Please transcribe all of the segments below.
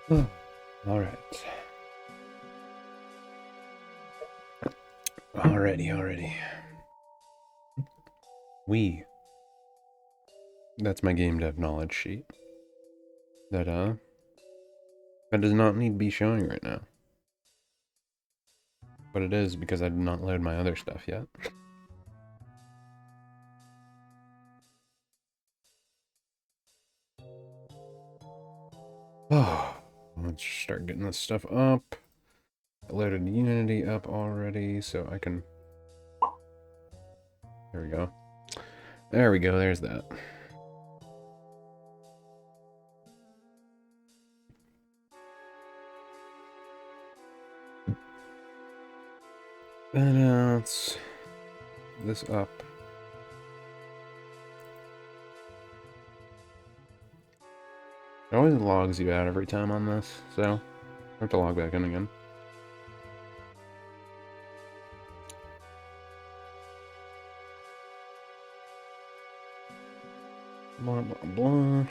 Alright. Alrighty. That's my game dev knowledge sheet. That does not need to be showing right now. But it is because I did not load my other stuff yet. Oh, let's start getting this stuff up. I loaded Unity up already, so I can... There we go. There's that. And let's... this up. It always logs you out every time on this, so I have to log back in again. Blah, blah, blah.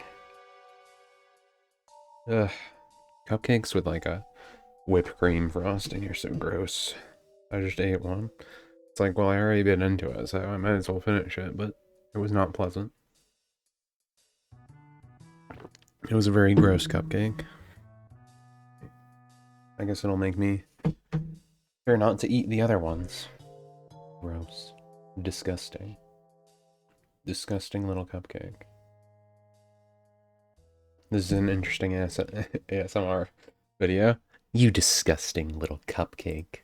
Ugh. Cupcakes with like a whipped cream frosting are so gross. I just ate one. It's like, well, I already bit into it, so I might as well finish it, but it was not pleasant. It was a very gross cupcake. I guess it'll make me sure not to eat the other ones. Gross. Disgusting. Disgusting little cupcake. This is an interesting ASMR video. You disgusting little cupcake.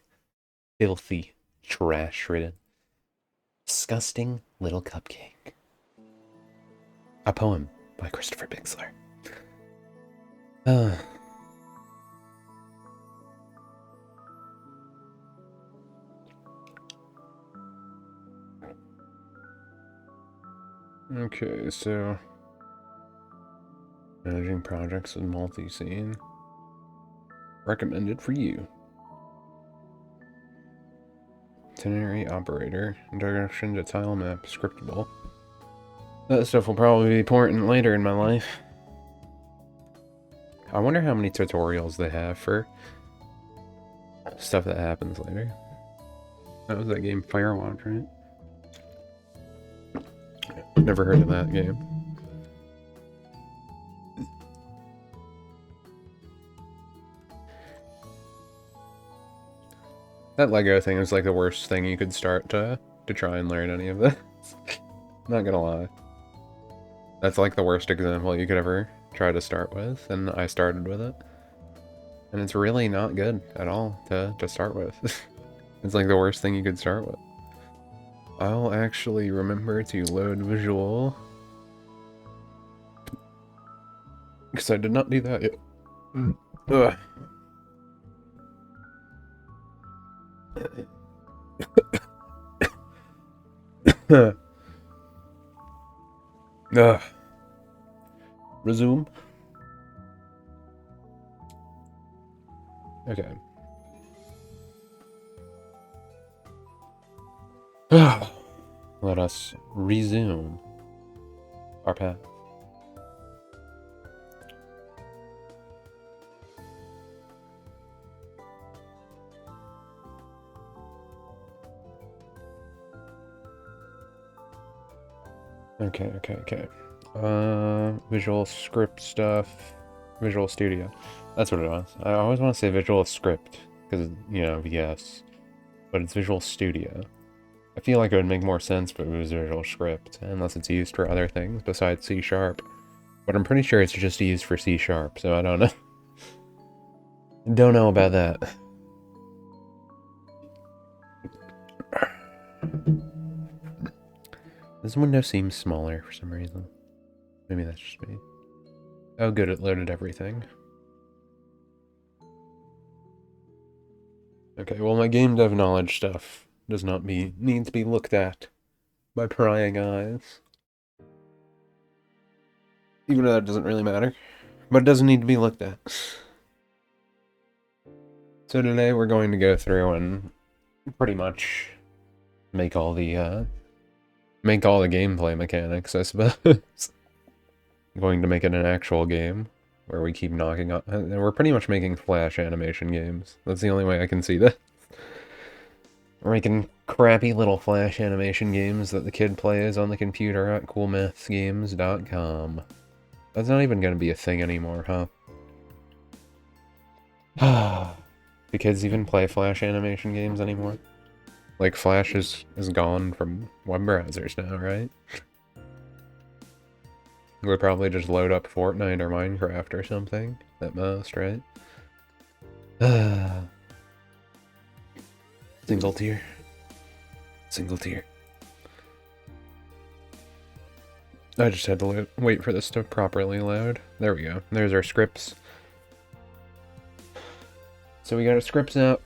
Filthy, trash-ridden, disgusting little cupcake. A poem by Christopher Bixler. Okay, so... managing projects with multi-scene. Recommended for you. Itinerary operator. Introduction to tile map. Scriptable. That stuff will probably be important later in my life. I wonder how many tutorials they have for stuff that happens later. That was that game Firewatch, right? Never heard of that game. That Lego thing is like the worst thing you could start to try and learn any of this. Not gonna lie. That's like the worst example you could ever try to start with, and I started with it. And it's really not good at all to start with. It's like the worst thing you could start with. I'll actually remember to load visual. Because I did not do that yet. Ugh. Ugh. Resume. Okay. Let us resume our path. Okay. Visual script stuff. Visual Studio. That's what it was. I always want to say Visual Script, because, you know, VS. But it's Visual Studio. I feel like it would make more sense if it was Visual Script, unless it's used for other things besides C#. But I'm pretty sure it's just used for C#, so I don't know. Don't know about that. This window seems smaller for some reason. Maybe that's just me. Oh good, it loaded everything. Okay, well my game dev knowledge stuff does not need to be looked at by prying eyes. Even though that doesn't really matter. But it doesn't need to be looked at. So today we're going to go through and pretty much make all the gameplay mechanics, I suppose. I'm going to make it an actual game. where we keep knocking on. And we're pretty much making Flash animation games. That's the only way I can see that. We're making crappy little Flash animation games that the kid plays on the computer at coolmathsgames.com. That's not even gonna be a thing anymore, huh? Do kids even play Flash animation games anymore? Like, Flash is gone from web browsers now, right? We'll probably just load up Fortnite or Minecraft or something, at most, right? Single tier. Single tier. I just had to wait for this to properly load. There we go. There's our scripts. So we got our scripts out.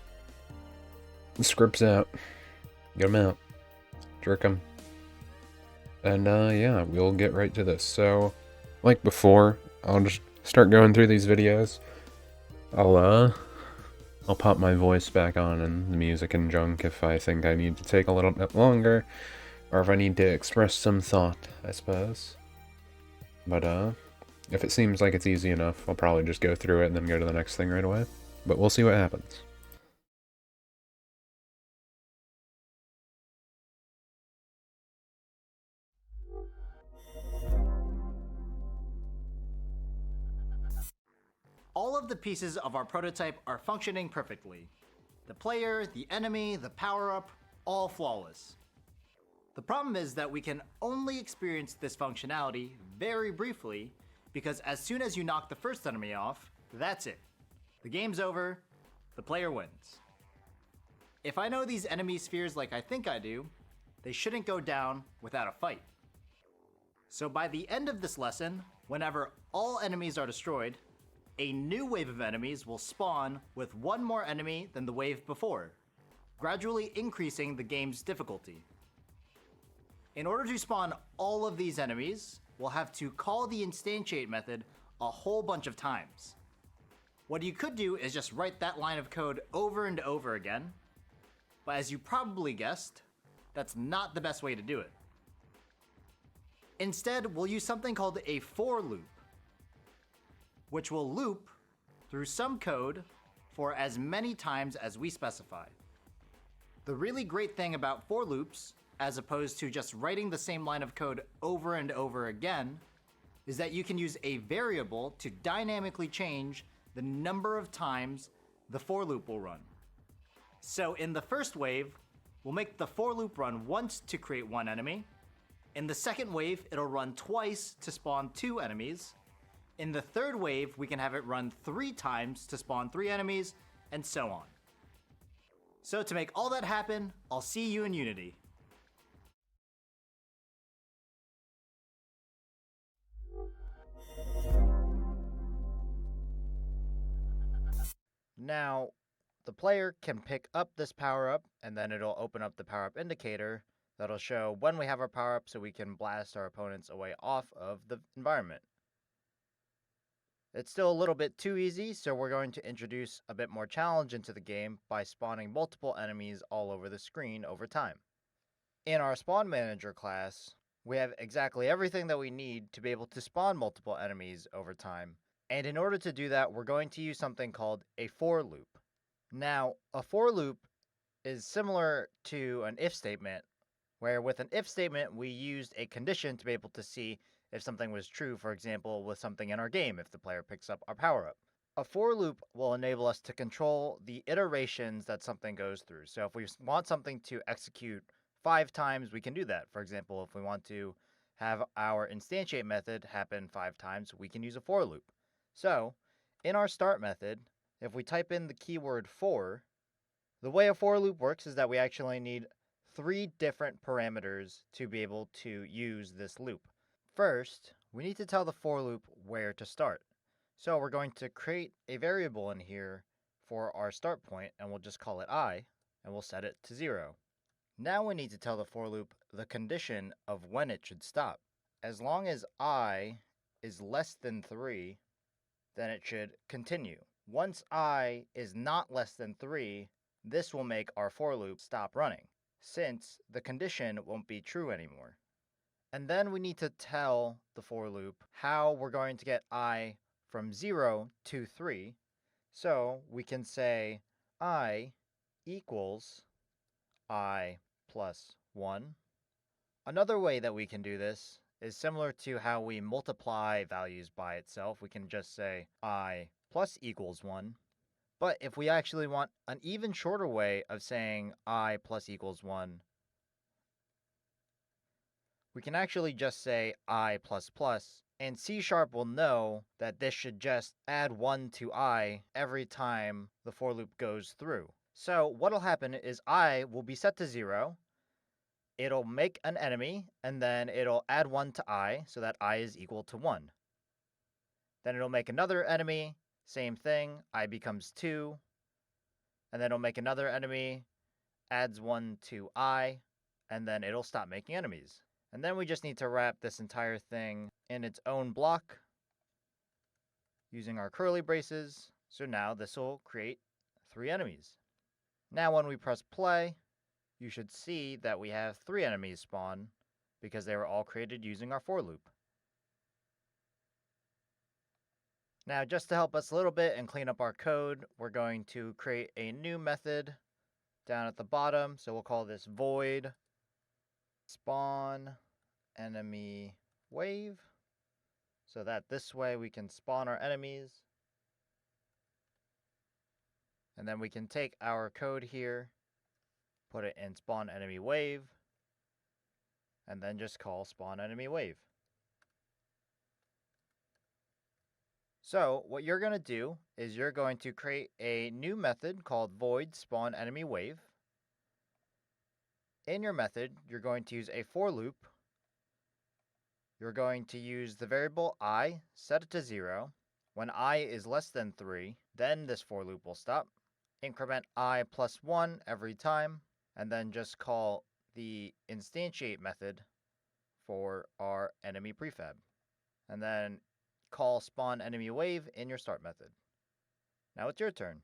The scripts out. Get them out. Jerk them. And, yeah, we'll get right to this. So, like before, I'll just start going through these videos. I'll pop my voice back on and the music and junk if I think I need to take a little bit longer, or if I need to express some thought, I suppose. But, if it seems like it's easy enough, I'll probably just go through it and then go to the next thing right away. But we'll see what happens. All of the pieces of our prototype are functioning perfectly. The player, the enemy, the power-up, all flawless. The problem is that we can only experience this functionality very briefly because as soon as you knock the first enemy off, that's it. The game's over, the player wins. If I know these enemy spheres like I think I do, they shouldn't go down without a fight. So by the end of this lesson, whenever all enemies are destroyed, a new wave of enemies will spawn with one more enemy than the wave before, gradually increasing the game's difficulty. In order to spawn all of these enemies, we'll have to call the instantiate method a whole bunch of times. What you could do is just write that line of code over and over again, but as you probably guessed, that's not the best way to do it. Instead, we'll use something called a for loop, which will loop through some code for as many times as we specify. The really great thing about for loops, as opposed to just writing the same line of code over and over again, is that you can use a variable to dynamically change the number of times the for loop will run. So in the first wave, we'll make the for loop run once to create one enemy. In the second wave, it'll run twice to spawn 2 enemies. In the third wave, we can have it run 3 times to spawn 3 enemies, and so on. So to make all that happen, I'll see you in Unity. Now, the player can pick up this power-up, and then it'll open up the power-up indicator that'll show when we have our power-up so we can blast our opponents away off of the environment. It's still a little bit too easy, so we're going to introduce a bit more challenge into the game by spawning multiple enemies all over the screen over time. In our Spawn Manager class, we have exactly everything that we need to be able to spawn multiple enemies over time, and in order to do that, we're going to use something called a for loop. Now, a for loop is similar to an if statement, where with an if statement, we used a condition to be able to see if something was true, for example, with something in our game, if the player picks up our power-up. A for loop will enable us to control the iterations that something goes through. So if we want something to execute 5 times, we can do that. For example, if we want to have our instantiate method happen 5 times, we can use a for loop. So, in our start method, if we type in the keyword for, the way a for loop works is that we actually need 3 different parameters to be able to use this loop. First, we need to tell the for loop where to start. So we're going to create a variable in here for our start point, and we'll just call it I, and we'll set it to 0. Now we need to tell the for loop the condition of when it should stop. As long as I is less than 3, then it should continue. Once I is not less than 3, this will make our for loop stop running, since the condition won't be true anymore. And then we need to tell the for loop how we're going to get I from 0 to 3. So we can say I equals I plus 1. Another way that we can do this is similar to how we multiply values by itself. We can just say I plus equals 1. But if we actually want an even shorter way of saying I plus equals 1, we can actually just say I plus plus, and C# will know that this should just add 1 to I every time the for loop goes through. So what'll happen is I will be set to 0, it'll make an enemy, and then it'll add 1 to I, so that I is equal to 1. Then it'll make another enemy, same thing, I becomes 2, and then it'll make another enemy, adds 1 to I, and then it'll stop making enemies. And then we just need to wrap this entire thing in its own block using our curly braces. So now this will create 3 enemies. Now when we press play, you should see that we have 3 enemies spawn because they were all created using our for loop. Now just to help us a little bit and clean up our code, we're going to create a new method down at the bottom. So we'll call this void spawn enemy wave, so that this way we can spawn our enemies. And then we can take our code here, put it in spawn enemy wave, and then just call spawn enemy wave. So what you're going to do is you're going to create a new method called void spawn enemy wave. In your method, you're going to use a for loop. You're going to use the variable I, set it to 0. When I is less than 3, then this for loop will stop. Increment I plus 1 every time, and then just call the instantiate method for our enemy prefab. And then call spawn enemy wave in your start method. Now it's your turn.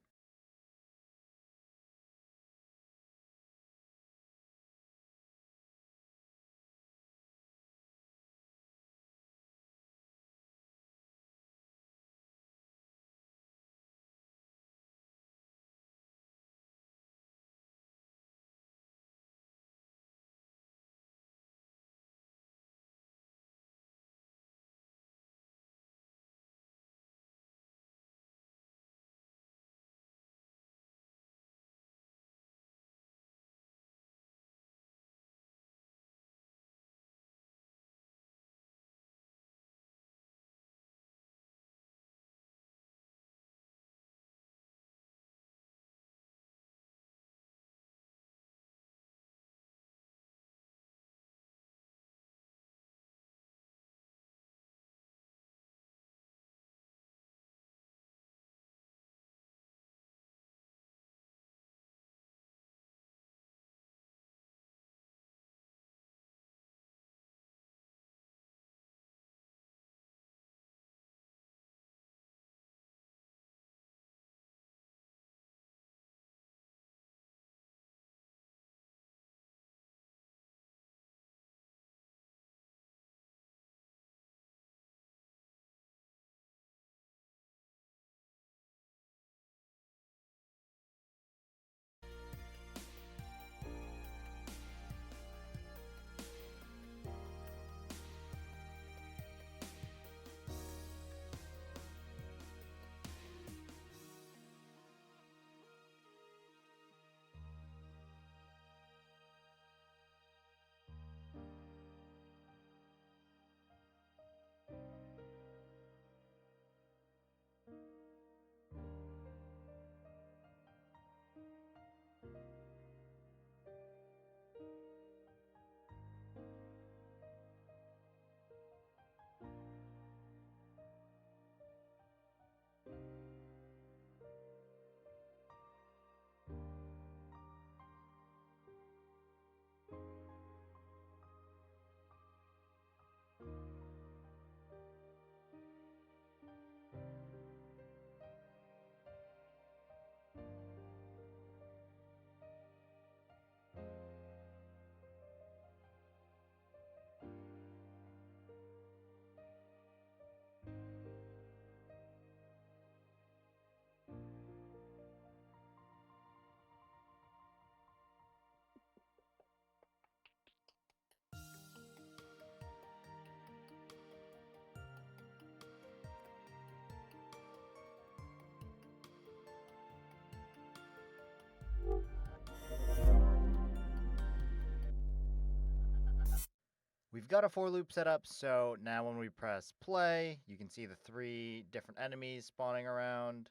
We've got a for loop set up, so now when we press play, you can see the 3 different enemies spawning around.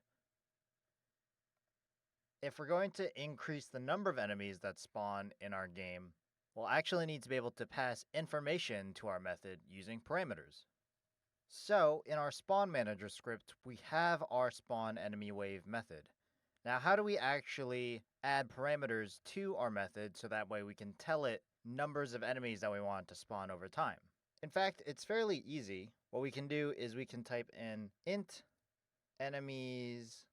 If we're going to increase the number of enemies that spawn in our game, we'll actually need to be able to pass information to our method using parameters. So, in our spawn manager script, we have our spawn enemy wave method. Now, how do we actually add parameters to our method so that way we can tell it numbers of enemies that we want to spawn over time? In fact, it's fairly easy. What we can do is we can type in int enemies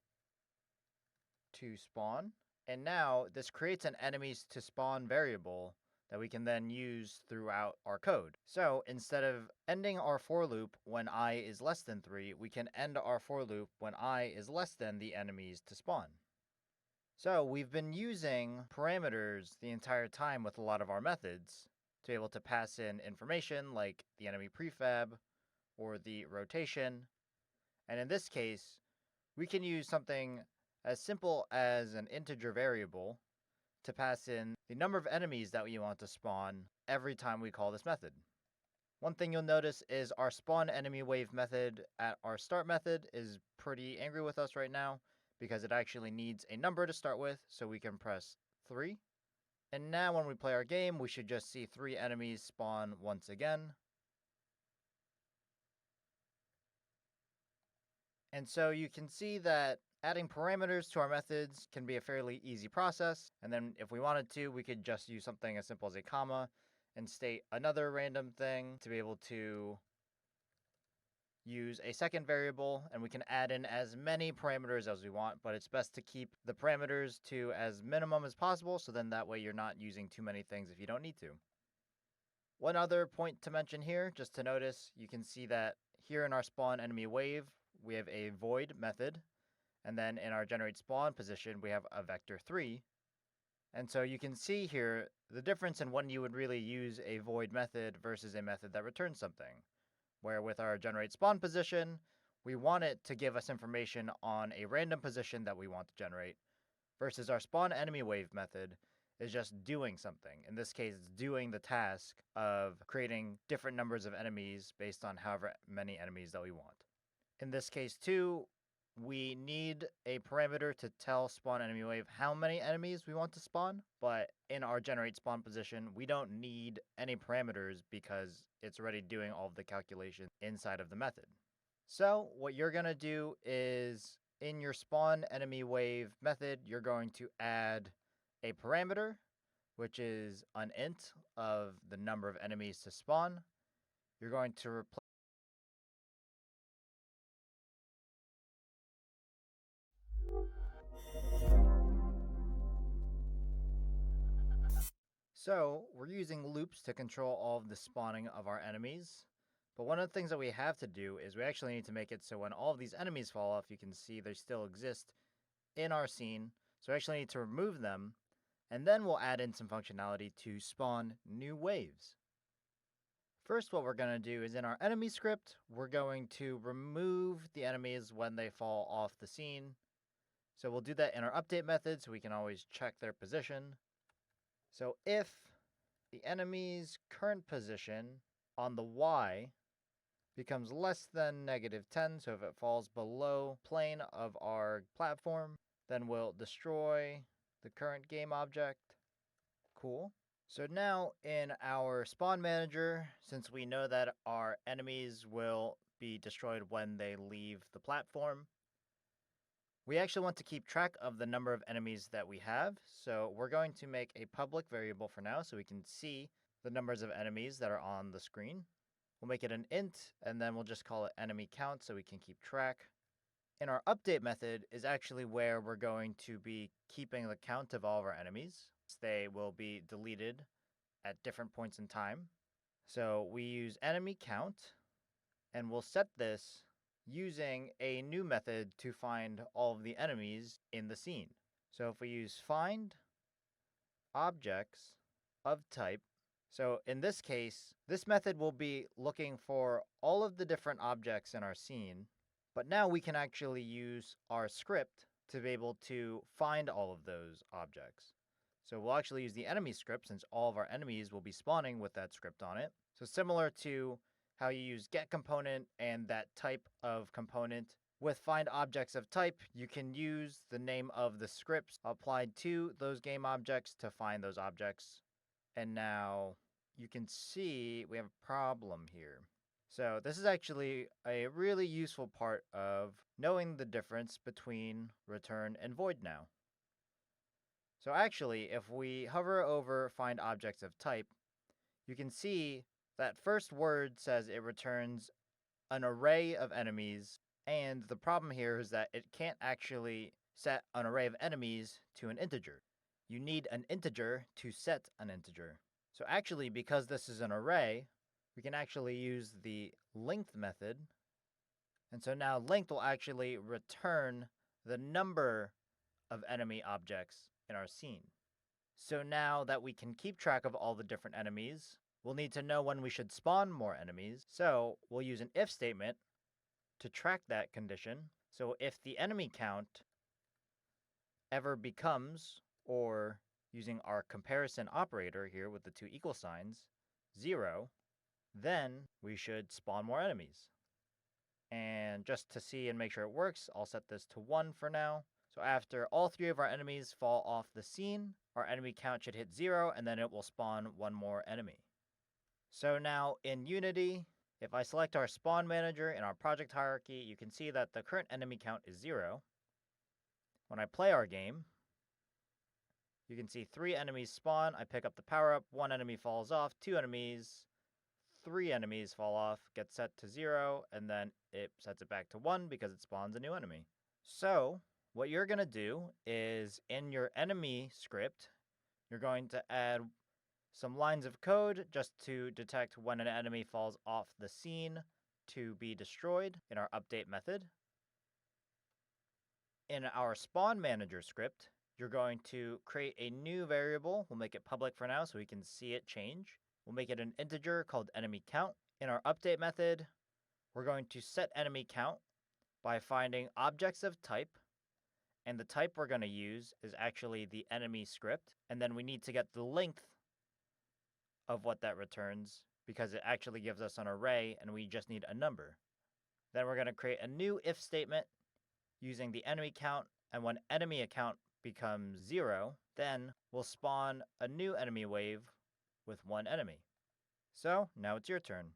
to spawn, and now this creates an enemies to spawn variable that we can then use throughout our code. So instead of ending our for loop when I is less than 3, we can end our for loop when I is less than the enemies to spawn. So we've been using parameters the entire time with a lot of our methods to be able to pass in information like the enemy prefab or the rotation. And in this case, we can use something as simple as an integer variable to pass in the number of enemies that we want to spawn every time we call this method. One thing you'll notice is our spawn enemy wave method at our start method is pretty angry with us right now because it actually needs a number to start with, so we can press 3. And now when we play our game, we should just see 3 enemies spawn once again. And so you can see that adding parameters to our methods can be a fairly easy process. And then if we wanted to, we could just use something as simple as a comma and state another random thing to be able to use a second variable, and we can add in as many parameters as we want, but it's best to keep the parameters to as minimum as possible, so then that way you're not using too many things if you don't need to. One other point to mention here, just to notice, you can see that here in our spawn enemy wave, we have a void method, and then in our generate spawn position, we have a vector3. And so you can see here the difference in when you would really use a void method versus a method that returns something. Where with our generate spawn position, we want it to give us information on a random position that we want to generate, versus our spawn enemy wave method is just doing something. In this case, it's doing the task of creating different numbers of enemies based on however many enemies that we want. In this case too, we need a parameter to tell spawn enemy wave how many enemies we want to spawn, but in our generate spawn position, we don't need any parameters because it's already doing all of the calculations inside of the method. So what you're going to do is in your spawn enemy wave method, you're going to add a parameter, which is an int of the number of enemies to spawn. You're going to replace So we're using loops to control all of the spawning of our enemies. But one of the things that we have to do is we actually need to make it so when all of these enemies fall off, you can see they still exist in our scene. So we actually need to remove them, and then we'll add in some functionality to spawn new waves. First, what we're going to do is in our enemy script, we're going to remove the enemies when they fall off the scene. So we'll do that in our update method so we can always check their position. So if the enemy's current position on the Y becomes less than -10, so if it falls below plane of our platform, then we'll destroy the current game object. Cool. So now in our spawn manager, since we know that our enemies will be destroyed when they leave the platform, we actually want to keep track of the number of enemies that we have. So we're going to make a public variable for now so we can see the numbers of enemies that are on the screen. We'll make it an int, and then we'll just call it enemy count so we can keep track. And our update method is actually where we're going to be keeping the count of all of our enemies. They will be deleted at different points in time. So we use enemy count, and we'll set this using a new method to find all of the enemies in the scene. So if we use find objects of type, so in this case, this method will be looking for all of the different objects in our scene, but now we can actually use our script to be able to find all of those objects. So we'll actually use the enemy script since all of our enemies will be spawning with that script on it. So similar to how you use get component and that type of component, with find objects of type, you can use the name of the scripts applied to those game objects to find those objects. And now you can see we have a problem here. So this is actually a really useful part of knowing the difference between return and void now. So actually, if we hover over find objects of type, you can see that first word says it returns an array of enemies, and the problem here is that it can't actually set an array of enemies to an integer. You need an integer to set an integer. So actually, because this is an array, we can actually use the length method. And so now length will actually return the number of enemy objects in our scene. So now that we can keep track of all the different enemies, we'll need to know when we should spawn more enemies. So we'll use an if statement to track that condition. So if the enemy count ever becomes, or using our comparison operator here with the two equal signs, 0, then we should spawn more enemies. And just to see and make sure it works, I'll set this to 1 for now. So after all 3 of our enemies fall off the scene, our enemy count should hit 0, and then it will spawn 1 more enemy. So now in Unity, if I select our spawn manager in our project hierarchy, you can see that the current enemy count is 0. When I play our game, you can see 3 enemies spawn, I pick up the power-up, 1 enemy falls off, 2 enemies, 3 enemies fall off, gets set to 0, and then it sets it back to 1 because it spawns a new enemy. So what you're going to do is in your enemy script, you're going to add some lines of code just to detect when an enemy falls off the scene to be destroyed in our update method. In our spawn manager script, you're going to create a new variable. We'll make it public for now so we can see it change. We'll make it an integer called enemy count. In our update method, we're going to set enemy count by finding objects of type. And the type we're going to use is actually the enemy script. And then we need to get the length of what that returns because it actually gives us an array and we just need a number. Then we're going to create a new if statement using the enemy count. And when enemy count becomes 0, then we'll spawn a new enemy wave with 1 enemy. So now it's your turn.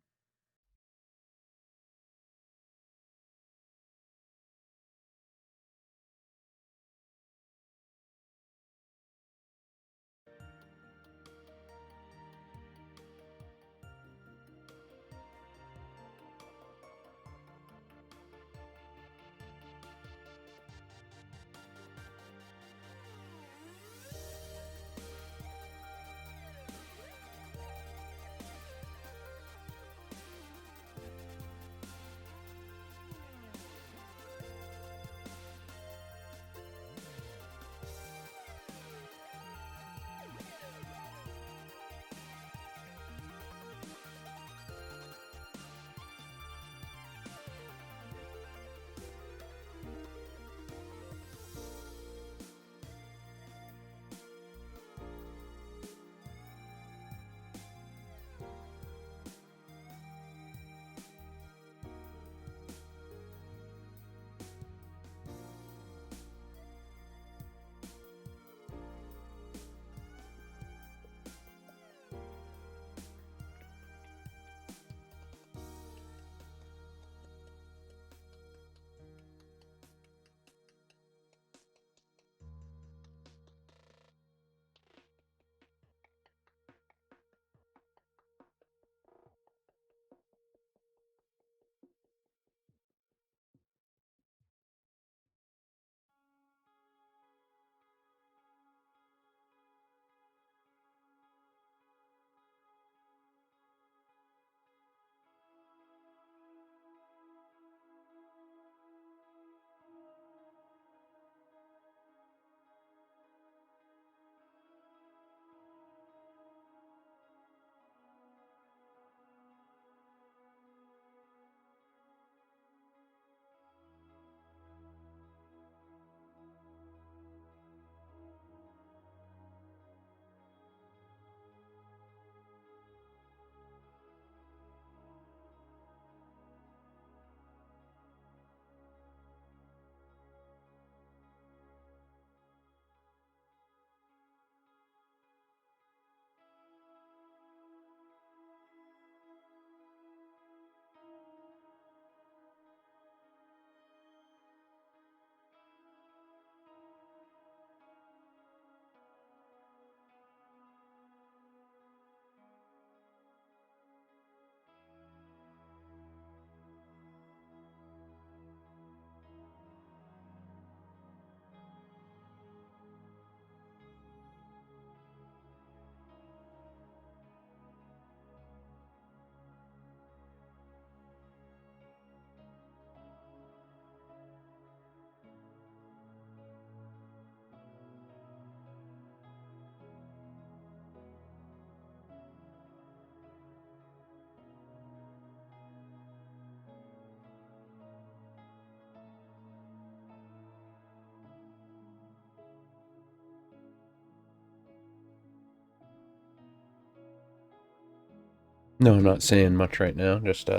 No, I'm not saying much right now, just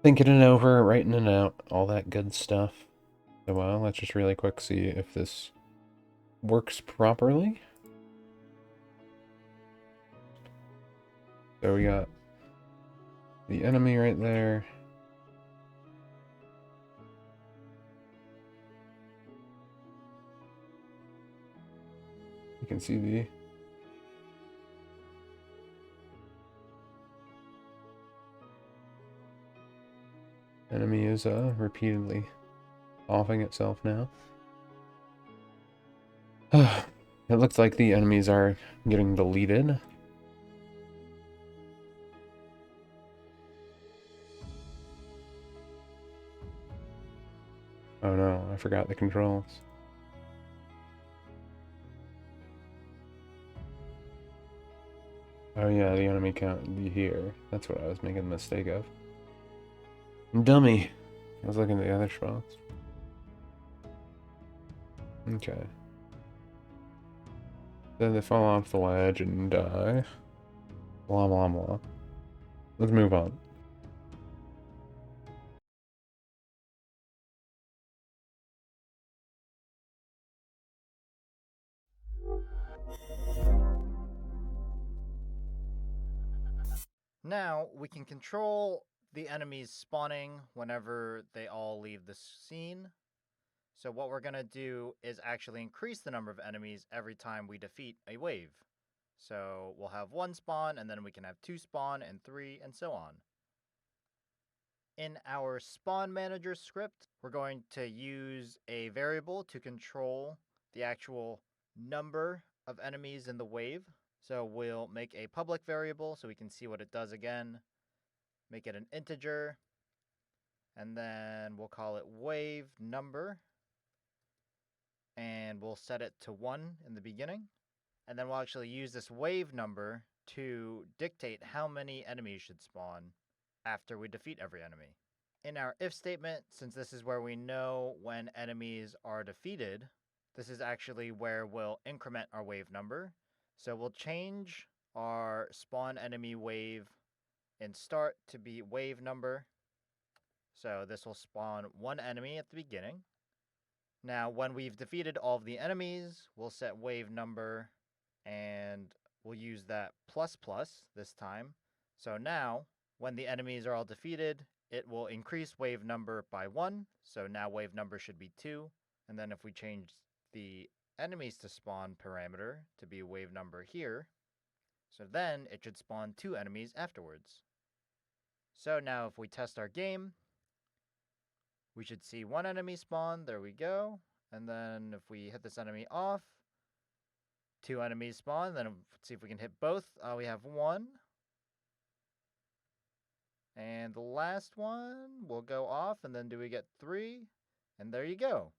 thinking it over, writing it out, all that good stuff. So let's just really quick see if this works properly. So we got the enemy right there. You can see the enemy is repeatedly offing itself now. It looks like the enemies are getting deleted. Oh no, I forgot the controls. Oh yeah, the enemy count would be here. That's what I was making a mistake of. Dummy! I was looking at the other spots. Okay. Then they fall off the ledge and die. Blah blah blah. Let's move on. Now, we can control the enemies spawning whenever they all leave the scene. So what we're going to do is actually increase the number of enemies every time we defeat a wave. So we'll have 1 spawn, and then we can have 2 spawn, and 3, and so on. In our spawn manager script, we're going to use a variable to control the actual number of enemies in the wave. So we'll make a public variable so we can see what it does again. Make it an integer. And then we'll call it wave number. And we'll set it to 1 in the beginning. And then we'll actually use this wave number to dictate how many enemies should spawn after we defeat every enemy. In our if statement, since this is where we know when enemies are defeated, this is actually where we'll increment our wave number. So we'll change our spawn enemy wave in start to be wave number. So this will spawn 1 enemy at the beginning. Now, when we've defeated all of the enemies, we'll set wave number, and we'll use that plus plus this time. So now, when the enemies are all defeated, it will increase wave number by 1. So now wave number should be 2. And then if we change the enemies to spawn parameter to be wave number here, so then it should spawn 2 enemies afterwards. So now if we test our game, we should see 1 enemy spawn. There we go. And then if we hit this enemy off, 2 enemies spawn. Then let's see if we can hit both. We have 1. And the last one will go off. And then do we get 3? And there you go.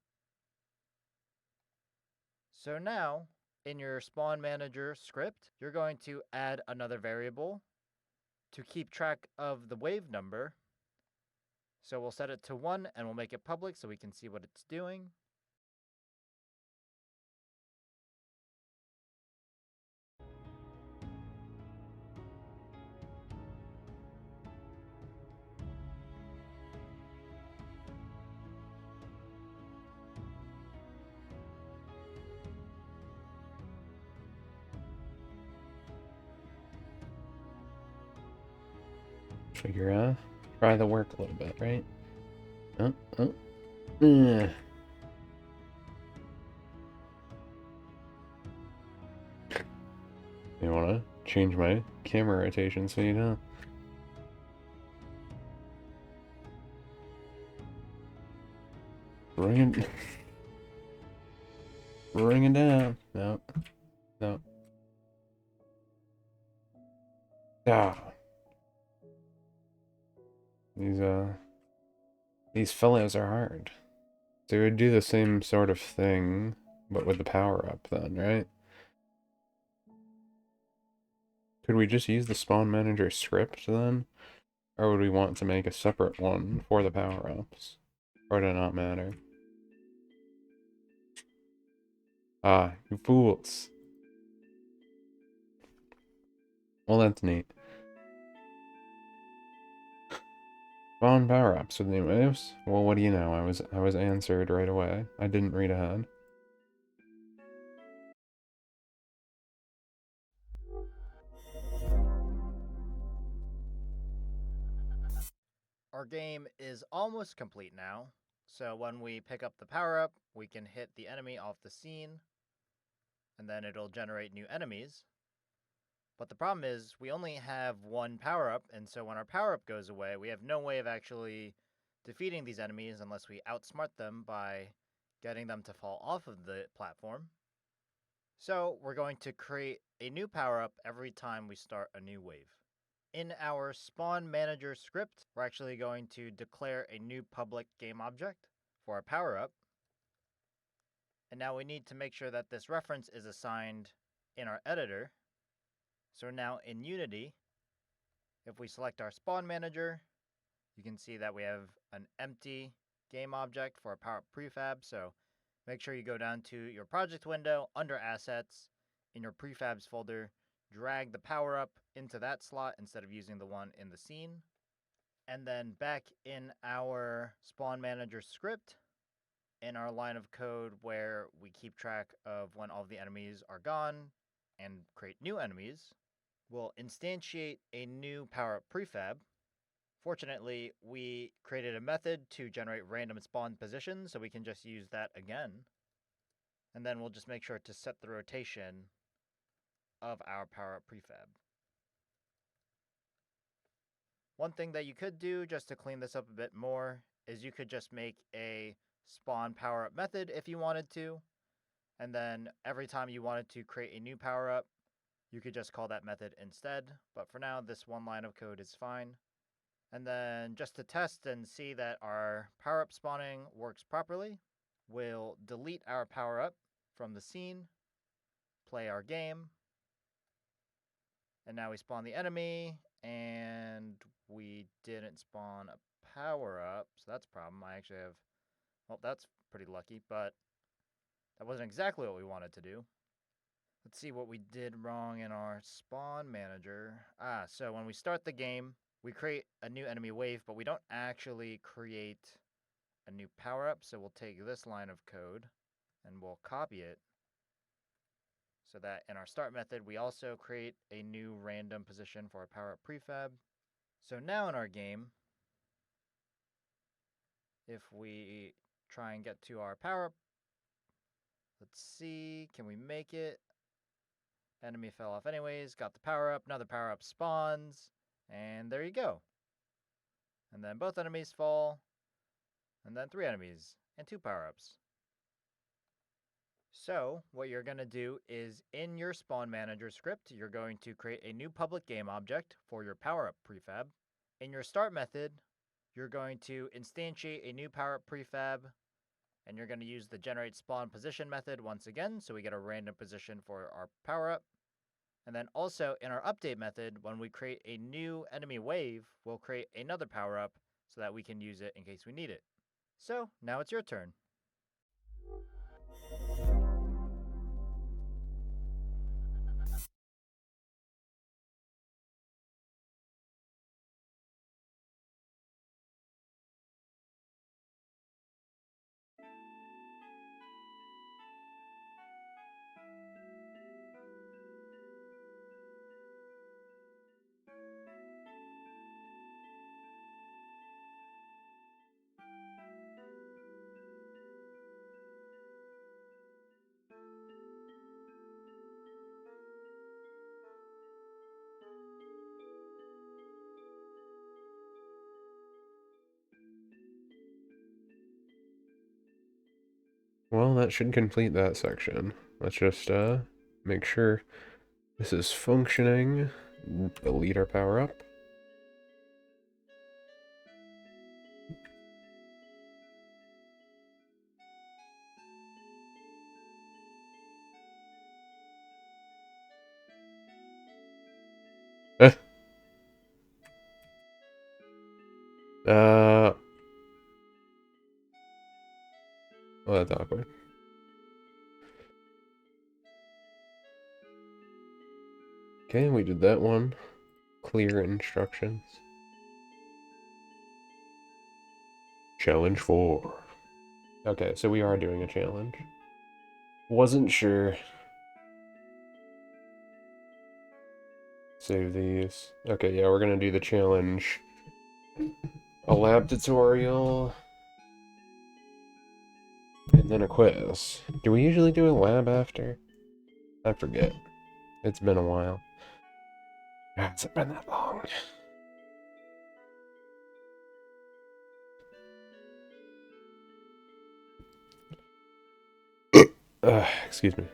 So now, in your spawn manager script, you're going to add another variable to keep track of the wave number. So we'll set it to 1 and we'll make it public so we can see what it's doing. Figure out. Try the work a little bit, right? You wanna change my camera rotation so you know. Bring it, bring it down. No, no. Ah. These fellows are hard. So we would do the same sort of thing, but with the power up then, right? Could we just use the spawn manager script then? Or would we want to make a separate one for the power-ups? Or does it not matter? Ah, you fools. Well, that's neat. spawn power-ups with new waves? Well, what do you know? I was answered right away. I didn't read ahead. Our game is almost complete now, so when we pick up the power-up, we can hit the enemy off the scene, and then it'll generate new enemies. But the problem is, we only have one power-up, and so when our power-up goes away, we have no way of actually defeating these enemies unless we outsmart them by getting them to fall off of the platform. So we're going to create a new power-up every time we start a new wave. In our spawn manager script, we're actually going to declare a new public game object for our power-up. And now we need to make sure that this reference is assigned in our editor. So now in Unity, if we select our spawn manager, you can see that we have an empty game object for a power-up prefab. So make sure you go down to your project window, under assets, in your prefabs folder, drag the power-up into that slot instead of using the one in the scene. And then back in our spawn manager script, in our line of code where we keep track of when all of the enemies are gone and create new enemies, we'll instantiate a new power-up prefab. Fortunately, we created a method to generate random spawn positions, so we can just use that again. And then we'll just make sure to set the rotation of our power-up prefab. One thing that you could do just to clean this up a bit more is you could just make a spawn power-up method if you wanted to, and then every time you wanted to create a new power-up, you could just call that method instead. But for now, this one line of code is fine. And then just to test and see that our power-up spawning works properly, we'll delete our power-up from the scene, play our game, and now we spawn the enemy, and we didn't spawn a power-up, so that's a problem. I actually have, well, that's pretty lucky, but that wasn't exactly what we wanted to do. Let's see what we did wrong in our spawn manager. So when we start the game, we create a new enemy wave, but we don't actually create a new power-up, so we'll take this line of code and we'll copy it so that in our start method, we also create a new random position for our power-up prefab. So now in our game, if we try and get to our power-up, let's see, can we make it? Enemy fell off anyways, got the power-up, another power-up spawns, and there you go. And then both enemies fall, and then 3 enemies, and 2 power-ups. So, what you're going to do is, in your spawn manager script, you're going to create a new public game object for your power-up prefab. In your start method, you're going to instantiate a new power-up prefab, and you're going to use the generate spawn position method once again, so we get a random position for our power-up. And then also in our update method, when we create a new enemy wave, we'll create another power-up so that we can use it in case we need it. So, now it's your turn. Well, that should complete that section. Let's just make sure this is functioning. Delete our power-up. Well, that's awkward. Okay, we did that one. Clear instructions. Challenge 4. Okay, so we are doing a challenge. Wasn't sure. Save these. Okay, yeah, we're gonna do the challenge. A lab tutorial. And then a quiz. Do we usually do a lab after? I forget. It's been a while. Has it been that long? Excuse me.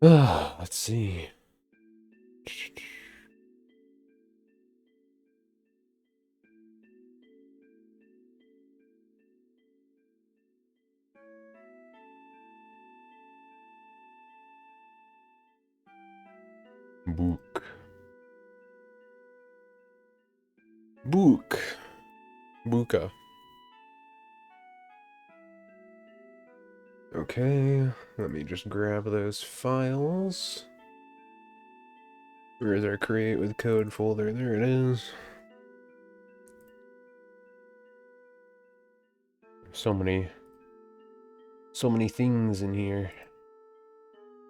Let's see. Book. Book. Buka. Okay, let me just grab those files. Where is our create with code folder? There it is. So many things in here.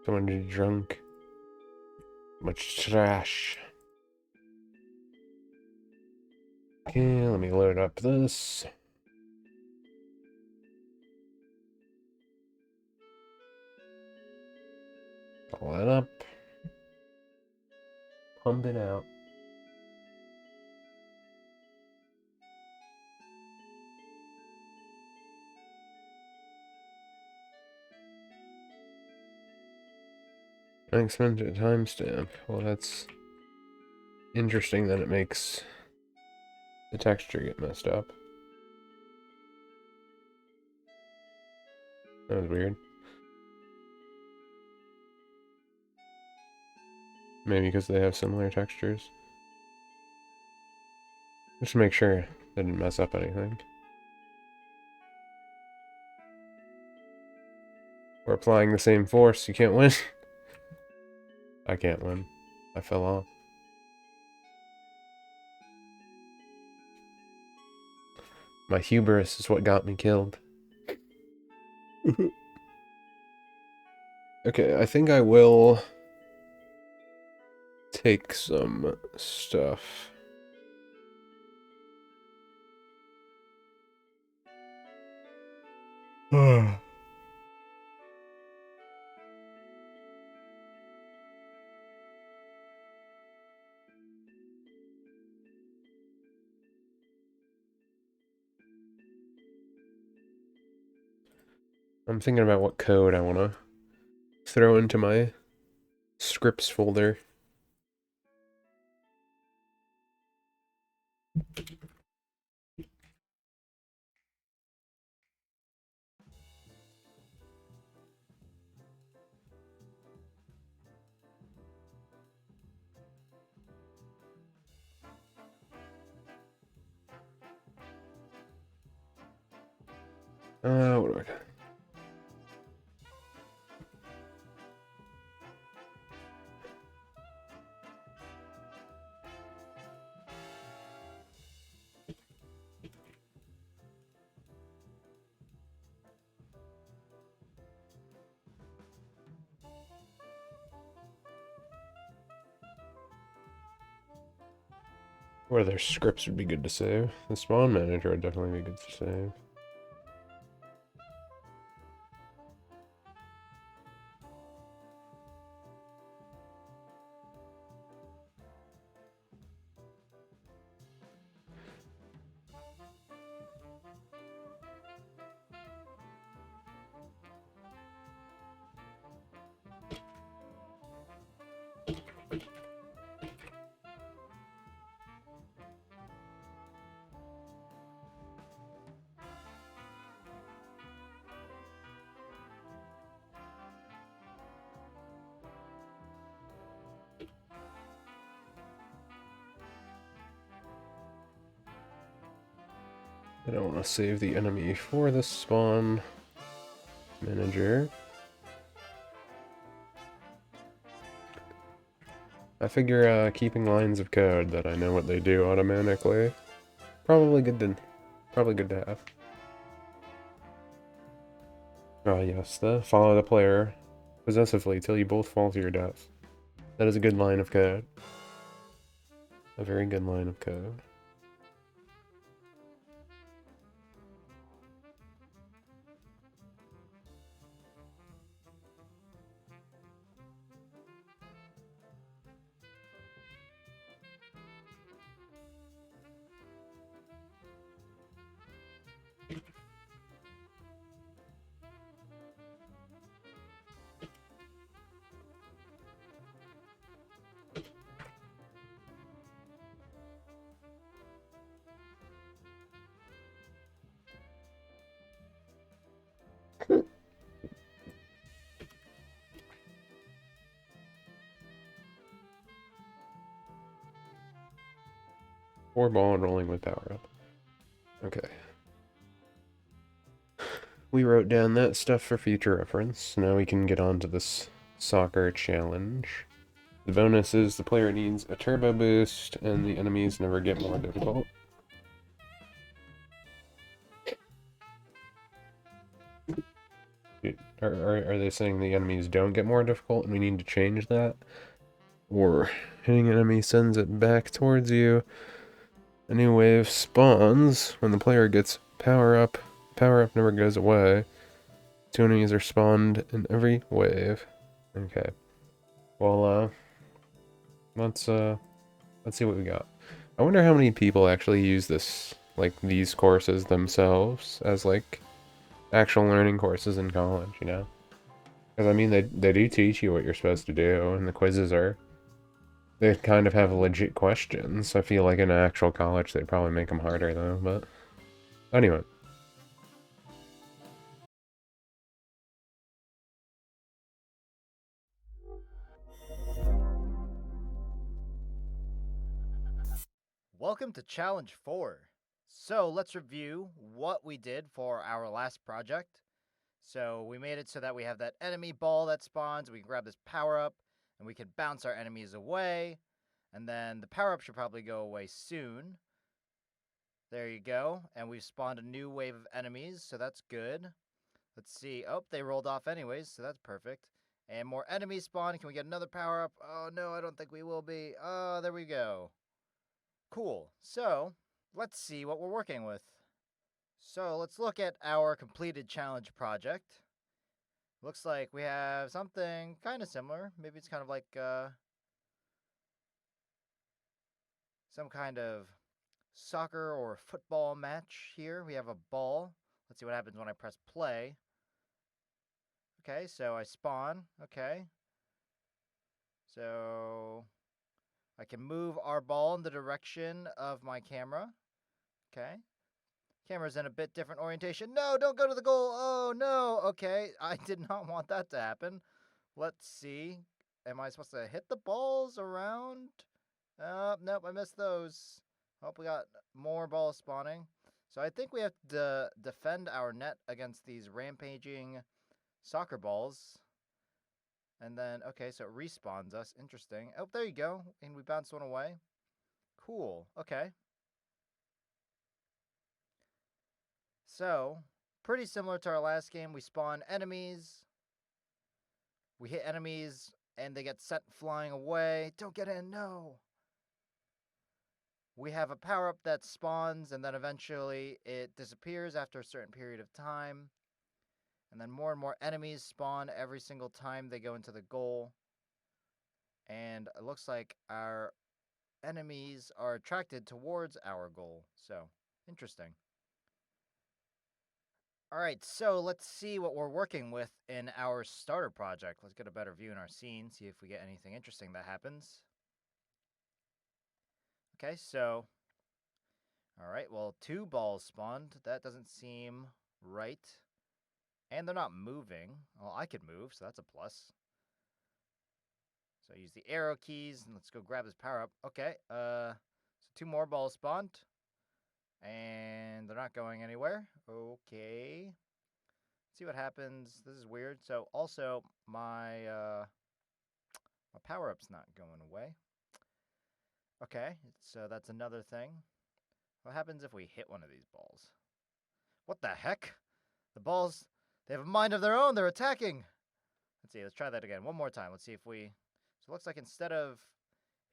So much junk. Much trash. Okay, let me load up this. Pull that up. Pump it out. Unexpected timestamp. Well, that's interesting that it makes the texture get messed up. That was weird. Maybe because they have similar textures. Just to make sure it didn't mess up anything. We're applying the same force. You can't win. I can't win. I fell off. My hubris is what got me killed. Okay, I think I will take some stuff. I'm thinking about what code I want to throw into my scripts folder. What do I got? What other scripts would be good to save? The spawn manager would definitely be good to save. I don't want to save the enemy for the spawn manager. I figure keeping lines of code that I know what they do automatically, probably good to have. Oh yes, the follow the player possessively till you both fall to your death. That is a good line of code. A very good line of code. Or ball and rolling with power up. Okay. We wrote down that stuff for future reference. Now we can get on to this soccer challenge. The bonus is the player needs a turbo boost, and the enemies never get more difficult. Are they saying the enemies don't get more difficult and we need to change that? Or hitting an enemy sends it back towards you. A new wave spawns when the player gets power up. Power up never goes away. 2 enemies are spawned in every wave. Okay. Well, let's see what we got. I wonder how many people actually use this, like, these courses themselves as, like, actual learning courses in college, you know? Because, I mean, they do teach you what you're supposed to do, and the quizzes are... They kind of have legit questions. I feel like in an actual college they'd probably make them harder, though, but... Anyway. Welcome to Challenge 4. So let's review what we did for our last project. So we made it so that we have that enemy ball that spawns, we can grab this power up, and we can bounce our enemies away. And then the power up should probably go away soon. There you go. And we've spawned a new wave of enemies, so that's good. Let's see. Oh, they rolled off anyways, so that's perfect. And more enemies spawn. Can we get another power up? Oh, no, I don't think we will be. Oh, there we go. Cool. So, let's see what we're working with. So, let's look at our completed challenge project. Looks like we have something kind of similar. Maybe it's kind of like some kind of soccer or football match here. We have a ball. Let's see what happens when I press play. Okay, so I spawn. Okay. So I can move our ball in the direction of my camera. Okay. Camera's in a bit different orientation. No, don't go to the goal. Oh, no. Okay, I did not want that to happen. Let's see. Am I supposed to hit the balls around? Nope, I missed those. Hope we got more balls spawning. So I think we have to defend our net against these rampaging soccer balls. And then, okay, so it respawns us. Interesting. Oh, there you go. And we bounced one away. Cool. Okay. So, pretty similar to our last game. We spawn enemies. We hit enemies, and they get sent flying away. Don't get in, no! We have a power-up that spawns, and then eventually it disappears after a certain period of time. And then more and more enemies spawn every single time they go into the goal. And it looks like our enemies are attracted towards our goal. So, interesting. Alright, so let's see what we're working with in our starter project. Let's get a better view in our scene, see if we get anything interesting that happens. Okay, so... Alright, well, 2 balls spawned. That doesn't seem right. And they're not moving. Well, I could move, so that's a plus. So use the arrow keys, and let's go grab this power-up. Okay, so 2 more balls spawned. And they're not going anywhere. Okay. Let's see what happens. This is weird. So also my my power-up's not going away. Okay, so that's another thing. What happens if we hit one of these balls? What the heck? The balls, they have a mind of their own. They're attacking. Let's see. Let's try that again. One more time. Let's see if we... So it looks like instead of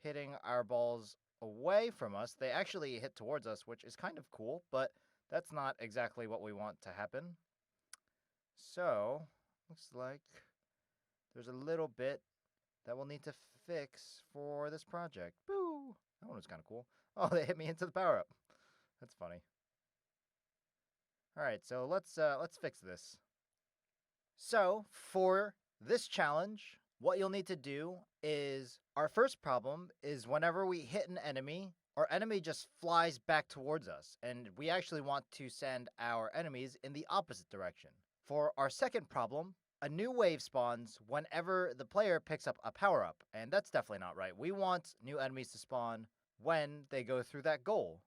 hitting our balls away from us, they actually hit towards us, which is kind of cool, but that's not exactly what we want to happen. So, looks like there's a little bit that we'll need to fix for this project. Boo! That one was kind of cool. Oh, they hit me into the power-up. That's funny. All right, so let's fix this. So, for this challenge, what you'll need to do is our first problem is whenever we hit an enemy, our enemy just flies back towards us, and we actually want to send our enemies in the opposite direction. For our second problem, a new wave spawns whenever the player picks up a power-up, and that's definitely not right. We want new enemies to spawn when they go through that goal,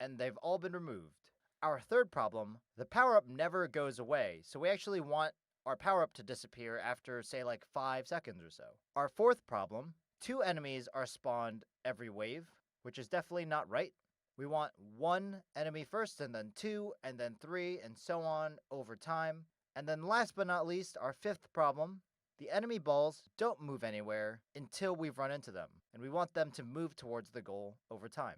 and they've all been removed. Our third problem, the power-up never goes away, so we actually want our power-up to disappear after, say, like 5 seconds or so. Our fourth problem, 2 enemies are spawned every wave, which is definitely not right. We want 1 enemy first, and then 2, and then 3, and so on over time. And then last but not least, our fifth problem, the enemy balls don't move anywhere until we've run into them, and we want them to move towards the goal over time.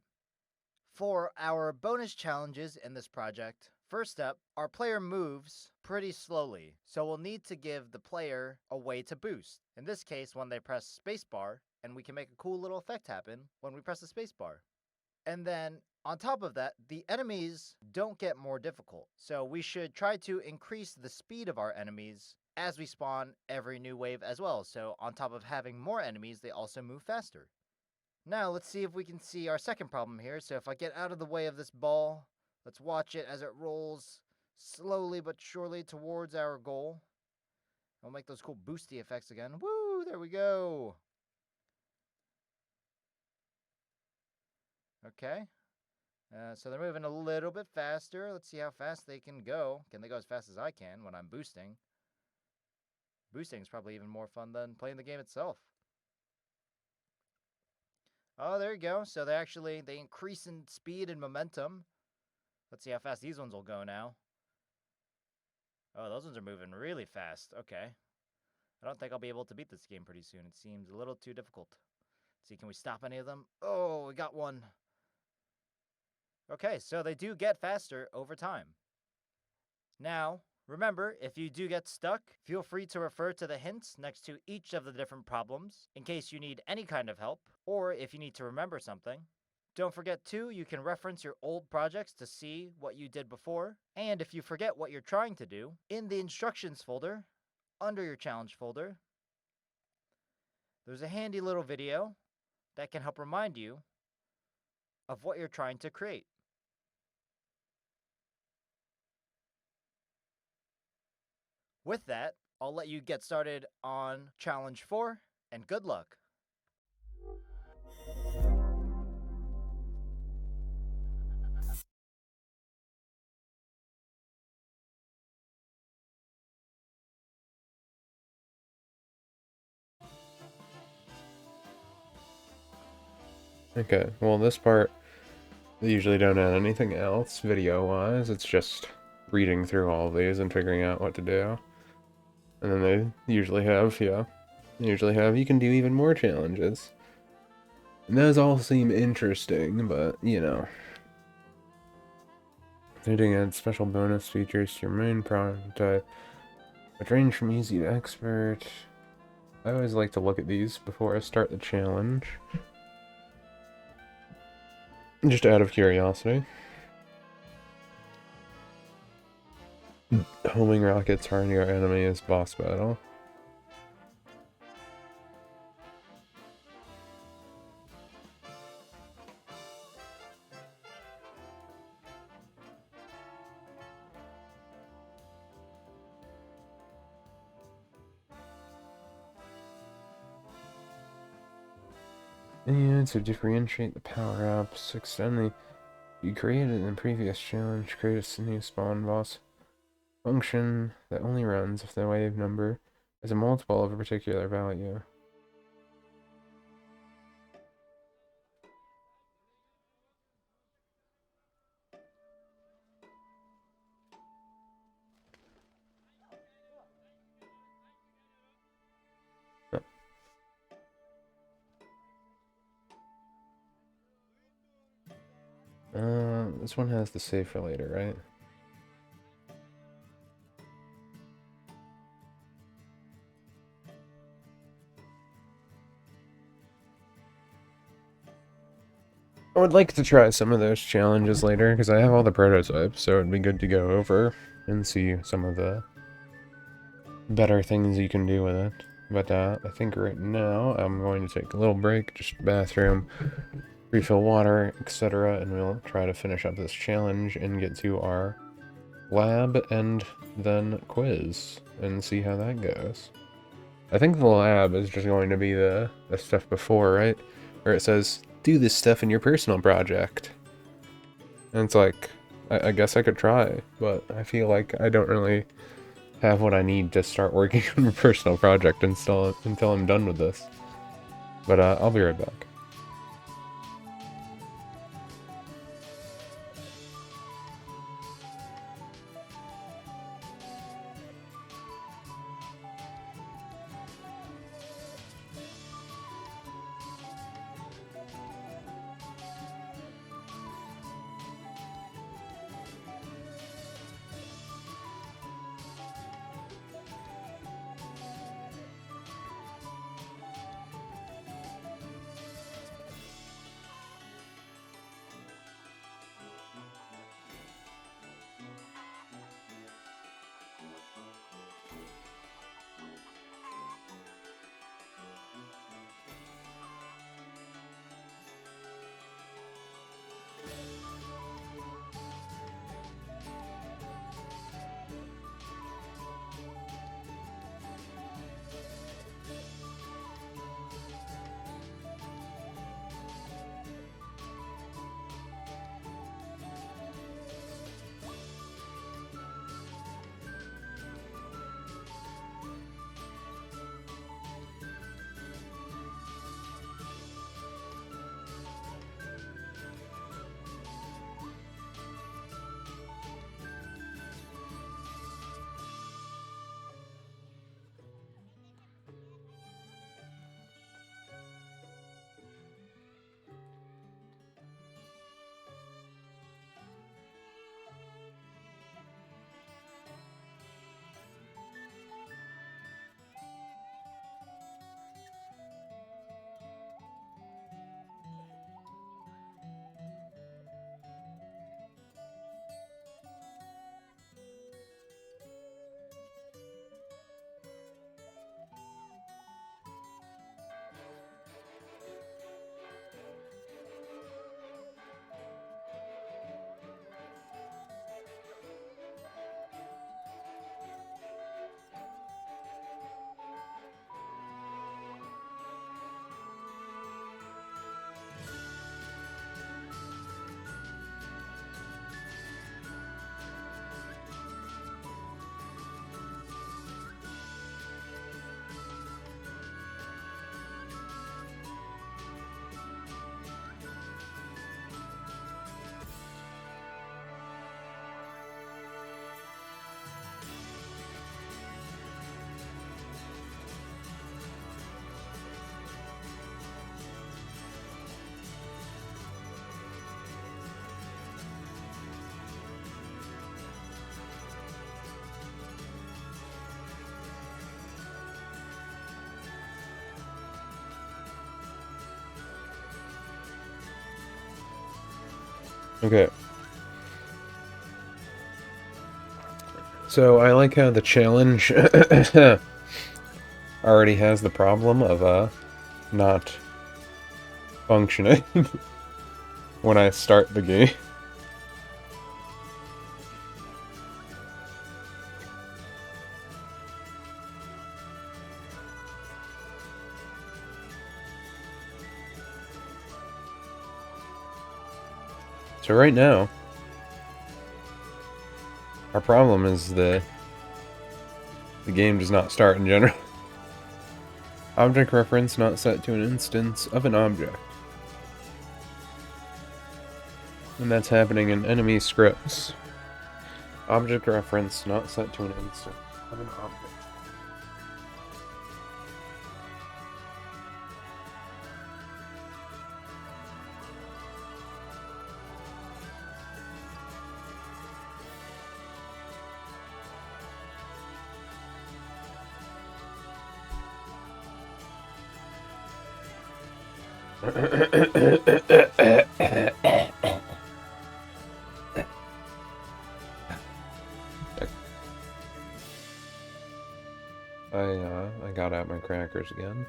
For our bonus challenges in this project, first up, our player moves pretty slowly, so we'll need to give the player a way to boost. In this case, when they press spacebar, and we can make a cool little effect happen when we press the spacebar. And then, on top of that, the enemies don't get more difficult, so we should try to increase the speed of our enemies as we spawn every new wave as well, so on top of having more enemies, they also move faster. Now, let's see if we can see our second problem here. So if I get out of the way of this ball, let's watch it as it rolls slowly but surely towards our goal. We'll make those cool boosty effects again. Woo! There we go. Okay. So they're moving a little bit faster. Let's see how fast they can go. Can they go as fast as I can when I'm boosting? Boosting is probably even more fun than playing the game itself. Oh, there you go. So they increase in speed and momentum. Let's see how fast these ones will go now. Oh, those ones are moving really fast. Okay. I don't think I'll be able to beat this game pretty soon. It seems a little too difficult. Let's see, can we stop any of them? Oh, we got one. Okay, so they do get faster over time. Now, remember, if you do get stuck, feel free to refer to the hints next to each of the different problems in case you need any kind of help, or if you need to remember something. Don't forget too, you can reference your old projects to see what you did before, and if you forget what you're trying to do, in the instructions folder, under your challenge folder, there's a handy little video that can help remind you of what you're trying to create. With that, I'll let you get started on challenge 4, and good luck. Okay, well this part, they usually don't add anything else video-wise, it's just reading through all of these and figuring out what to do. And then they usually have, you can do even more challenges. And those all seem interesting, but, you know. They do add special bonus features to your main prototype, which range from easy to expert. I always like to look at these before I start the challenge. Just out of curiosity. Homing rockets harm your enemy as boss battle. And to differentiate the power-ups, extend the you created in the previous challenge, create a new spawn boss function that only runs if the wave number is a multiple of a particular value. This one has the save for later, right? I would like to try some of those challenges later, because I have all the prototypes, so it'd be good to go over and see some of the better things you can do with it. But I think right now I'm going to take a little break, just bathroom, refill water, etc., and we'll try to finish up this challenge and get to our lab and then quiz and see how that goes. I think the lab is just going to be the stuff before, right? Where it says, do this stuff in your personal project. And it's like, I guess I could try, but I feel like I don't really have what I need to start working on a personal project until I'm done with this. But I'll be right back. Okay. So I like how the challenge already has the problem of not functioning when I start the game. So right now, our problem is the game does not start in general. Object reference not set to an instance of an object. And that's happening in enemy scripts. Object reference not set to an instance of an object. I got out my crackers again.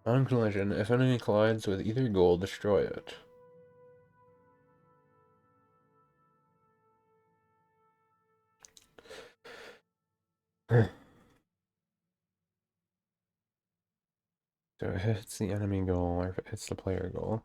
On collision, if enemy collides with either goal, destroy it. So it hits the enemy goal, or if it hits the player goal.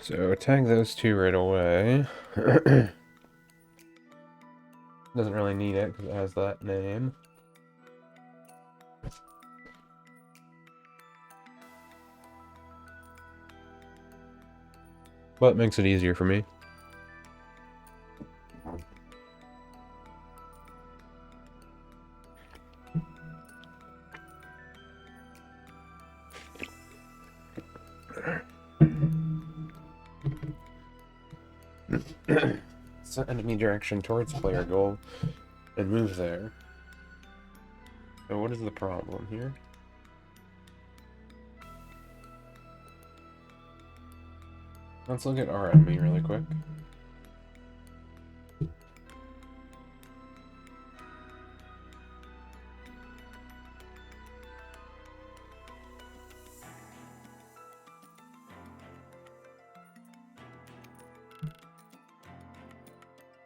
So tag those two right away. Doesn't really need it because it has that name. But it makes it easier for me. Set enemy direction towards player goal and move there. So what is the problem here? Let's look at our enemy really quick.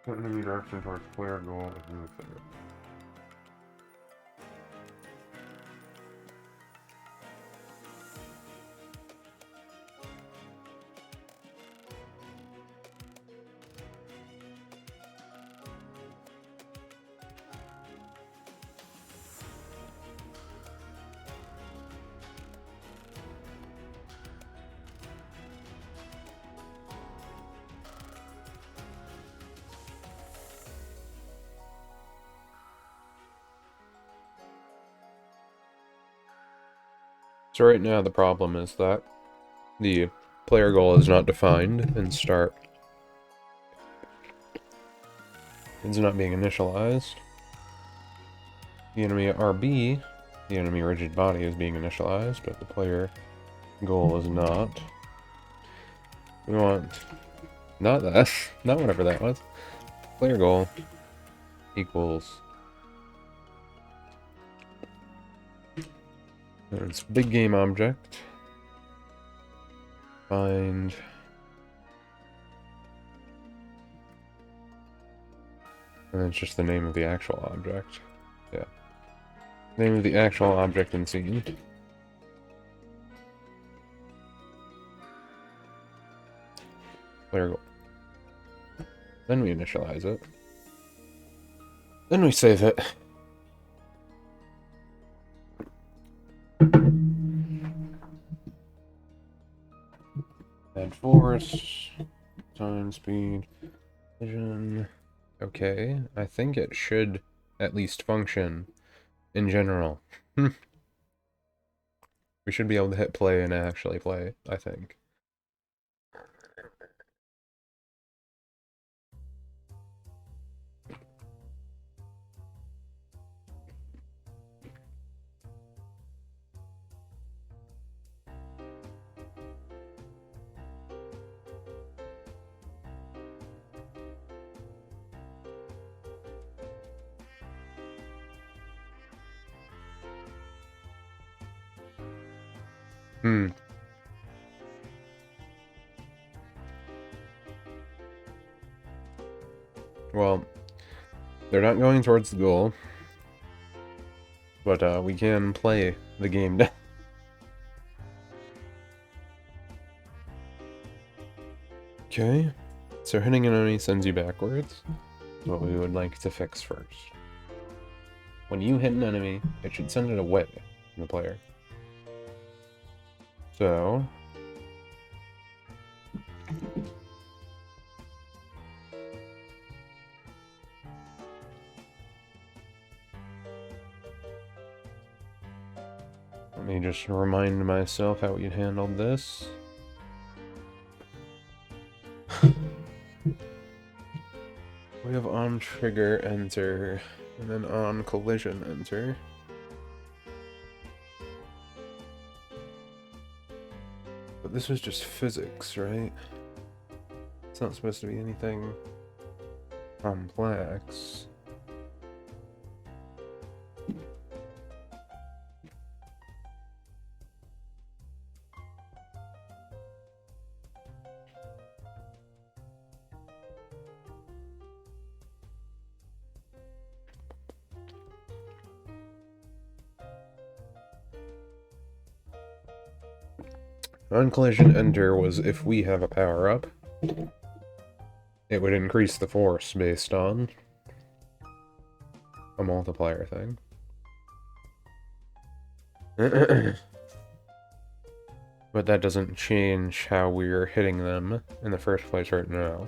Set enemy direction towards player goal and move there. So right now the problem is that the player goal is not defined in start. It's not being initialized. The enemy RB, the enemy rigid body, is being initialized, but the player goal is not. We want not that, not whatever that was. Player goal equals. It's big game object. Find. And then it's just the name of the actual object. Yeah. Name of the actual object in scene. Player goal. Then we initialize it. Then we save it. force, time, speed, vision. Okay, I think it should at least function in general. We should be able to hit play and actually play, I think. Well, they're not going towards the goal, but we can play the game down. Okay, so hitting an enemy sends you backwards. What we would like to fix first. When you hit an enemy, it should send it away from the player. So... let me just remind myself how we handled this. We have on trigger enter, and then on collision enter. But this was just physics, right? It's not supposed to be anything complex. On collision enter was if we have a power-up, it would increase the force based on a multiplier thing. But that doesn't change how we're hitting them in the first place right now.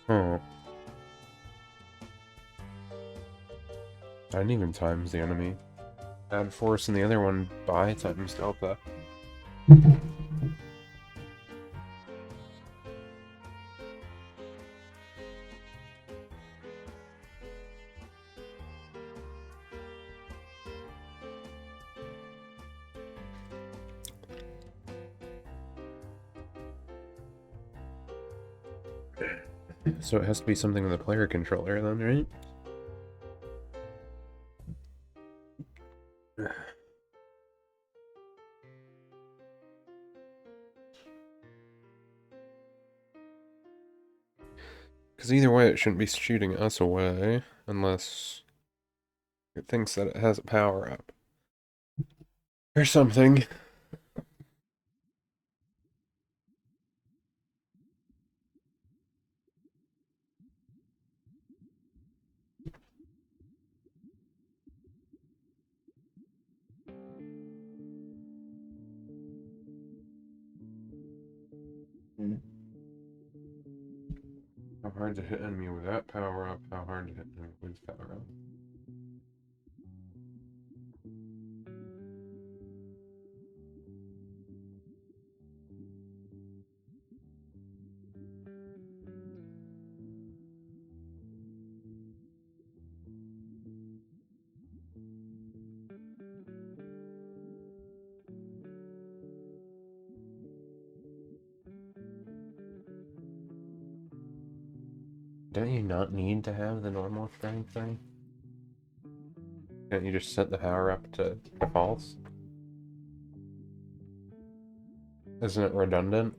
Oh. I didn't even times the enemy. Add force and the other one by times delta. So it has to be something in the player controller then, right? Because either way, it shouldn't be shooting us away, unless it thinks that it has a power-up. Or something. How hard to hit enemy without power-up, how hard to hit enemy with power-up. Don't you not need to have the normal strength thing? Can't you just set the power up to false? Isn't it redundant?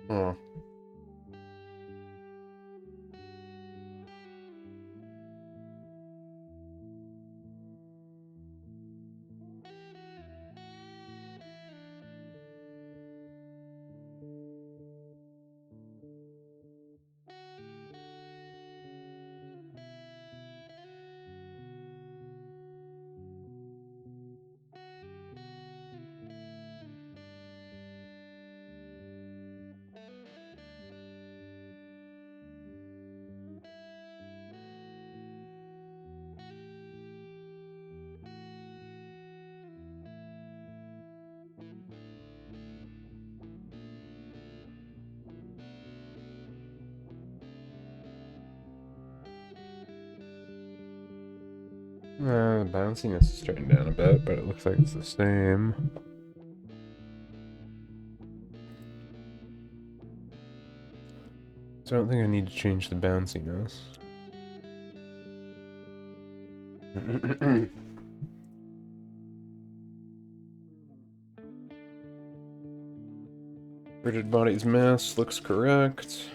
Oh. The bounciness is turning down a bit, but it looks like it's the same. So I don't think I need to change the bounciness. Rigid body's mass looks correct.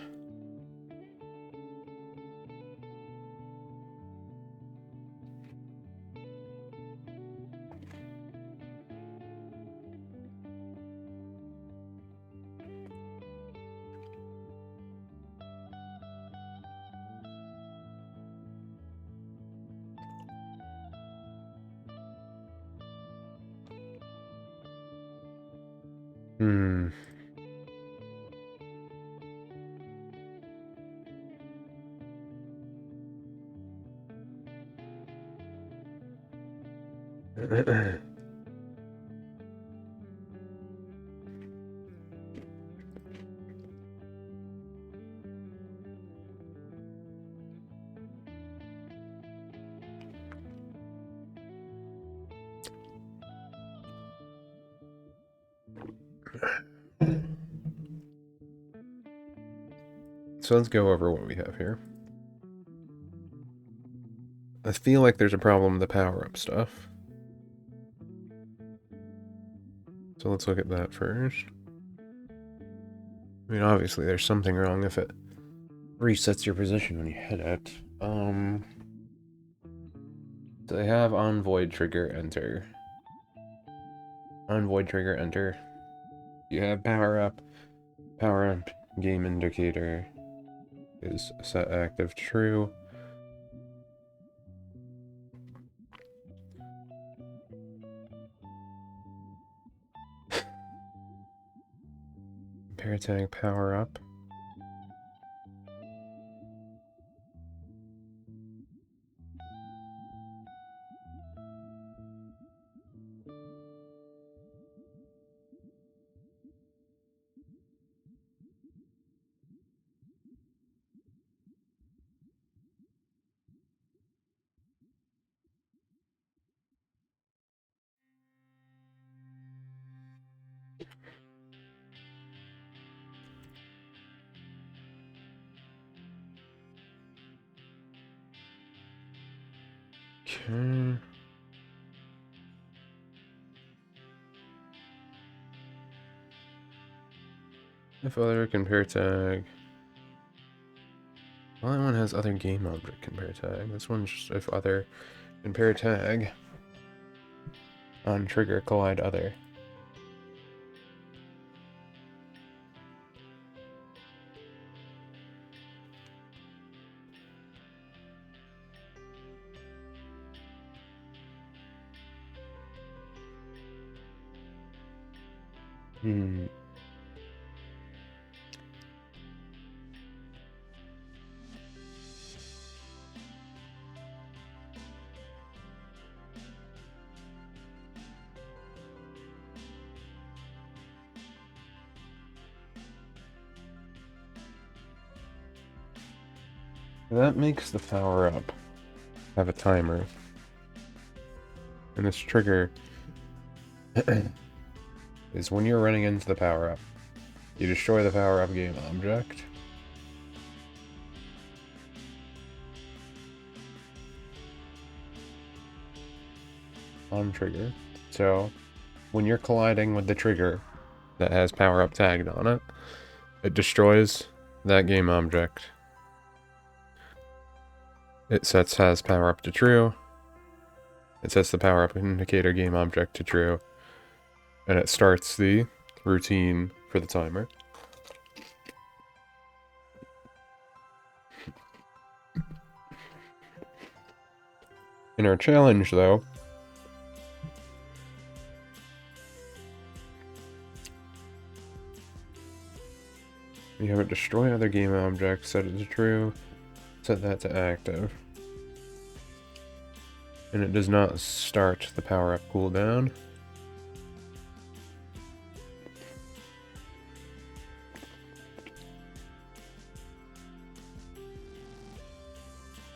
So let's go over what we have here. I feel like there's a problem with the power-up stuff. So let's look at that first. I mean, obviously there's something wrong if it resets your position when you hit it. So they have on void trigger enter. On void trigger enter. You have power-up game indicator is set active true. Compare tag power up. Okay. If other compare tag. Well, that one has other game object compare tag. This one's just if other compare tag on trigger collide other. That makes the power-up have a timer. And this trigger is when you're running into the power-up. You destroy the power-up game object. On trigger. So, when you're colliding with the trigger that has power-up tagged on it, it destroys that game object. It sets has power-up to true. It sets the power-up indicator game object to true. And it starts the routine for the timer. In our challenge, though, we have it destroy other game objects, set it to true, set that to active. And it does not start the power-up cooldown.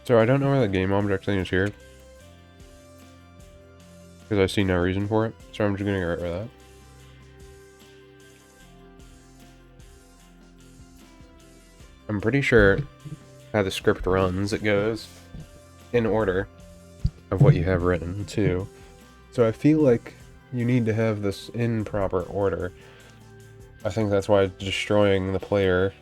So I don't know where the game object thing is here, because I see no reason for it, so I'm just gonna get rid of that. I'm pretty sure how the script runs, it goes in order of what you have written, too. So I feel like you need to have this in proper order. I think that's why it's destroying the player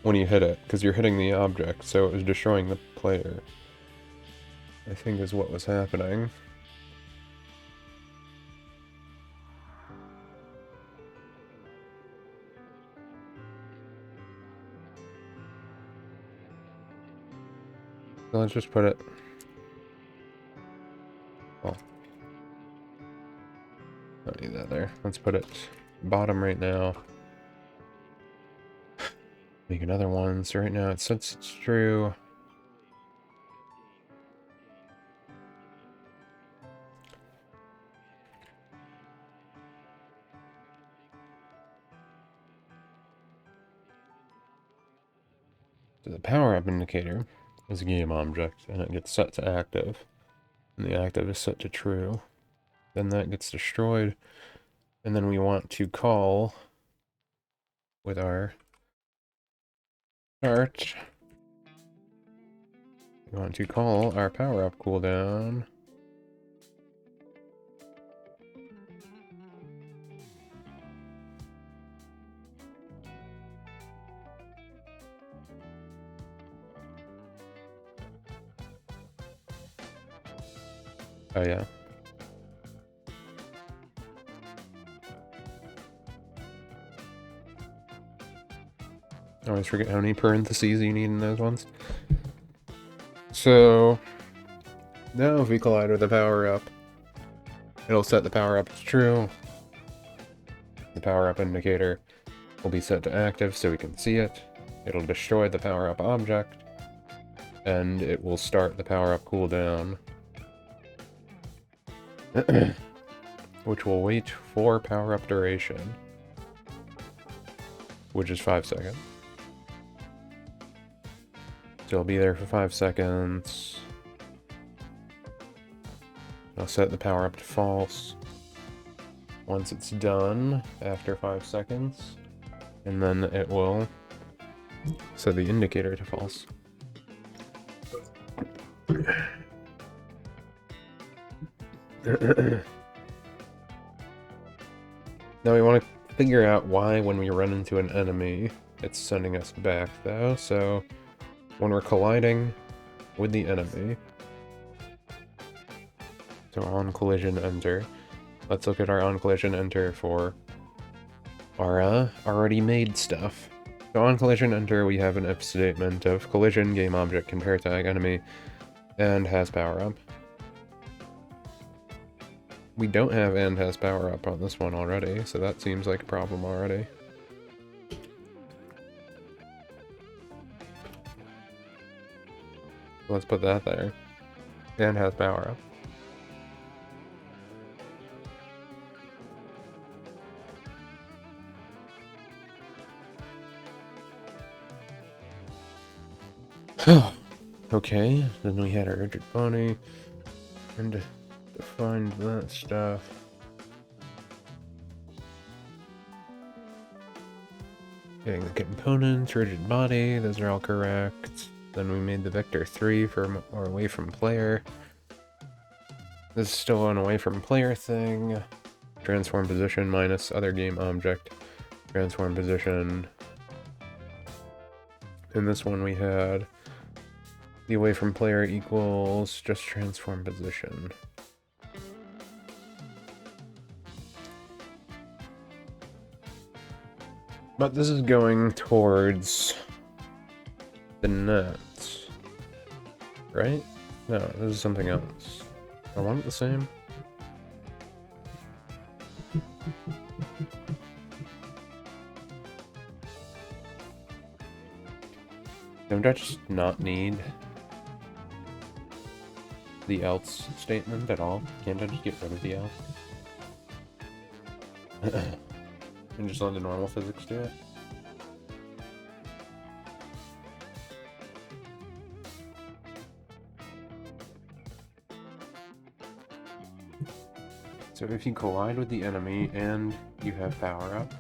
when you hit it, because you're hitting the object, so it was destroying the player, I think is what was happening. So let's just put it... Well, don't need that there. Let's put it bottom right now. Make another one, so right now it sets it's true. So the power-up indicator is a game object, and it gets set to active. And the active is set to true. Then that gets destroyed. And then we want to call with our start. We want to call our power-up cooldown. Oh yeah. I always forget how many parentheses you need in those ones. So now if we collide with the power-up, it'll set the power-up to true. The power-up indicator will be set to active so we can see it. It'll destroy the power-up object, and it will start the power-up cooldown, which will wait for power-up duration, which is 5 seconds. So it'll be there for 5 seconds. I'll set the power-up to false once it's done after 5 seconds, and then it will set the indicator to false. Now we want to figure out why when we run into an enemy it's sending us back though. So when we're colliding with the enemy, so on collision enter, let's look at our on collision enter for our already made stuff. So on collision enter we have an if statement of collision game object compare tag enemy and has power up. We don't have and has power up on this one already, so that seems like a problem already. Let's put that there. And has power up. Okay, then we had our rigid body, and defined that stuff. Getting the components, rigid body, those are all correct. Then we made the vector 3 from or away from player. This is still an away from player thing. Transform position minus other game object. Transform position. In this one we had the away from player equals just transform position. But this is going towards the nets, right? No, this is something else. I want it the same. Don't I just not need the else statement at all? Can't I just get rid of the else? And just let the normal physics do it? So if you collide with the enemy and you have power up,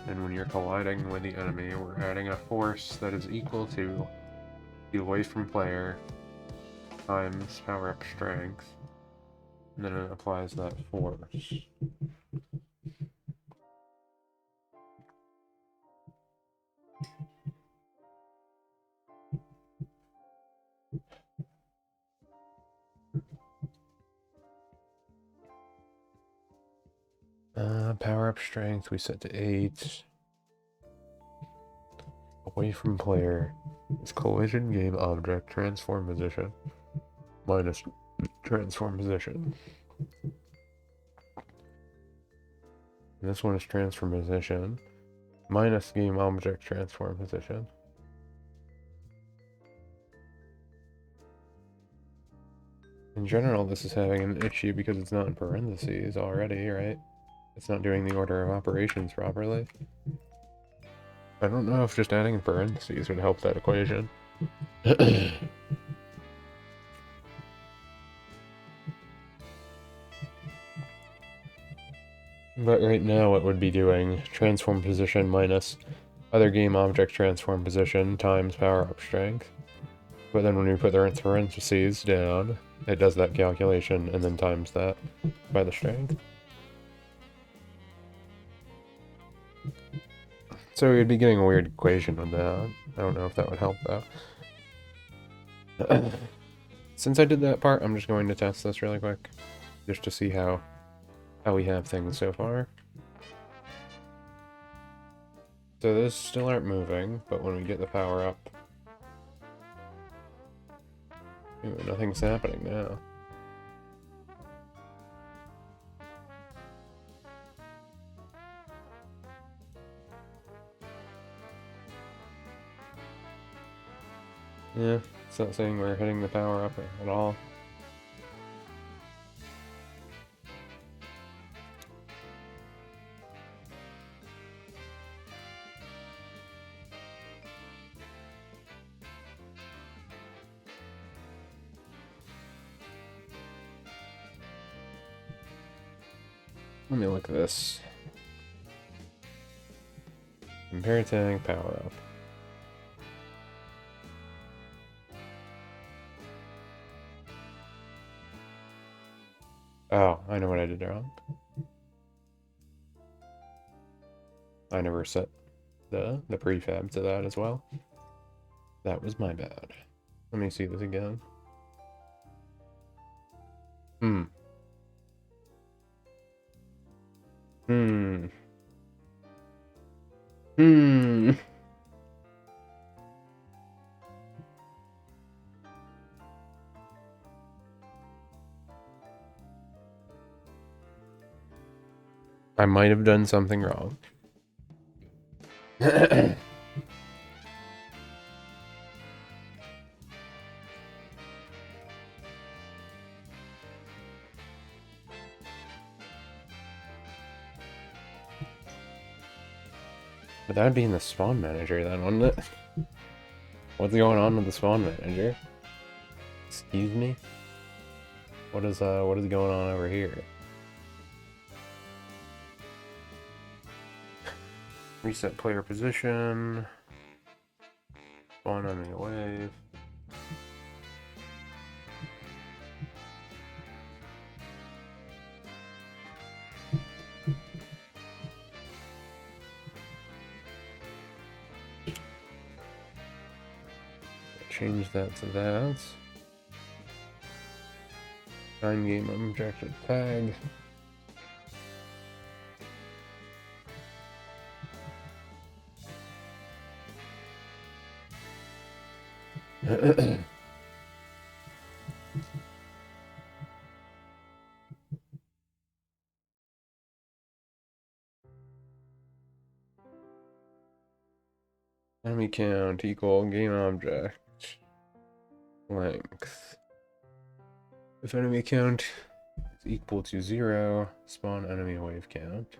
and when you're colliding with the enemy, we're adding a force that is equal to the away from player times power up strength, and then it applies that force. Power up strength we set to 8. Away from player is collision game object transform position minus transform position. And this one is transform position minus game object transform position. In general, this is having an issue because it's not in parentheses already, right? It's not doing the order of operations properly. I don't know if just adding in parentheses would help that equation. But right now it would be doing transform position minus other game object transform position times power up strength. But then when we put the parentheses down, it does that calculation and then times that by the strength. So we'd be getting a weird equation with that. I don't know if that would help though. Since I did that part, I'm just going to test this really quick, just to see how we have things so far. So those still aren't moving, but when we get the power up, ooh, nothing's happening now. Yeah, it's not saying we're hitting the power up at all. Let me look at this. Compare tank, power up. Oh, I know what I did wrong. I never set the prefab to that as well. That was my bad. Let me see this again. Hmm. I might have done something wrong. But that'd be in the spawn manager then, wouldn't it? What's going on with the spawn manager? Excuse me? What is going on over here? Reset player position. Spawn enemy wave. Change that to that. Time game objective tag. Enemy count equal game object length. If enemy count is equal to 0, spawn enemy wave count.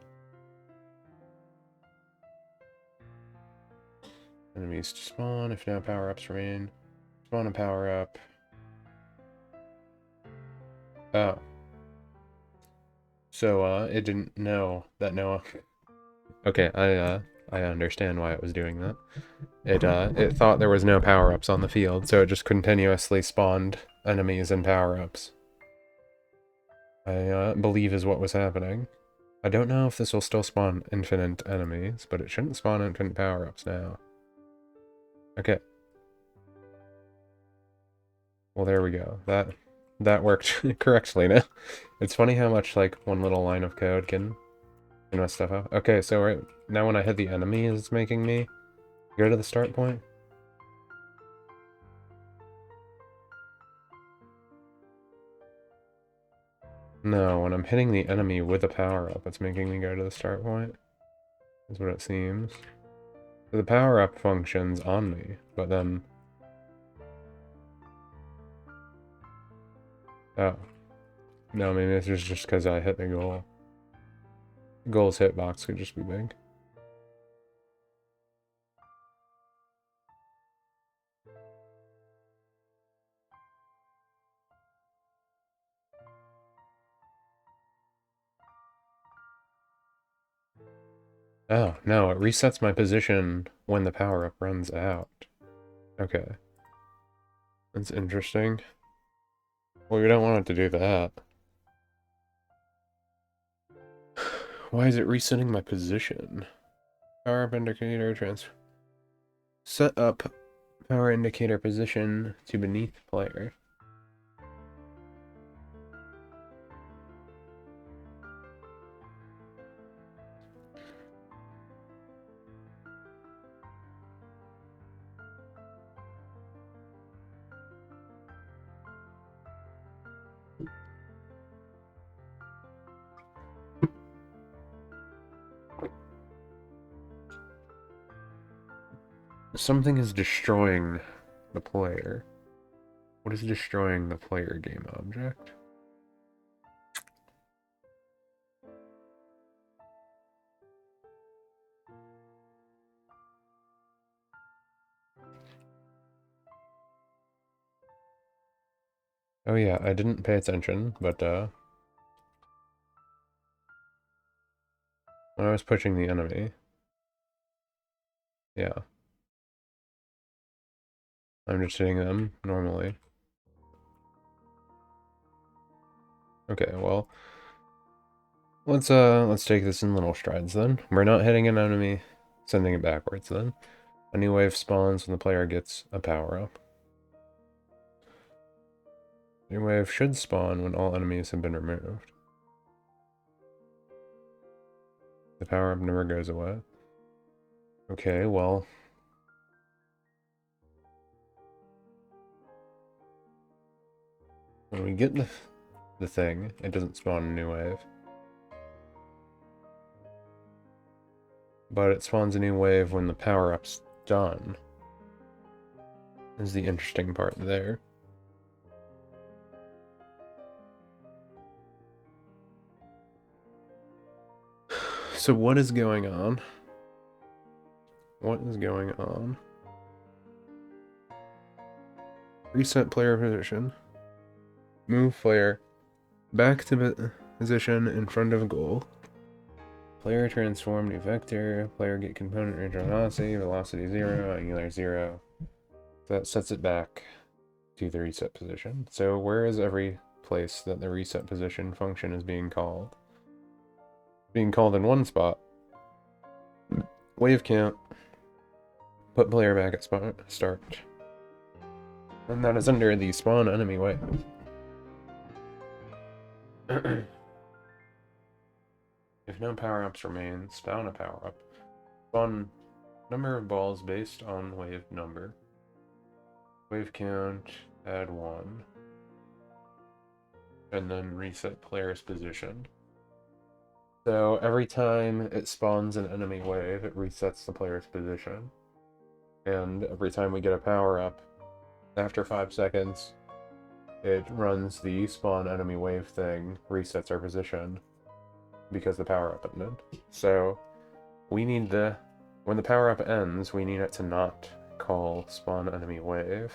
Enemies to spawn if no power-ups remain. Spawn a power-up. Oh. So, it didn't know that Noah... Okay, I understand why it was doing that. It thought there was no power-ups on the field, so it just continuously spawned enemies and power-ups. I believe is what was happening. I don't know if this will still spawn infinite enemies, but it shouldn't spawn infinite power-ups now. Okay. Well, there we go. That worked correctly now. It's funny how much, like, one little line of code can mess stuff up. Okay, so right now when I hit the enemy, it's making me go to the start point. No, when I'm hitting the enemy with a power-up, it's making me go to the start point. Is what it seems. So the power-up function's on me, but then... Oh. No, maybe it's just because I hit the goal. Goal's hitbox could just be big. Oh, no, it resets my position when the power-up runs out. Okay. That's interesting. Well, we don't want it to do that. Why is it resetting my position? Power-up indicator transfer. Set up power indicator position to beneath player. Something is destroying the player. What is destroying the player game object? Oh yeah, I didn't pay attention, but when I was pushing the enemy, yeah. I'm just hitting them normally. Okay, well, let's take this in little strides then. We're not hitting an enemy, sending it backwards then. A new wave spawns when the player gets a power-up. New wave should spawn when all enemies have been removed. The power-up never goes away. Okay, well... When we get the thing, it doesn't spawn a new wave. But it spawns a new wave when the power-up's done. Is the interesting part there. So what is going on? What is going on? Reset player position. Move player back to position in front of goal. Player transform new vector. Player get component range velocity. Velocity 0, angular 0. So that sets it back to the reset position. So where is every place that the reset position function is being called? Being called in one spot. Wave count. Put player back at start. And that is under the spawn enemy wave. If no power-ups remain, spawn a power-up. Spawn number of balls based on wave number. Wave count, add 1. And then reset player's position. So every time it spawns an enemy wave, it resets the player's position. And every time we get a power-up, after 5 seconds, it runs the spawn enemy wave thing, resets our position, because the power-up ended. So we need when the power-up ends, we need it to not call spawn enemy wave.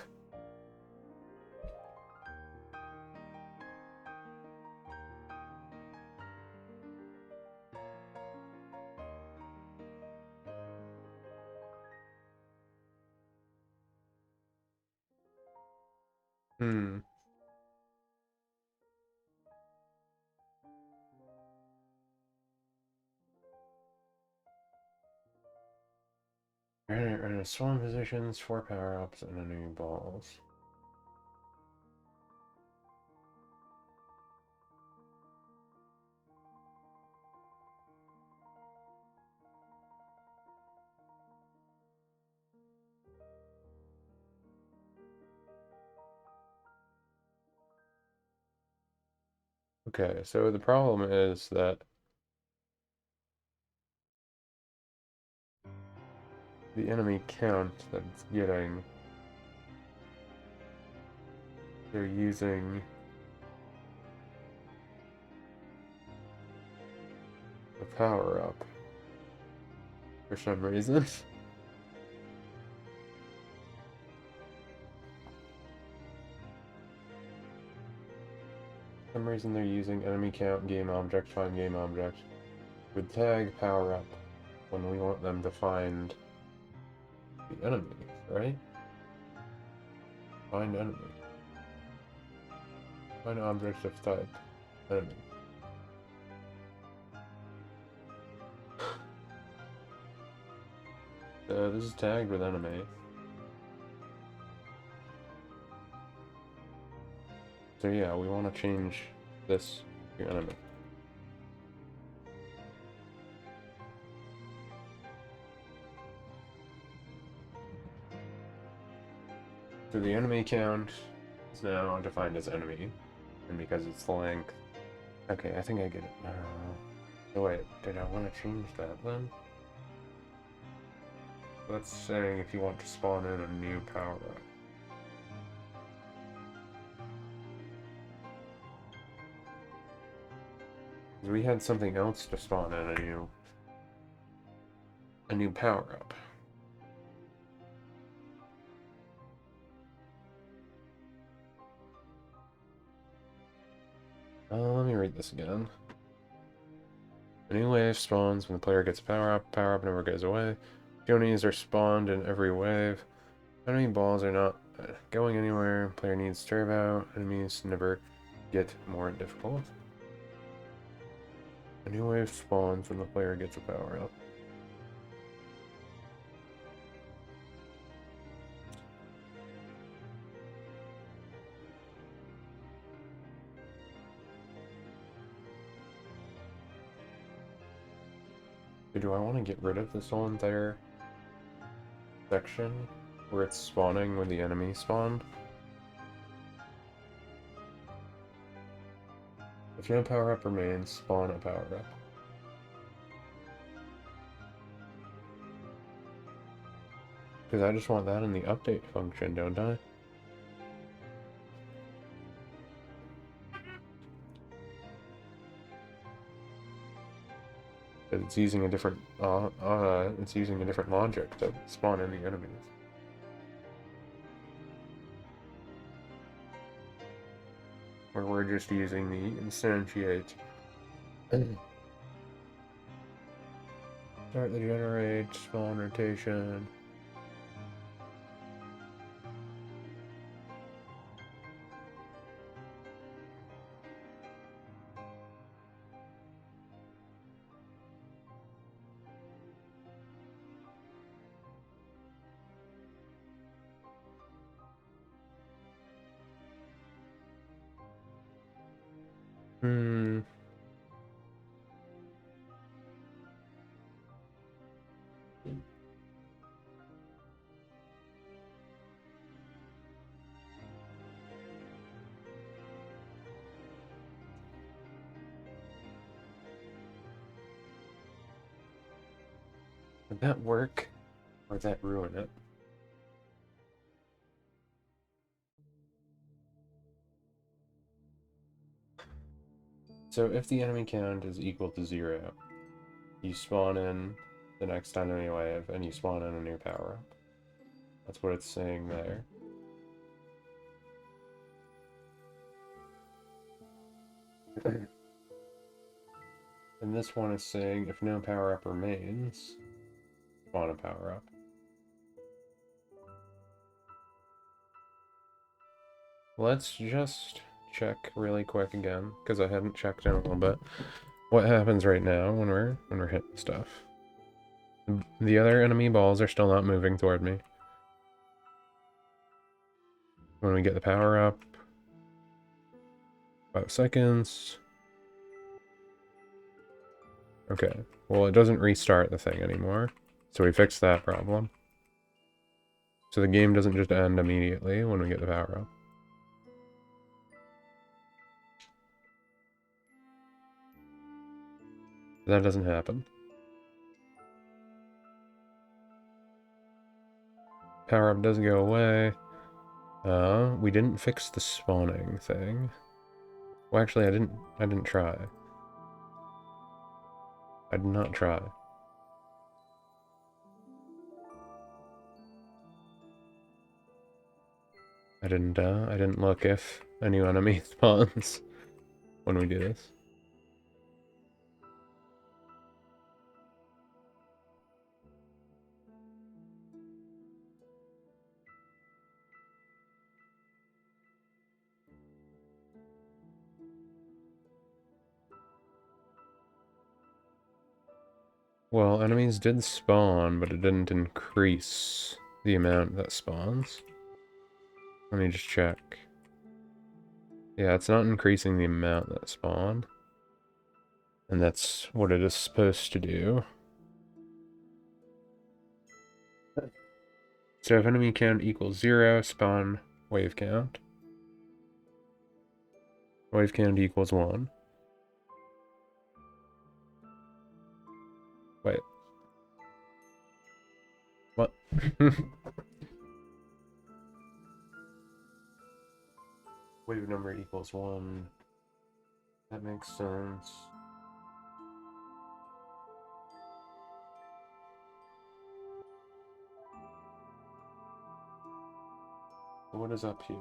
Random spawn positions, 4 power-ups, and enemy balls. Okay, so the problem is that the enemy count that it's getting, they're using a power-up for some reason. For some reason they're using enemy count, game object, find game object with tag power-up when we want them to find the enemy, right? Find enemy. Find object of type. Enemy. This is tagged with enemy. So yeah, we want to change this to enemy. So the enemy count is now defined as enemy, and because it's the length. Okay, I think I get it now. Oh wait, did I want to change that then? That's saying if you want to spawn in a new power-up. We had something else to spawn in a new power-up. Let me read this again. A new wave spawns when the player gets a power-up. Power-up never goes away. Jonies are spawned in every wave. Enemy balls are not going anywhere. Player needs turbo. Enemies never get more difficult. A new wave spawns when the player gets a power-up. Do I want to get rid of this whole entire section where it's spawning when the enemy spawned? If no power-up remains, spawn a power-up. Because I just want that in the update function, don't I? because it's using a different logic to spawn in the enemies. Where we're just using the instantiate. Start the generate, spawn rotation. Would that work, or would that ruin it? So if the enemy count is equal to 0, you spawn in the next enemy wave, and you spawn in a new power-up. That's what it's saying there. And this one is saying if no power-up remains, spawn a power-up. Let's just check really quick again, because I hadn't checked in a little bit. What happens right now when we're hitting stuff? The other enemy balls are still not moving toward me. When we get the power up, 5 seconds. Okay, well it doesn't restart the thing anymore, so we fixed that problem. So the game doesn't just end immediately when we get the power up. That doesn't happen. Power up does go away. We didn't fix the spawning thing. Well, actually, I didn't try. I did not try. I didn't look if a new enemy spawns when we do this. Well, enemies did spawn, but it didn't increase the amount that spawns. Let me just check. Yeah, it's not increasing the amount that spawn. And that's what it is supposed to do. So if enemy count equals 0, spawn wave count. Wave count equals 1. Wait. What? Wave number equals 1. That makes sense. What is up here?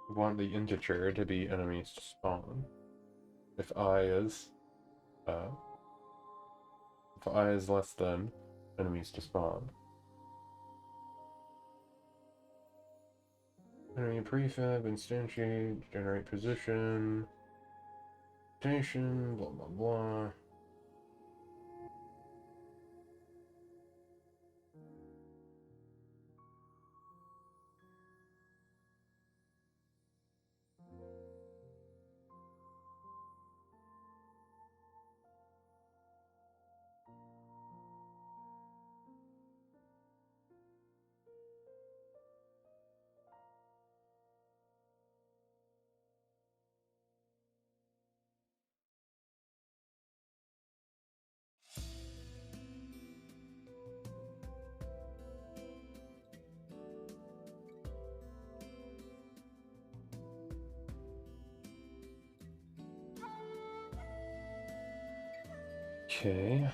We want the integer to be enemies to spawn. If I is less than enemies to spawn. Enemy prefab, instantiate, generate position, station, blah blah blah. Okay.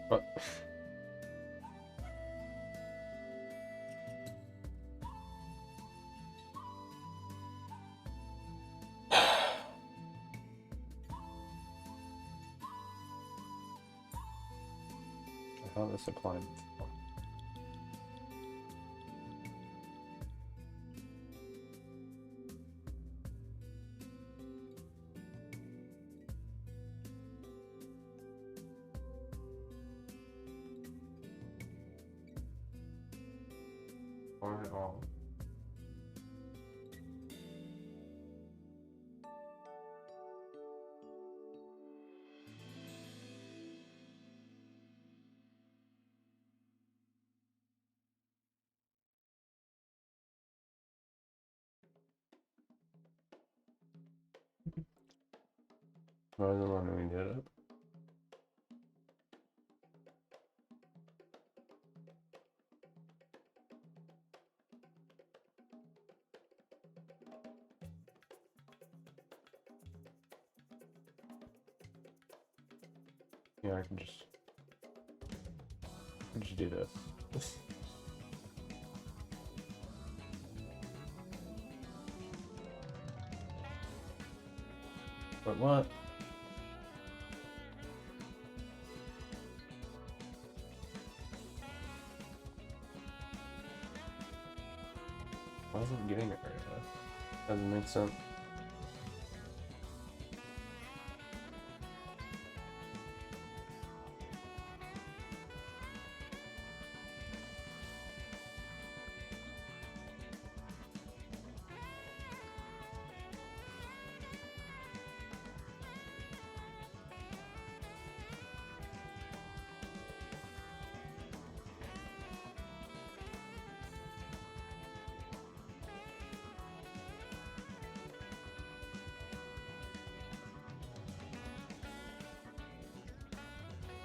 What? I thought this applied. Why all? Why the one we did it? Yeah, I can just do this. But what? Why isn't it getting it right now? Doesn't make sense.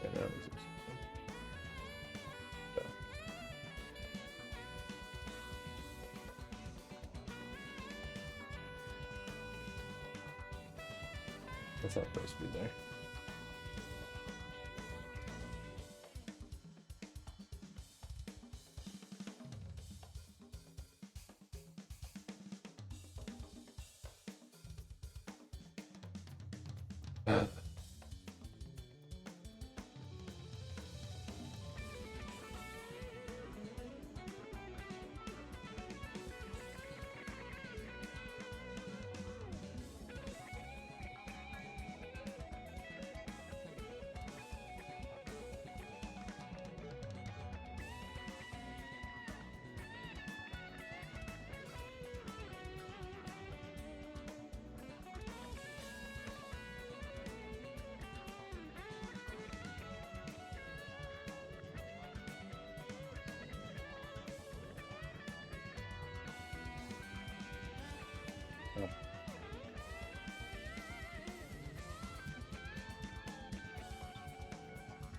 Yeah, that makes sense. Yeah. That's not supposed to be there. Oh.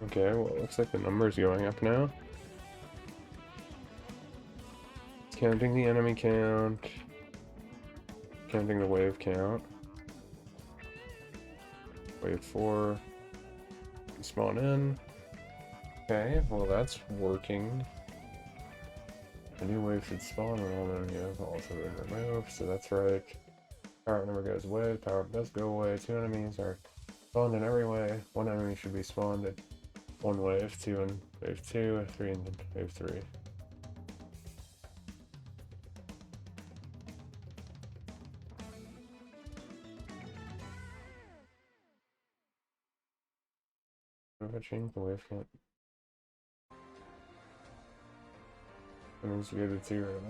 Okay, well, it looks like the number's going up now. It's counting the enemy count, counting the wave count. Wave 4, spawn in. Okay, well that's working. A new wave should spawn when all the enemy have also been removed, so that's right. Power up number goes away, power up does go away, 2 enemies are spawned in every way, 1 enemy should be spawned one wave, 2 and wave 2, wave 3 and wave 3. What if I change the wave count? It means you go to 0, right?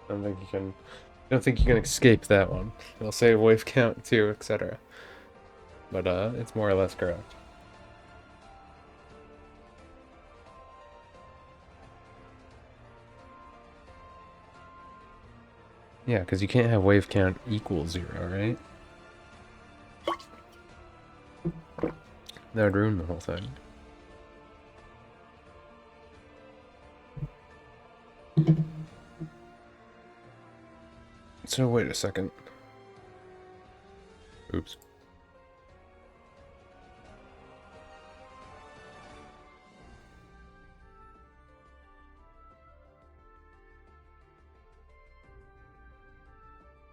I don't think you can escape that one. It'll say wave count 2, etc. But it's more or less correct. Yeah, because you can't have wave count equal 0, right? That would ruin the whole thing. So wait a second. Oops.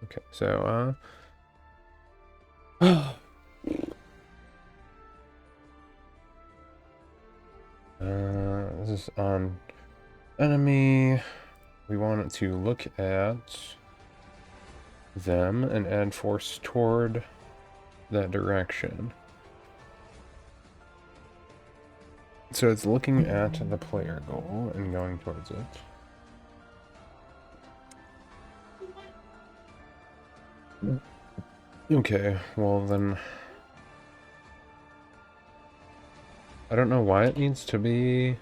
Okay, so this is on enemy. We want it to look at them and add force toward that direction. So it's looking at the player goal and going towards it. Okay, well then... I don't know why it needs to be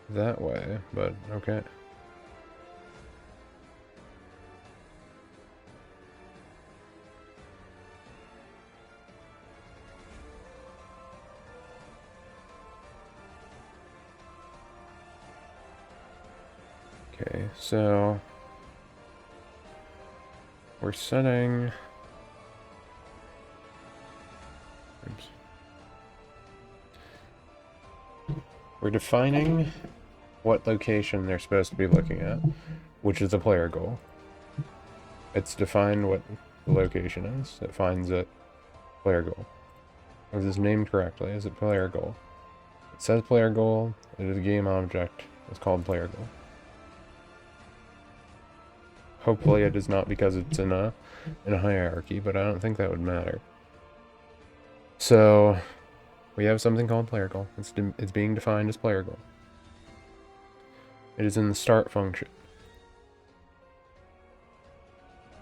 that way, but okay. Okay, so we're setting... Oops. We're defining what location they're supposed to be looking at, which is the player goal. It's defined what the location is. It finds it player goal. Is this named correctly? Is it player goal? It says player goal. It is a game object. It's called player goal. Hopefully it is not because it's in a hierarchy, but I don't think that would matter. So we have something called player goal. It's being defined as player goal. It is in the start function.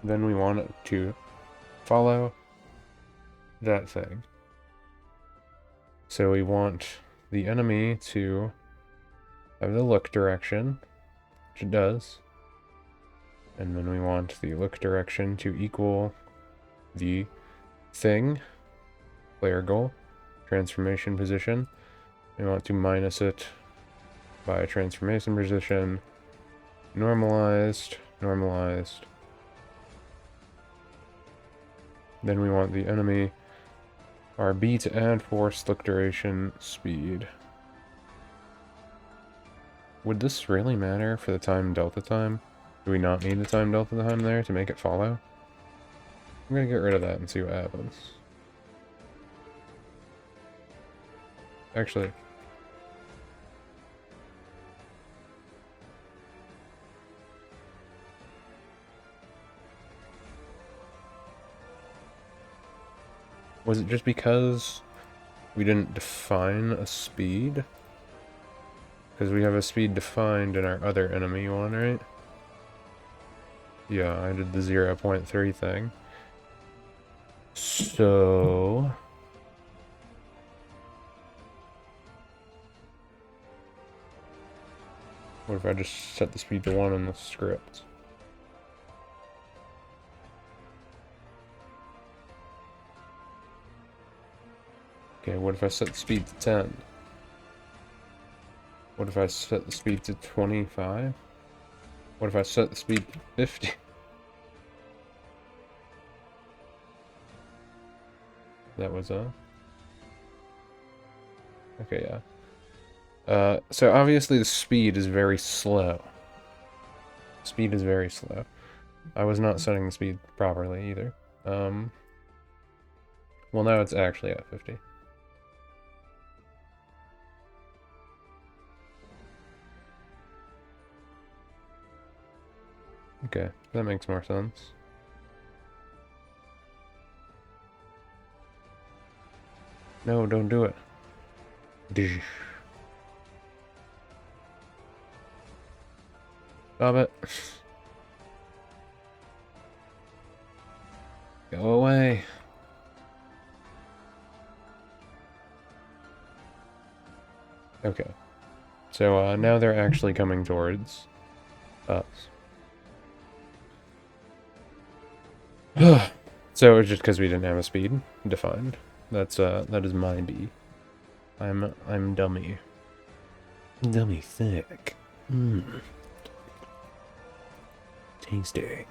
Then we want it to follow that thing. So we want the enemy to have the look direction, which it does. And then we want the look direction to equal the thing, player goal, transformation position. We want to minus it by transformation position, normalized, normalized. Then we want the enemy RB to add force, look duration, speed. Would this really matter for the time delta time? Do we not need the time delta time there to make it follow? I'm gonna get rid of that and see what happens. Actually, was it just because we didn't define a speed? Because we have a speed defined in our other enemy one, right? Yeah, I did the 0.3 thing. So... what if I just set the speed to 1 in the script? Okay, what if I set the speed to 10? What if I set the speed to 25? What if I set the speed to 50? That was okay, yeah. So obviously the speed is very slow. Speed is very slow. I was not setting the speed properly either. Well, now it's actually at 50. Okay, that makes more sense. No, don't do it. Stop it. Go away. Okay. So, now they're actually coming towards us. So it's just because we didn't have a speed defined. That is my B. I'm dummy. Dummy thick. Mmm. Tasty.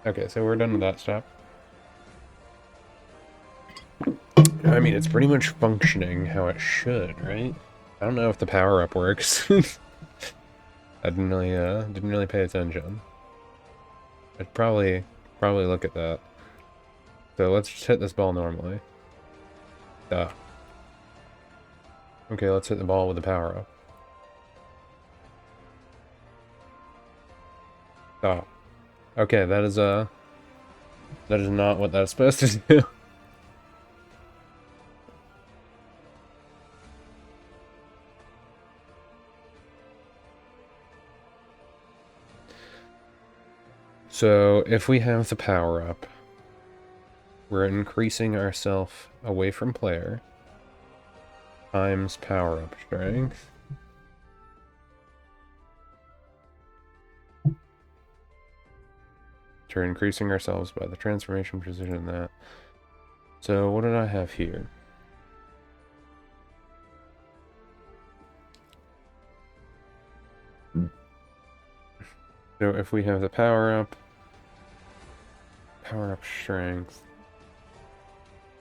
Okay, so we're done with that step. I mean, it's pretty much functioning how it should, right? I don't know if the power-up works. I didn't really pay attention. I'd probably look at that. So let's just hit this ball normally. Duh. Okay, let's hit the ball with the power-up. Oh. Okay, that is not what that's supposed to do. So, if we have the power-up, we're increasing ourselves away from player times power-up strength. So we're increasing ourselves by the transformation precision in that. So what did I have here? So if we have the power-up strength,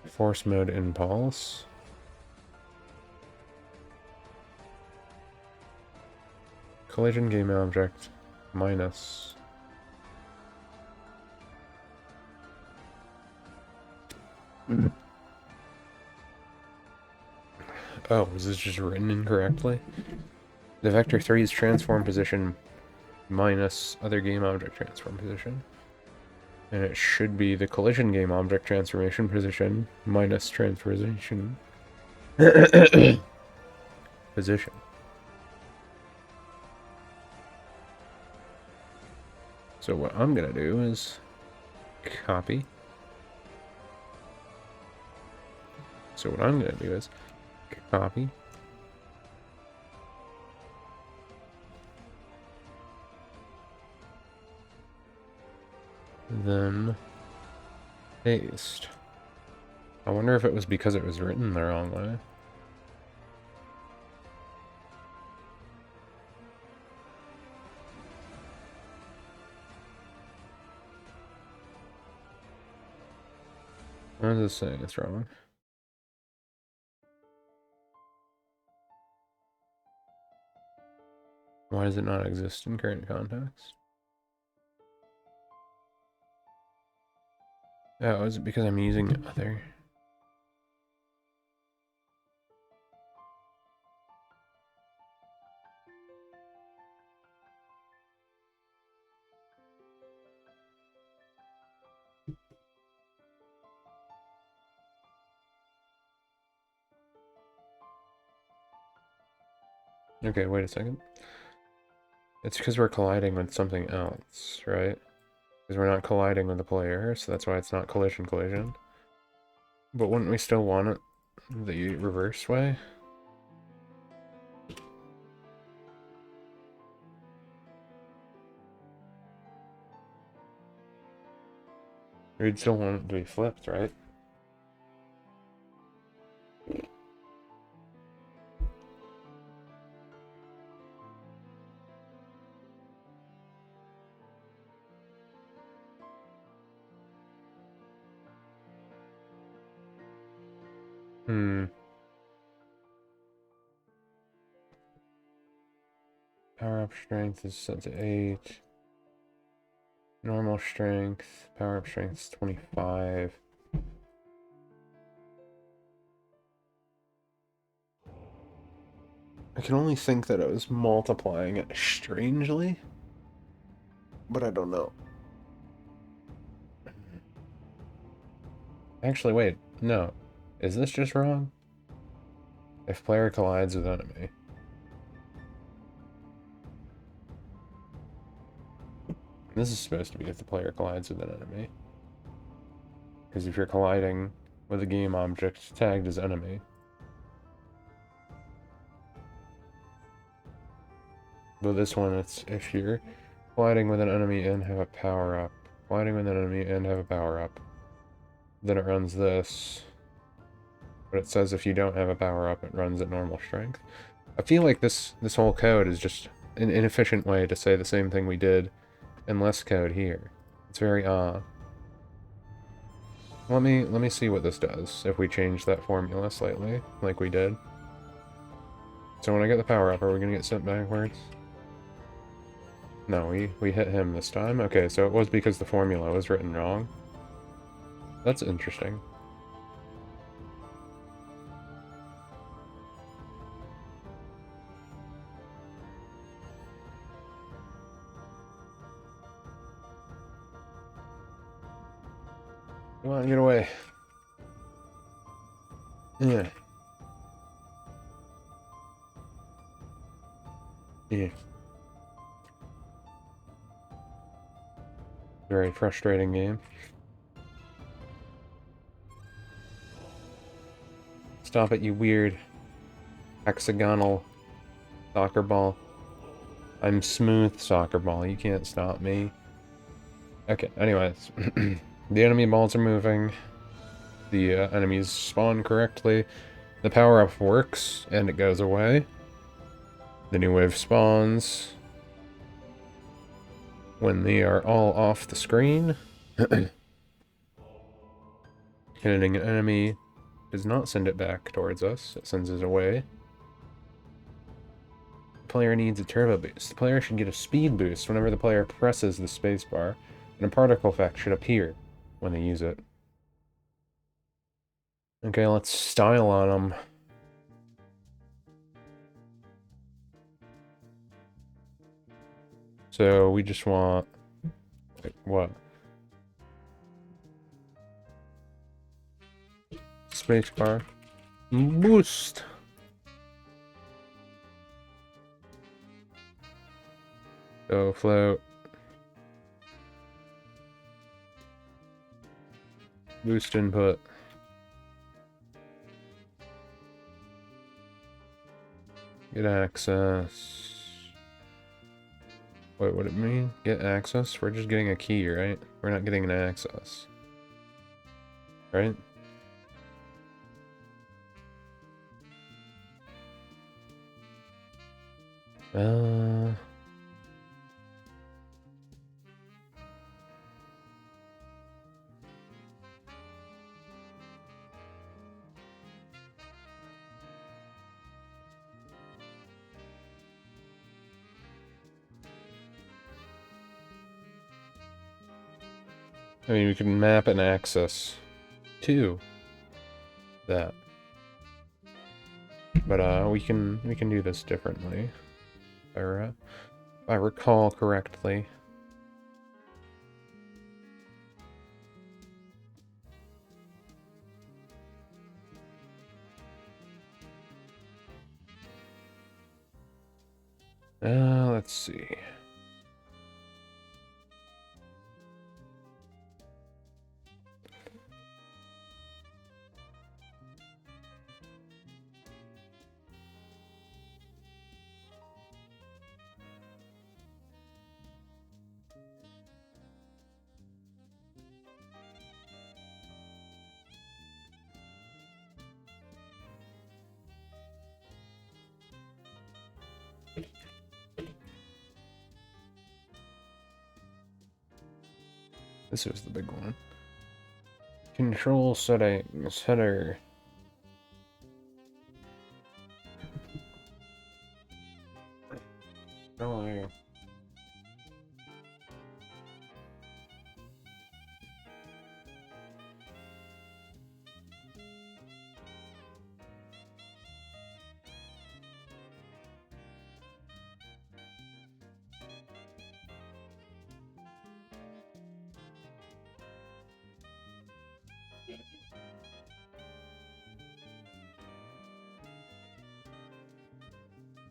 force mode impulse, collision game object minus oh, is this just written incorrectly? The vector 3's transform position minus other game object transform position. And it should be the collision game object transformation position minus transformation position. So what I'm gonna do is copy. So what I'm gonna do is copy. Then paste. I wonder if it was because it was written the wrong way. Why is it saying it's wrong? Why does it not exist in current context? Oh, is it because I'm using other? Okay, wait a second. It's because we're colliding with something else, right? Because we're not colliding with the player, so that's why it's not collision. But wouldn't we still want it the reverse way? We'd still want it to be flipped, right? Power up strength is set to 8. Normal strength, power up strength is 25. I can only think that I was multiplying it strangely, but I don't know. Actually, wait, no. Is this just wrong? If player collides with enemy. This is supposed to be if the player collides with an enemy. Because if you're colliding with a game object tagged as enemy. But this one, it's if you're colliding with an enemy and have a power-up. Colliding with an enemy and have a power-up. Then it runs this. But it says if you don't have a power-up, it runs at normal strength. I feel like this whole code is just an inefficient way to say the same thing we did in less code here. It's very odd. Let me see what this does if we change that formula slightly, like we did. So when I get the power-up, are we gonna get sent backwards? No, we hit him this time. Okay, so it was because the formula was written wrong. That's interesting. Come on, get away. Yeah. Yeah. Very frustrating game. Stop it, you weird hexagonal soccer ball. I'm smooth soccer ball. You can't stop me. Okay, anyways. The enemy balls are moving. The enemies spawn correctly. The power-up works, and it goes away. The new wave spawns. When they are all off the screen. Hitting an enemy does not send it back towards us. It sends it away. The player needs a turbo boost. The player should get a speed boost whenever the player presses the spacebar, and a particle effect should appear when they use it. Okay, let's style on them. So we just want... Wait, what? Spacebar. Boost! So float. Boost input. Get access. Wait, what would it mean? Get access? We're just getting a key, right? We're not getting an access. Right? I mean, we can map an access to that. But we can do this differently. If I recall correctly. Let's see. This is the big one. Control settings, header. Oh, yeah.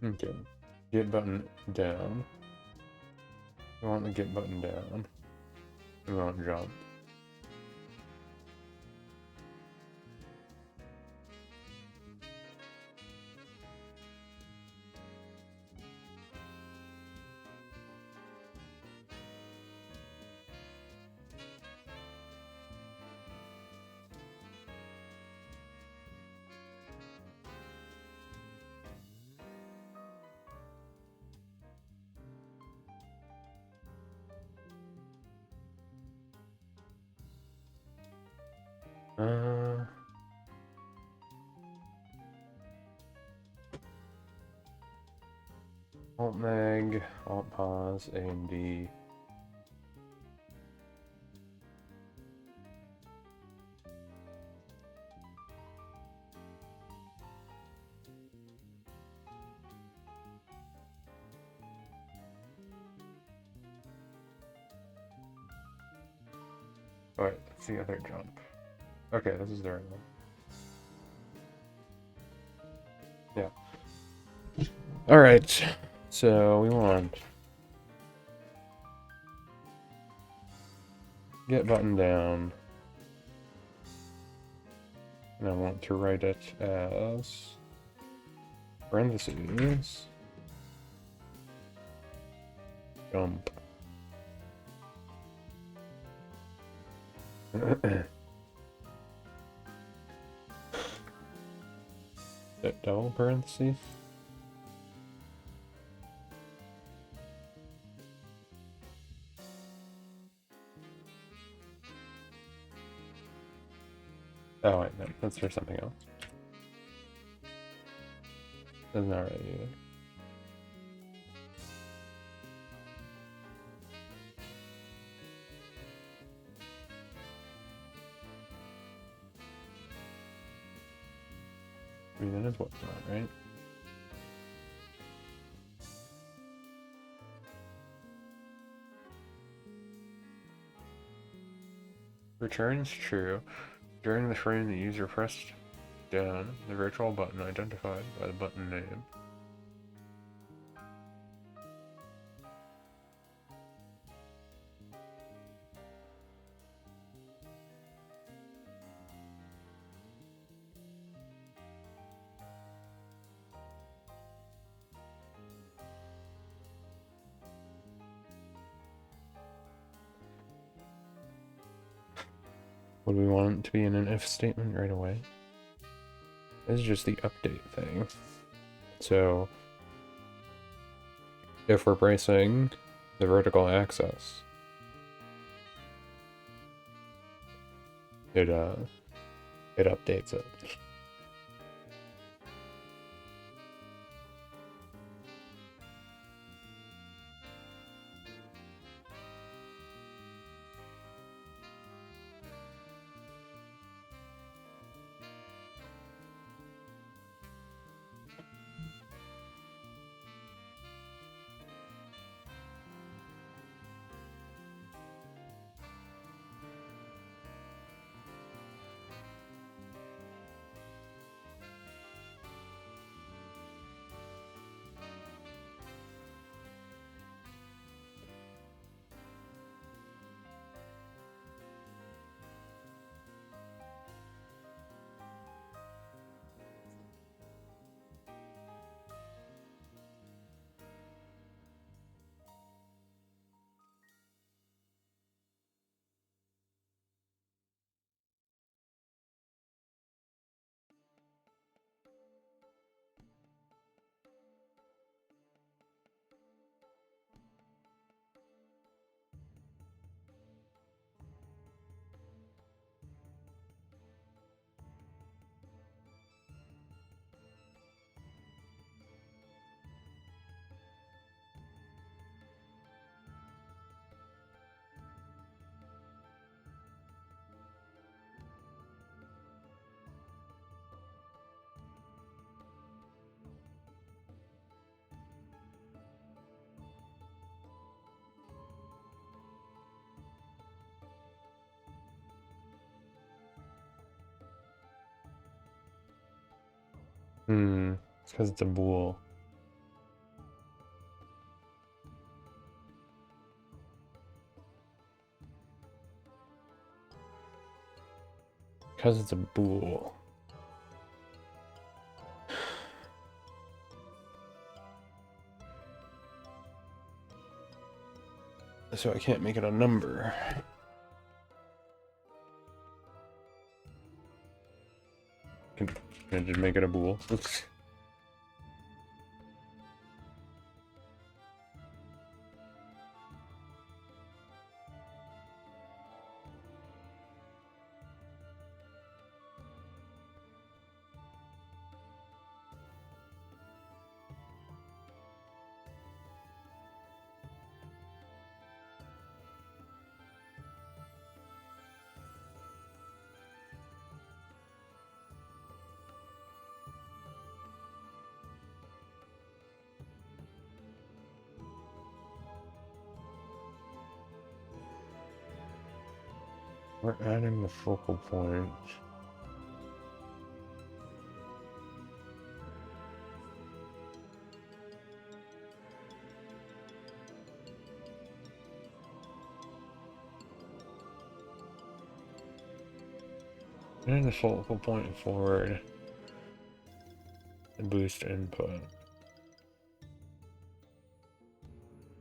Okay. Get button down. We want the get button down. We want jump. Alt Meg, Alt Pause, A and D. Alright, that's the other jump. Okay, this is the right one. Yeah. Alright, so we want get button down. And I want to write it as parentheses jump. Double parentheses. Oh wait, no, that's for something else. That's not right either. I mean, that is what's not right. Returns true during the frame the user pressed down the virtual button identified by the button name. Would we want it to be in an if statement right away? This is just the update thing. So, if we're bracing the vertical axis, it updates it. It's because it's a bool. Because it's a bool. So I can't make it a number. Can I just make it a bool? Oops. We're adding the focal point. Adding the focal point forward and boost input.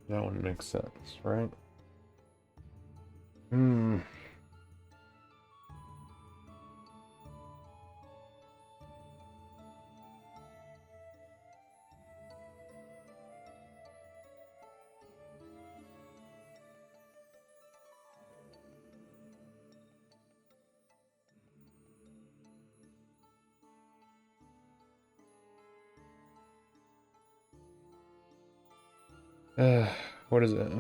That one makes sense, right? Hmm. What is it?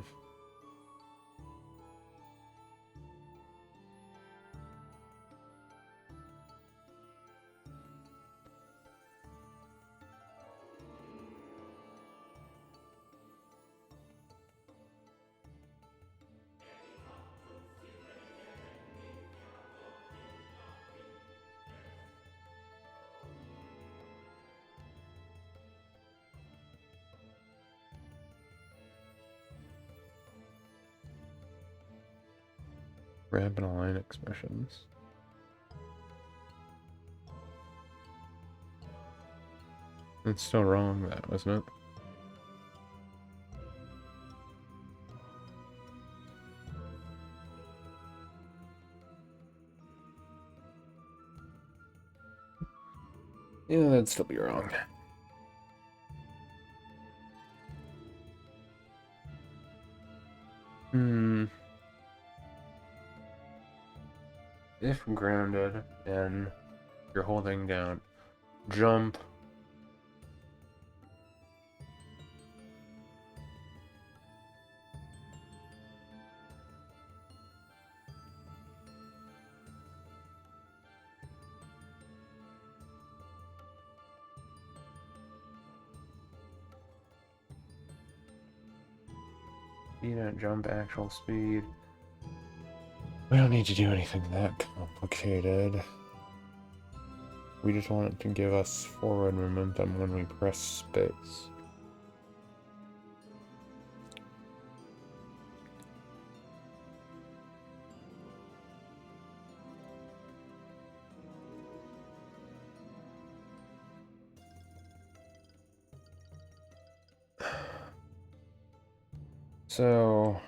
Rapid align expressions. It's still wrong, that wasn't it? Yeah, that'd still be wrong. If grounded and you're holding down jump, you don't jump actual speed. We don't need to do anything that complicated. We just want it to give us forward momentum when we press space. So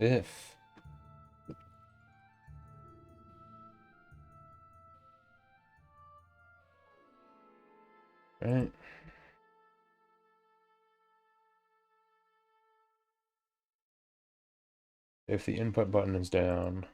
if right, if the input button is down,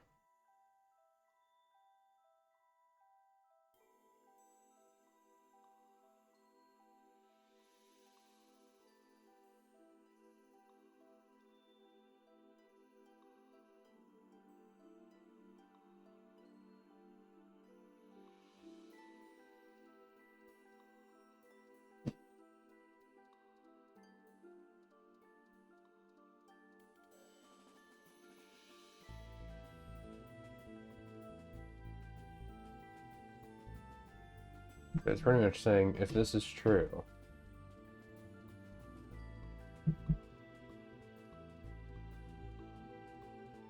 it's pretty much saying if this is true,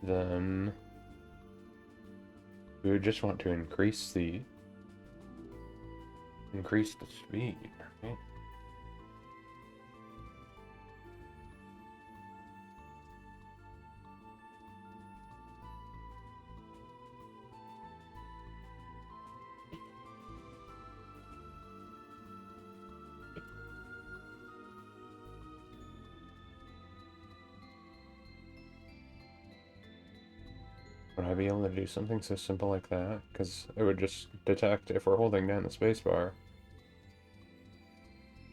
then we would just want to increase the speed, right? Would I be able to do something so simple like that? Because it would just detect if we're holding down the spacebar.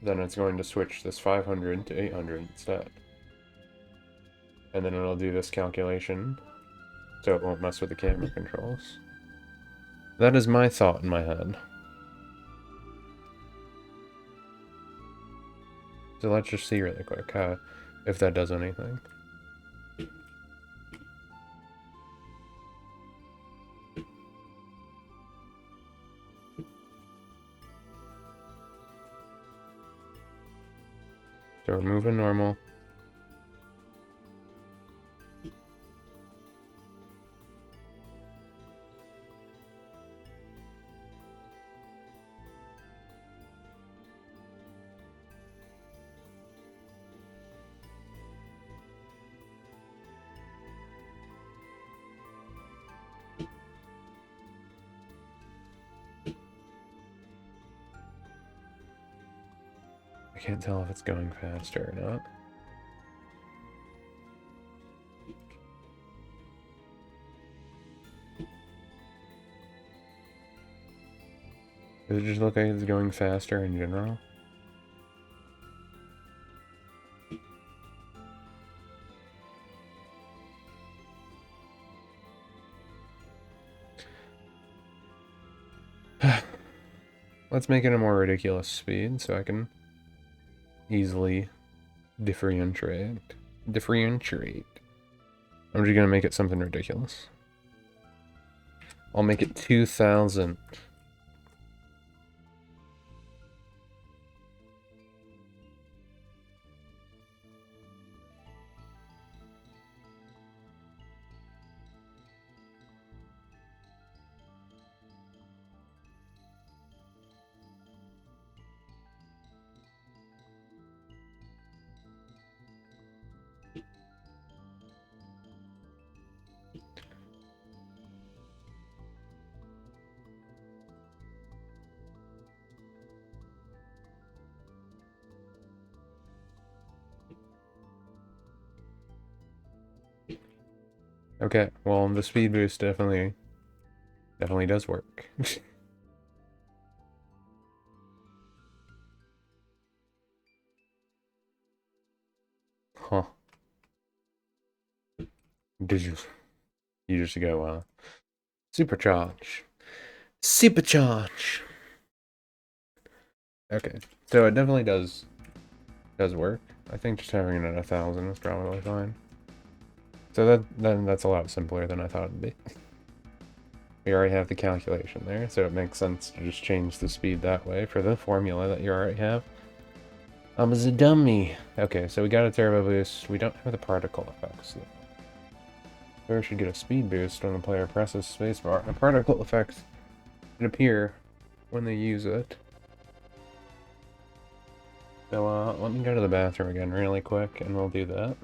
Then it's going to switch this 500 to 800 instead. And then it'll do this calculation, so it won't mess with the camera controls. That is my thought in my head. So let's just see really quick if that does anything. So we're moving normal. I can't tell if it's going faster or not. Does it just look like it's going faster in general? Let's make it a more ridiculous speed so I can easily differentiate. I'm just gonna make it something ridiculous. I'll make it 2,000. Okay, well, the speed boost definitely does work. Huh. Did you just go, supercharge. Supercharge! Okay, so it definitely does work. I think just having it at 1,000 is probably fine. So that's a lot simpler than I thought it'd be. We already have the calculation there, so it makes sense to just change the speed that way for the formula that you already have. I'm a dummy. Okay, so we got a turbo boost. We don't have the particle effects though. Player should get a speed boost when the player presses spacebar. The particle effects should appear when they use it. So let me go to the bathroom again really quick and we'll do that.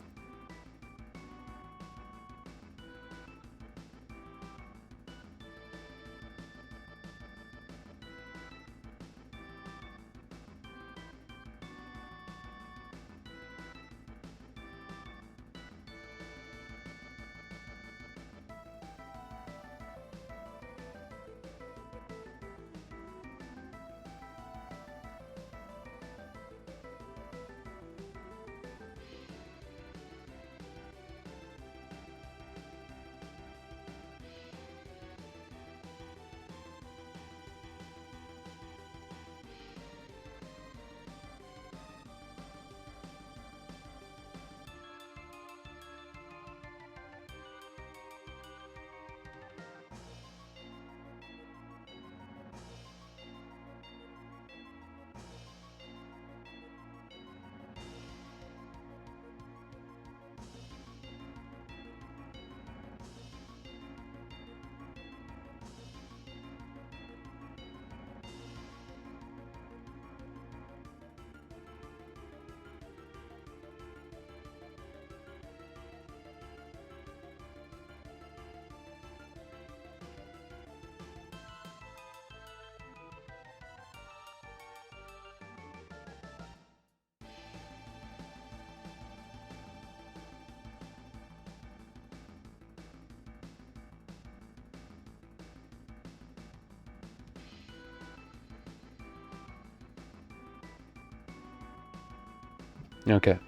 Okay.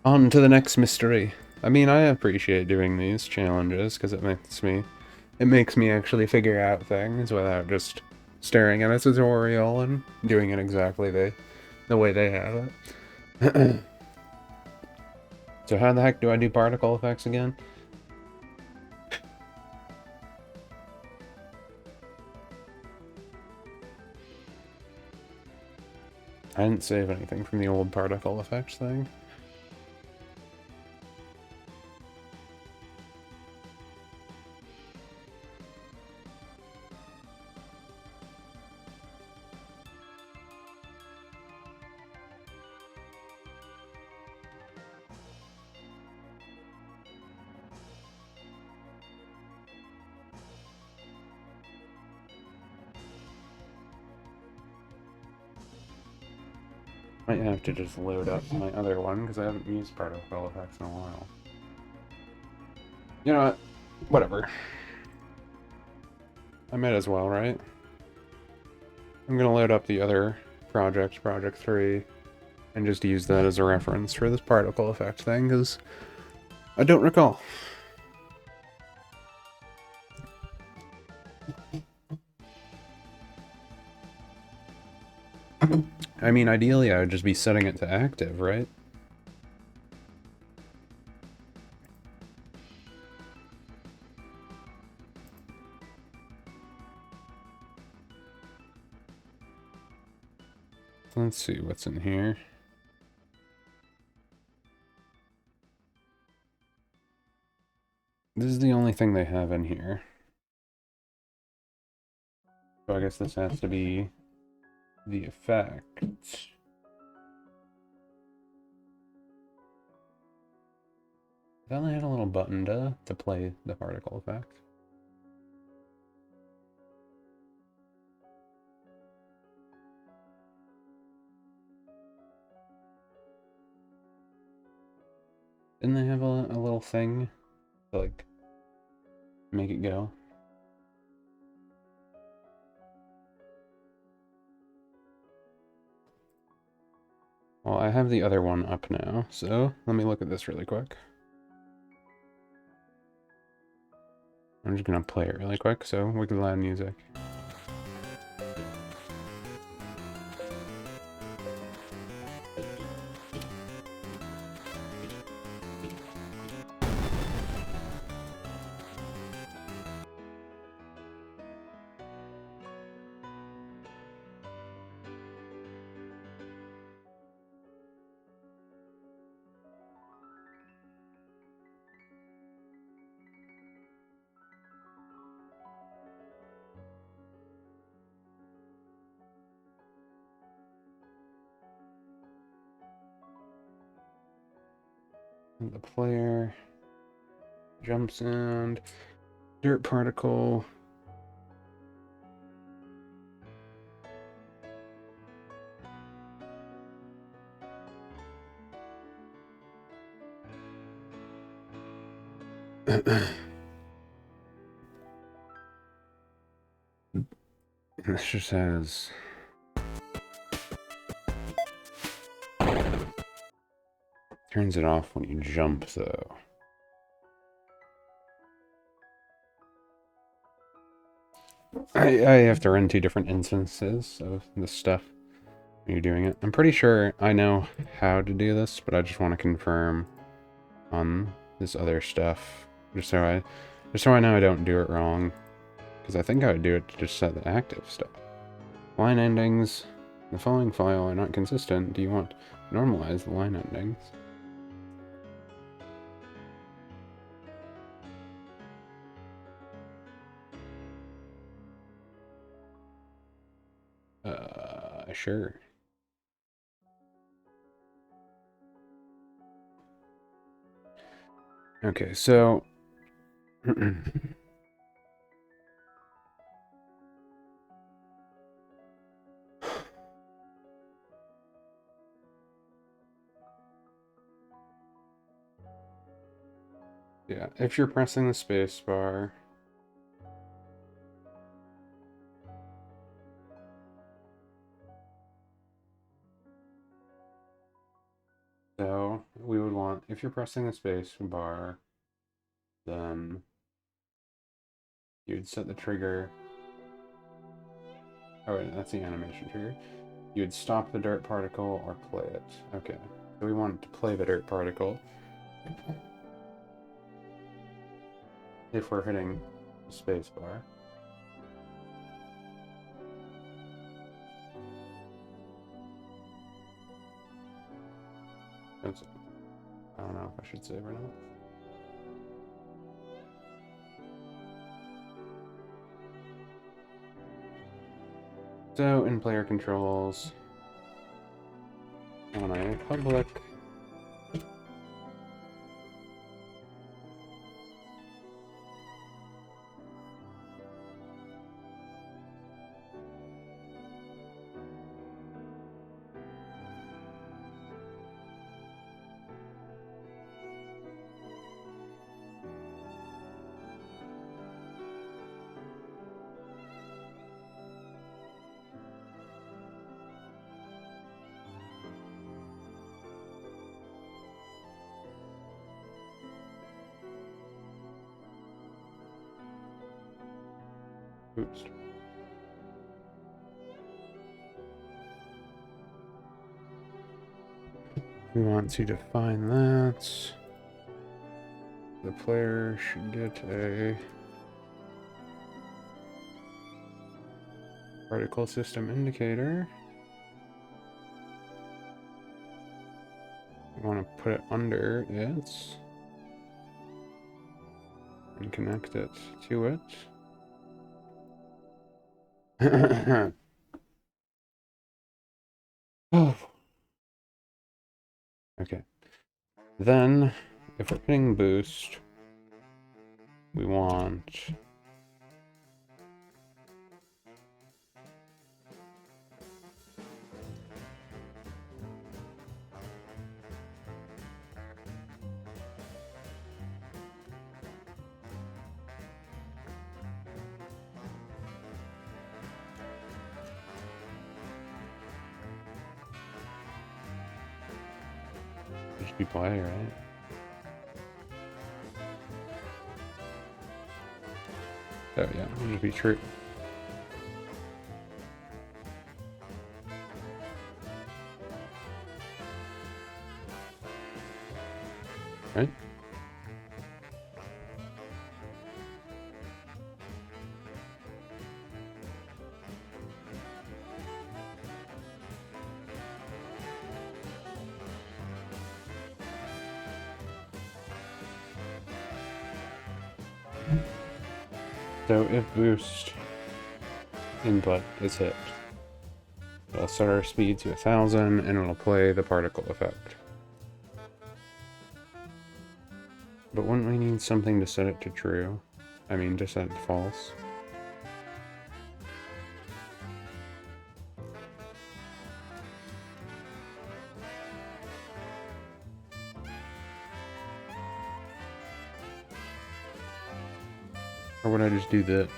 On to the next mystery. I mean, I appreciate doing these challenges because it makes me actually figure out things without just staring at a tutorial and doing it exactly the way they have it. So how the heck do I do particle effects again? I didn't save anything from the old particle effects thing. Might have to just load up my other one because I haven't used particle effects in a while. You know what? Whatever. I might as well, right? I'm gonna load up the other project, Project 3, and just use that as a reference for this particle effect thing, because I don't recall. I mean, ideally I would just be setting it to active, right? Let's see what's in here. This is the only thing they have in here. So I guess this has to be the effect. Then I had a little button to play the particle effect. Didn't they have a little thing to, like, make it go? Well, I have the other one up now, so let me look at this really quick. I'm just gonna play it really quick so we can loud music. The player, jump sound, dirt particle. This just has turns it off when you jump though. I have to run 2 different instances of this stuff when you're doing it. I'm pretty sure I know how to do this, but I just want to confirm on this other stuff just so I know I don't do it wrong. Because I think I would do it to just set the active stuff. Line endings. The following file are not consistent. Do you want to normalize the line endings? Sure. Okay, so... yeah, if you're pressing the space bar... So we would want, if you're pressing the space bar, then you'd set the trigger. Oh, wait, that's the animation trigger. You would stop the dirt particle or play it. Okay, so we want to play the dirt particle. If we're hitting the space bar. I don't know if I should save or not. So in player controls, on a public, oops. We want to define that. The player should get a particle system indicator. We want to put it under it and connect it to it. Oh. Okay. Then, if we're hitting boost, we want it should be play, right? Oh yeah, it should be true. Right? So if boost input is hit, it'll set our speed to 1000 and it'll play the particle effect. But wouldn't we need something to set it to true? I mean, to set it to false. Or would I just do this?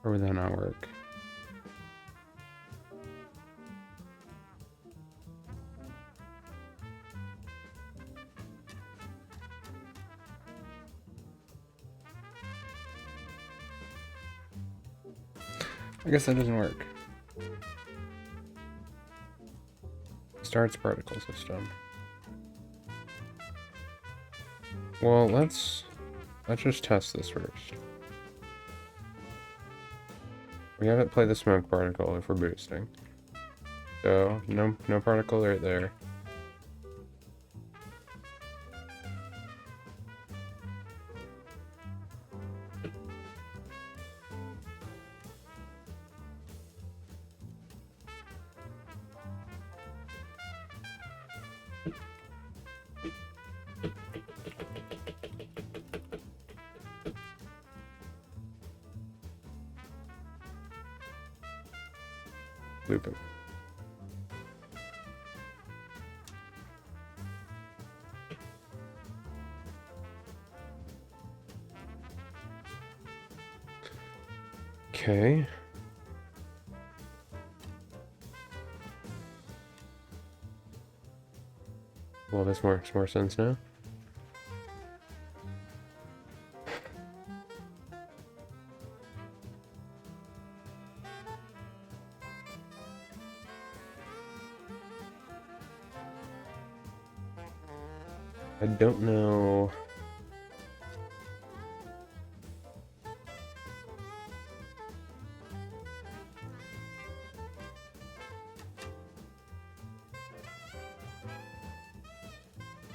Or would that not work? I guess that doesn't work. Starts particle system. Well, let's just test this first. We have it play the smoke particle if we're boosting. So no particle right there. Looping. Okay. Well, this makes more sense now. I don't know.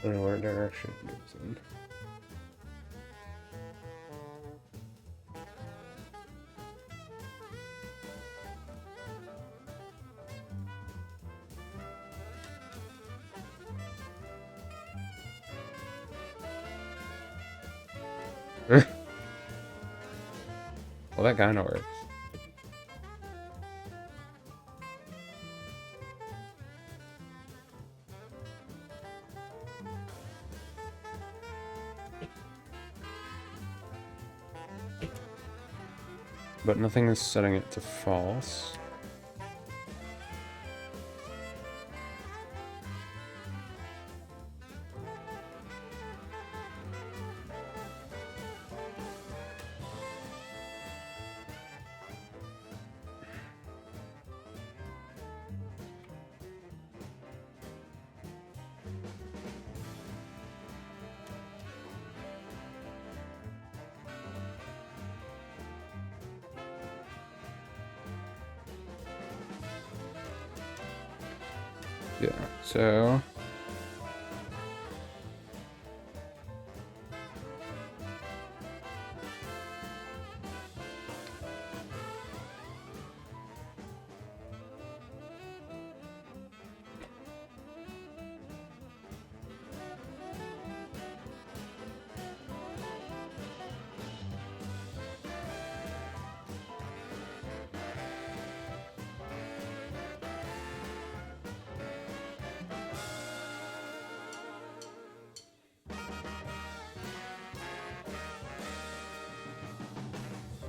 I don't know where direction it goes in. Well, that kind of works. But nothing is setting it to false. Yeah, so...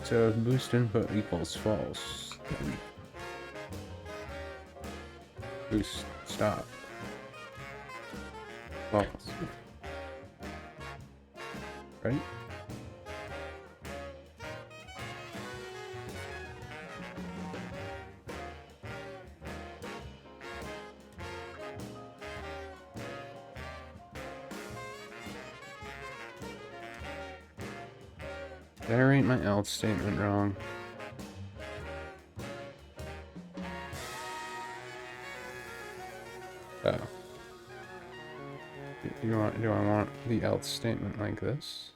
So if boost input equals false, then boost stop. False. Right? There ain't my else statement wrong. Oh. Do I want the else statement like this?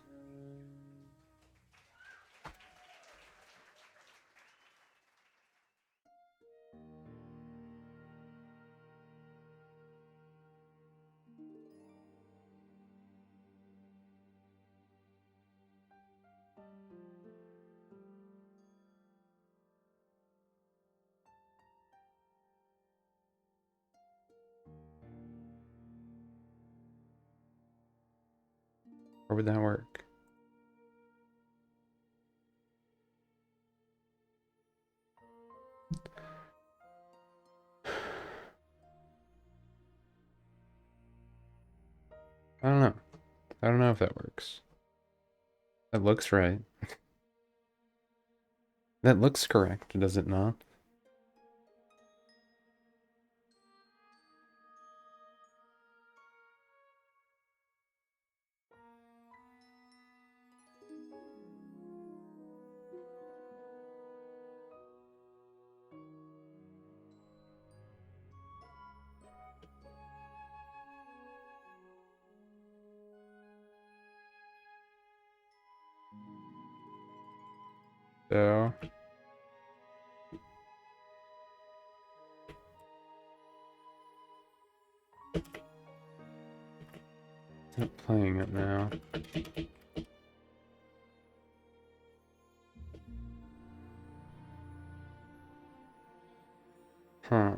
Or would that work? I don't know. I don't know if that works. That looks right. That looks correct, does it not? So... It's not playing it now. Huh.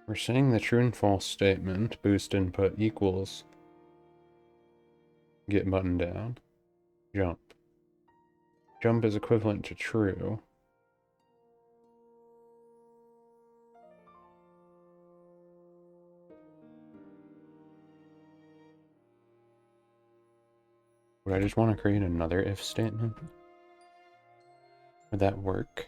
We're saying the true and false statement, boost input equals get button down, jump. Jump is equivalent to true. Would I just want to create another if statement? Would that work?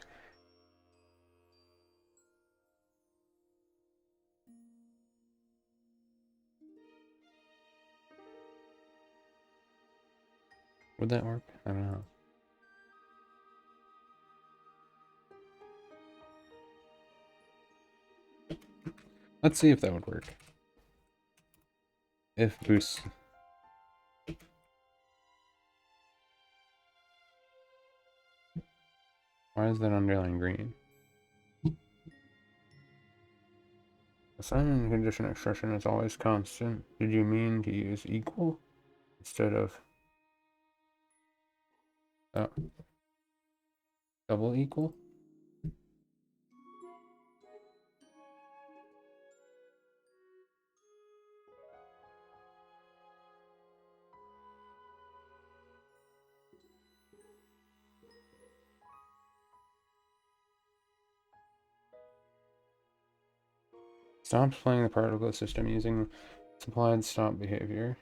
Would that work? I don't know. Let's see if that would work. If boost... Why is that underline green? The sign in condition expression is always constant. Did you mean to use equal instead of double equal? Stops playing the particle system using supplied stop behavior.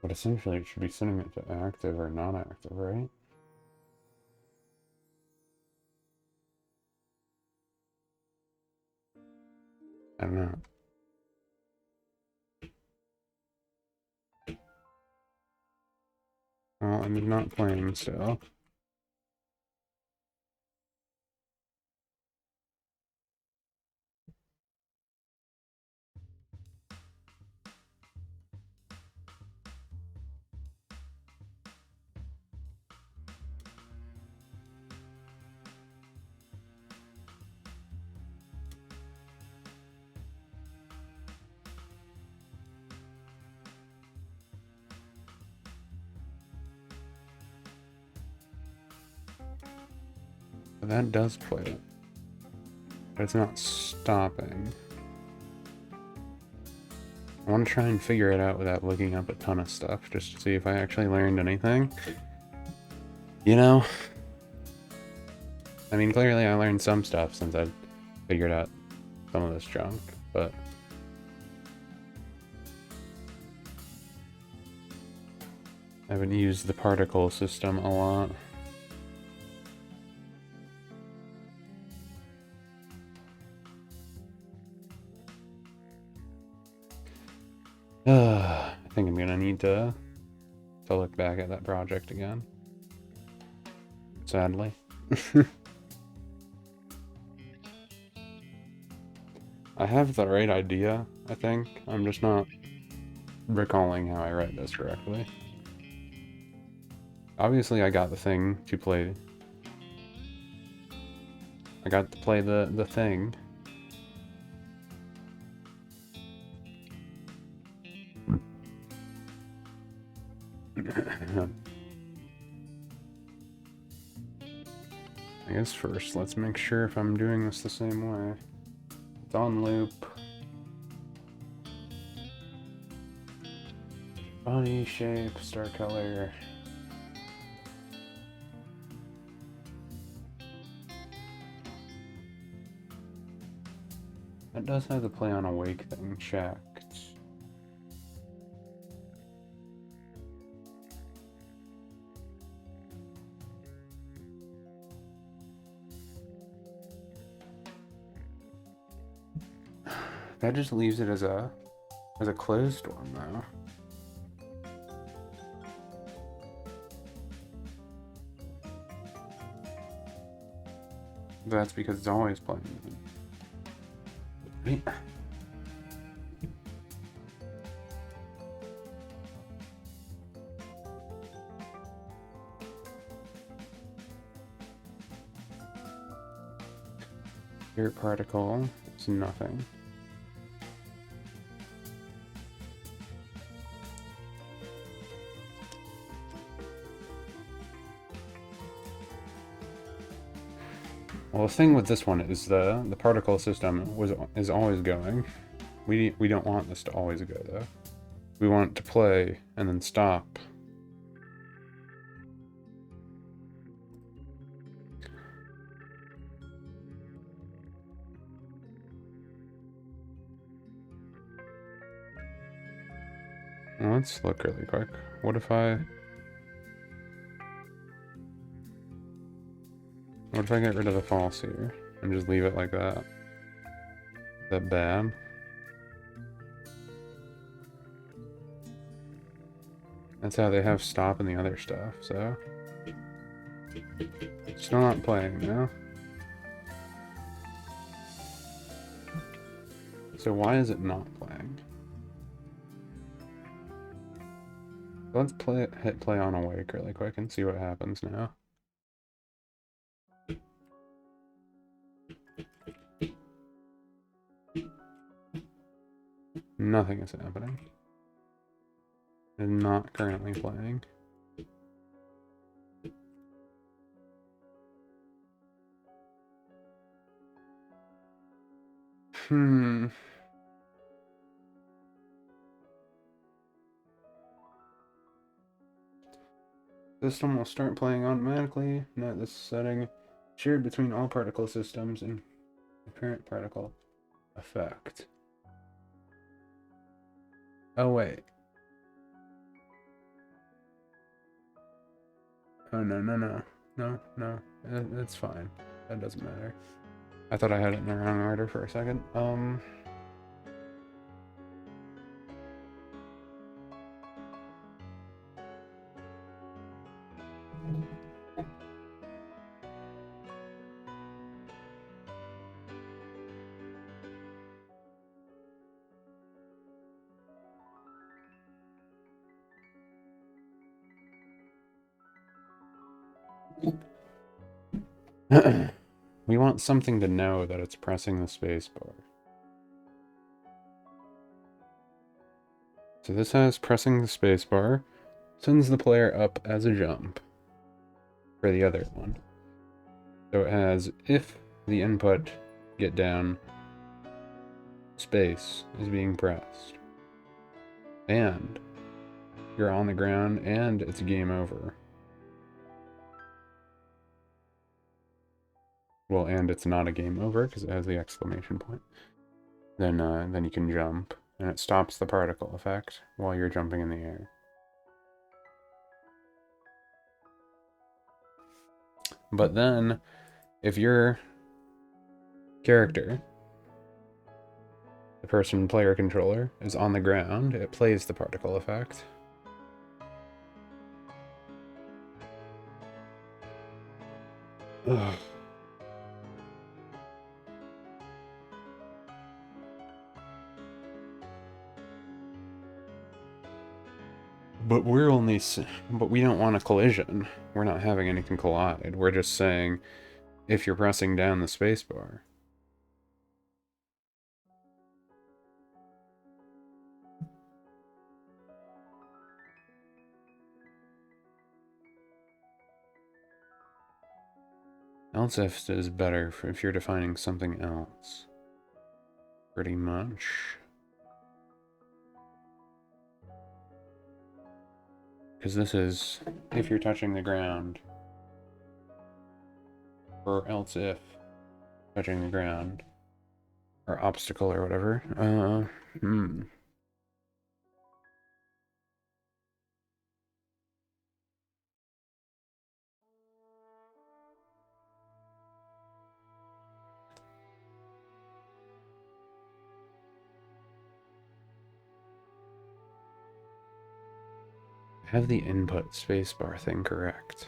But essentially it should be setting it to active or non-active, right? I don't know. Well, I'm not playing still. But that does play it. But it's not stopping. I want to try and figure it out without looking up a ton of stuff, just to see if I actually learned anything. You know? I mean, clearly I learned some stuff since I figured out some of this junk, but... I haven't used the particle system a lot. I think I'm gonna need to look back at that project again. Sadly. I have the right idea, I think. I'm just not recalling how I read this correctly. Obviously, I got the thing to play. I got to play the thing. I guess first, let's make sure if I'm doing this the same way. It's on loop. Body shape, star color. That does have the play on awake thing checked. That just leaves it as a closed one, though. That's because it's always playing. Right? Spirit particle is nothing. Well, the thing with this one is the particle system is always going. We don't want this to always go though. We want it to play and then stop. Well, let's look really quick. What if I get rid of the false here and just leave it like that? Is that bad? That's how they have stop and the other stuff, so. Still not playing now. So why is it not playing? Let's hit play on Awake really quick and see what happens now. Nothing is happening. It is not currently playing. System will start playing automatically. Note this setting shared between all particle systems and apparent particle effect. Oh wait. Oh no. It's fine. That doesn't matter. I thought I had it in the wrong order for a second. We want something to know that it's pressing the spacebar. So this has pressing the spacebar, sends the player up as a jump for the other one. So it has if the input get down, space is being pressed. And you're on the ground and it's game over. Well, and it's not a game over because it has the exclamation point. Then you can jump, and it stops the particle effect while you're jumping in the air. But then, if your character, the person player controller, is on the ground, it plays the particle effect. Ugh. But we don't want a collision. We're not having anything collide. We're just saying, if you're pressing down the spacebar. Else if is better if you're defining something else. Pretty much. Because this is if you're touching the ground. Or else if touching the ground. Or obstacle or whatever. have the input spacebar thing correct.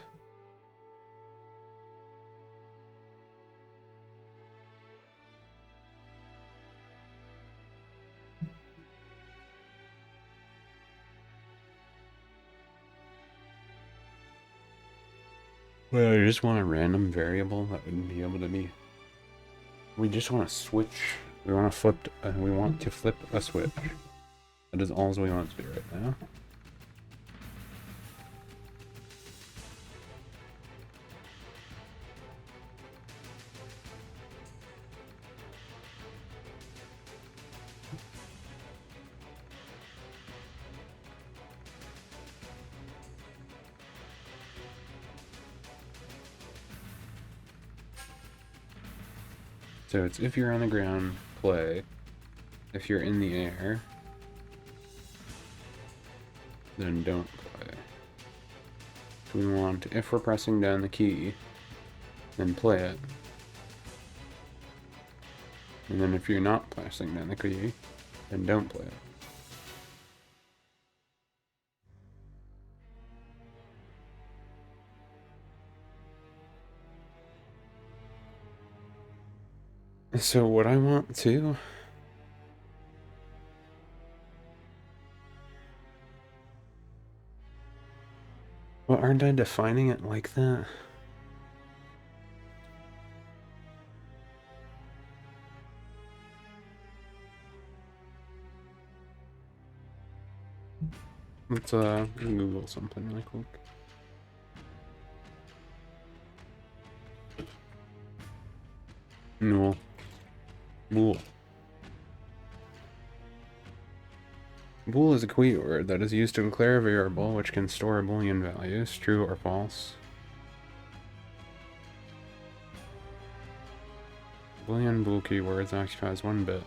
Well, I just want a random variable that would be able to be. We just want to switch. We want to flip. We want to flip a switch. That is all we want to do right now. So it's if you're on the ground, play. If you're in the air, then don't play. So we want, if we're pressing down the key, then play it. And then if you're not pressing down the key, then don't play it. So what I want to... Well, aren't I defining it like that? Let's Google something really quick. No. Bool. Bool is a keyword that is used to declare a variable which can store a Boolean values, true or false. Boolean bool keywords occupies 1 bit.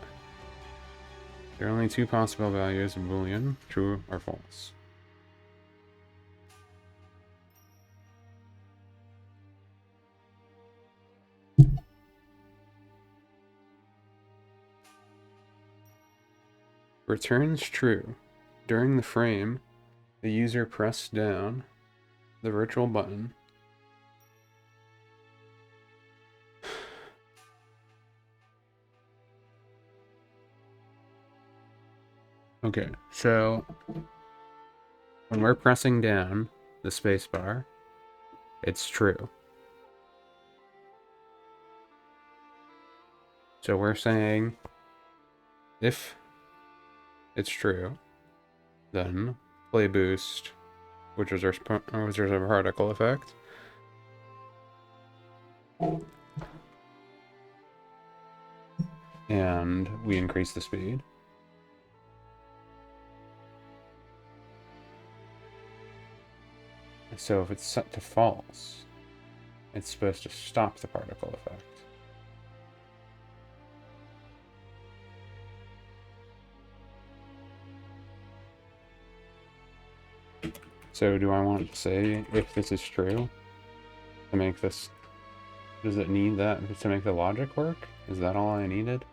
There are only 2 possible values of Boolean, true or false. Returns true. During the frame, the user pressed down the virtual button. Okay, so when we're pressing down the spacebar, it's true. So we're saying if it's true, then play boost, which is our particle effect. And we increase the speed. So if it's set to false, it's supposed to stop the particle effect. So do I want to say if this is true to make this, does it need that to make the logic work? Is that all I needed?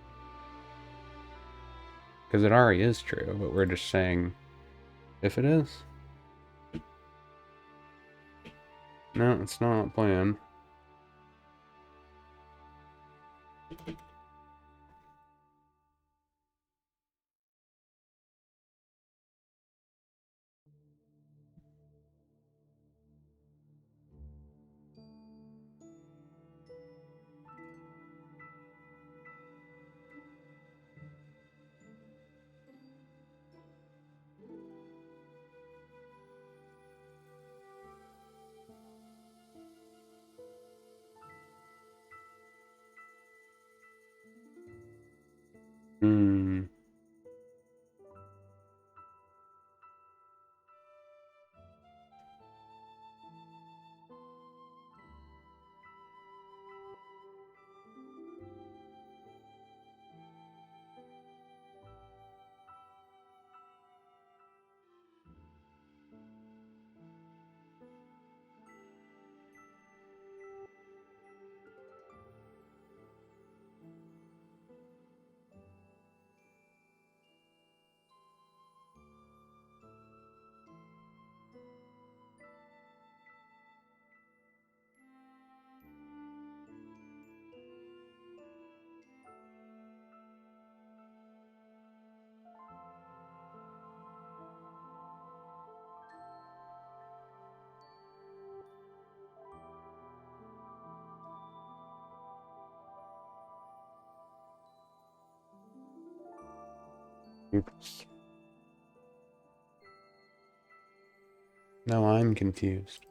Because it already is true, but we're just saying if it is. No, it's not playing. Oops. Now I'm confused.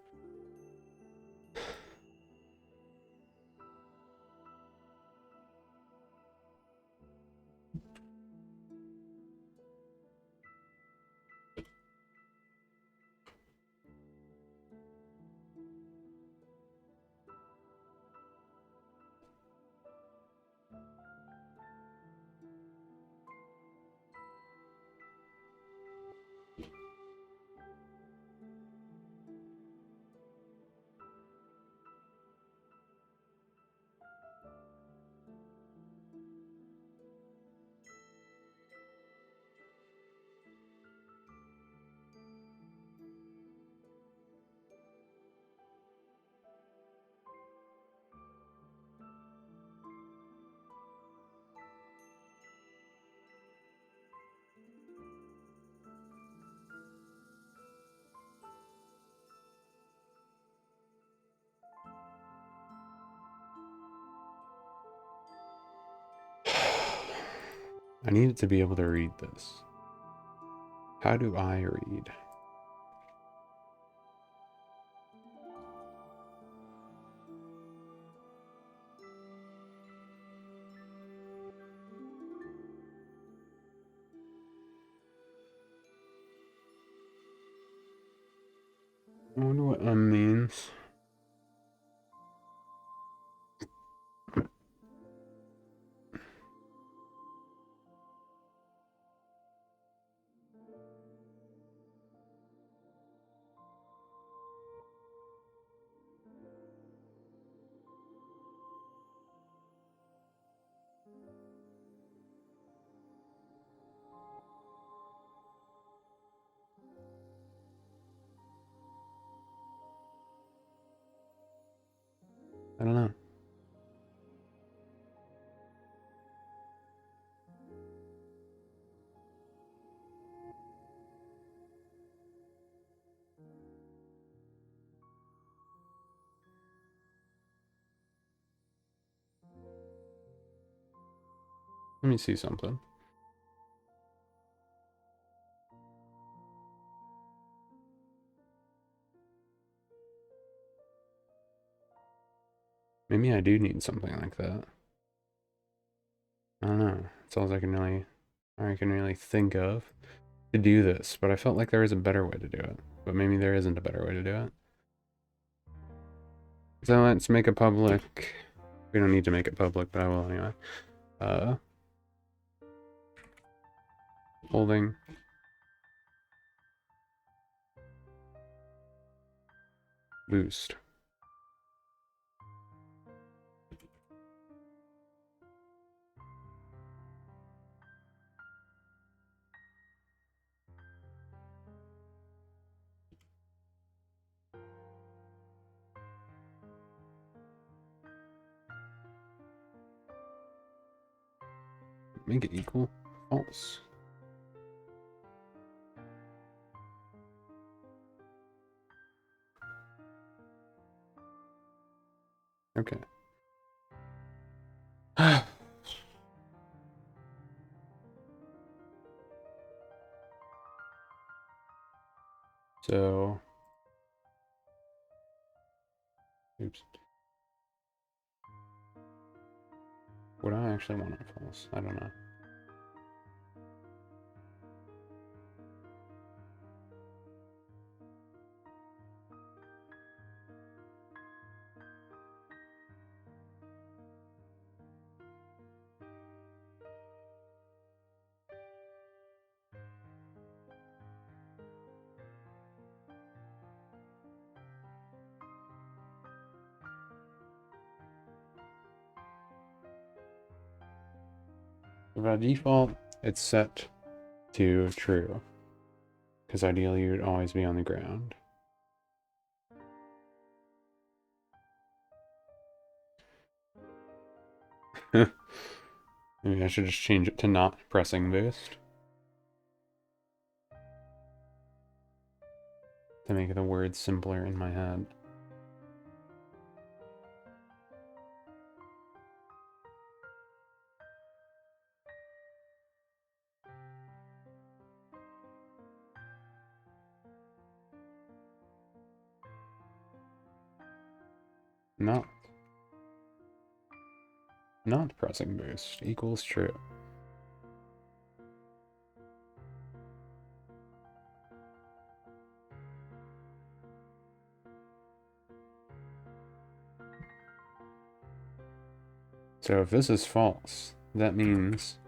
I needed to be able to read this. How do I read? I wonder what means. I don't know. Let me see something. Maybe I do need something like that. I don't know. It's all I can really think of to do this, but I felt like there is a better way to do it. But maybe there isn't a better way to do it. So let's make it public. We don't need to make it public, but I will anyway. Holding. Boost. Make it equal. False. Okay. So, oops. Would I actually want it false? I don't know. By default, it's set to true, because ideally you would always be on the ground. Maybe I should just change it to not pressing boost to make the words simpler in my head. Not pressing boost equals true. So if this is false, that means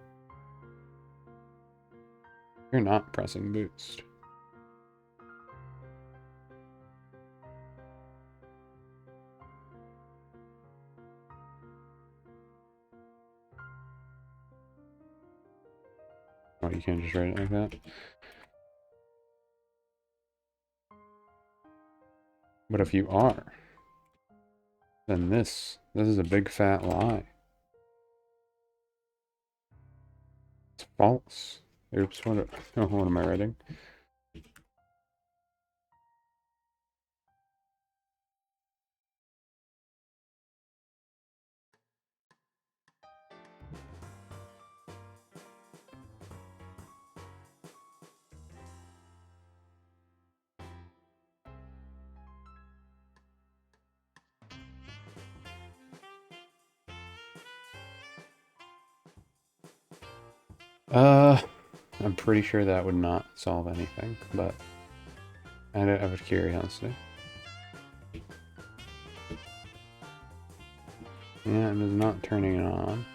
you're not pressing boost. Oh, you can't just write it like that? But if you are, then this is a big fat lie. It's false. Oops, what am I writing? I'm pretty sure that would not solve anything, but out of curiosity. Yeah, it is not turning it on.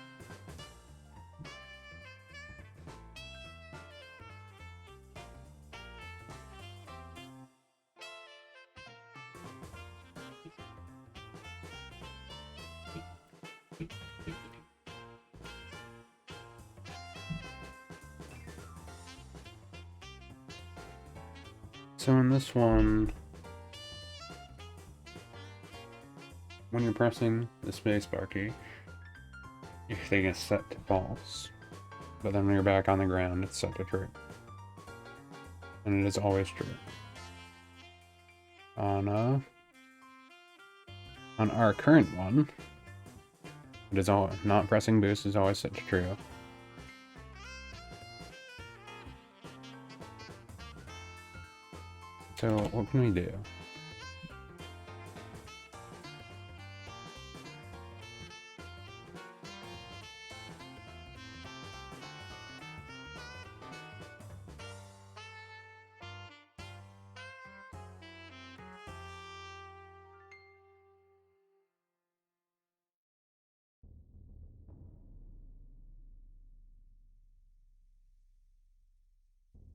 So in this one, when you're pressing the spacebar key, your thing is set to false. But then when you're back on the ground, it's set to true. And it is always true. On our current one, it is all not pressing boost is always set to true. So what can we do?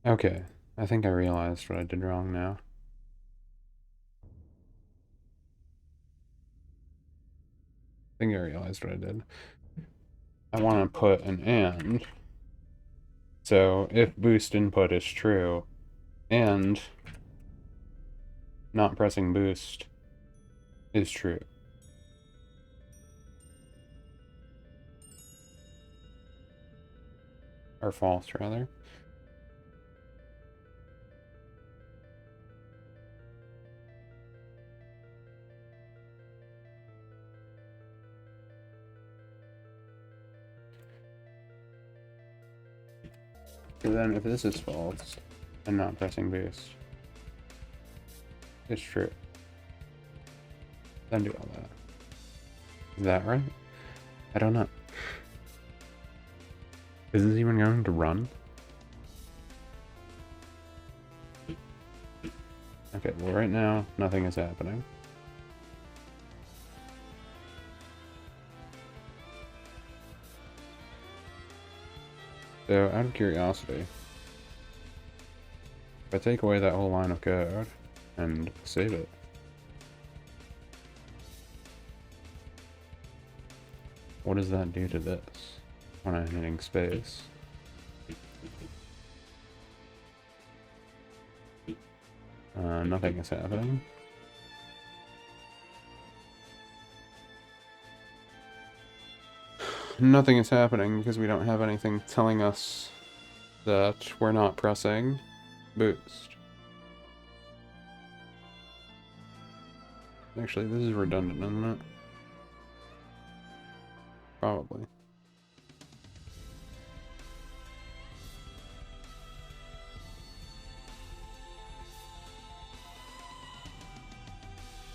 Okay, I think I realized what I did wrong now. I think I realized what I did. I want to put an AND. So if boost input is true, and not pressing boost is true. Or false, rather. So then if this is false, and not pressing boost, it's true. Then do all that. Is that right? I don't know. Is this even going to run? Okay, well right now, nothing is happening. So, out of curiosity, if I take away that whole line of code and save it, what does that do to this when I'm hitting space? Nothing is happening. Nothing is happening because we don't have anything telling us that we're not pressing boost. Actually, this is redundant, isn't it? Probably.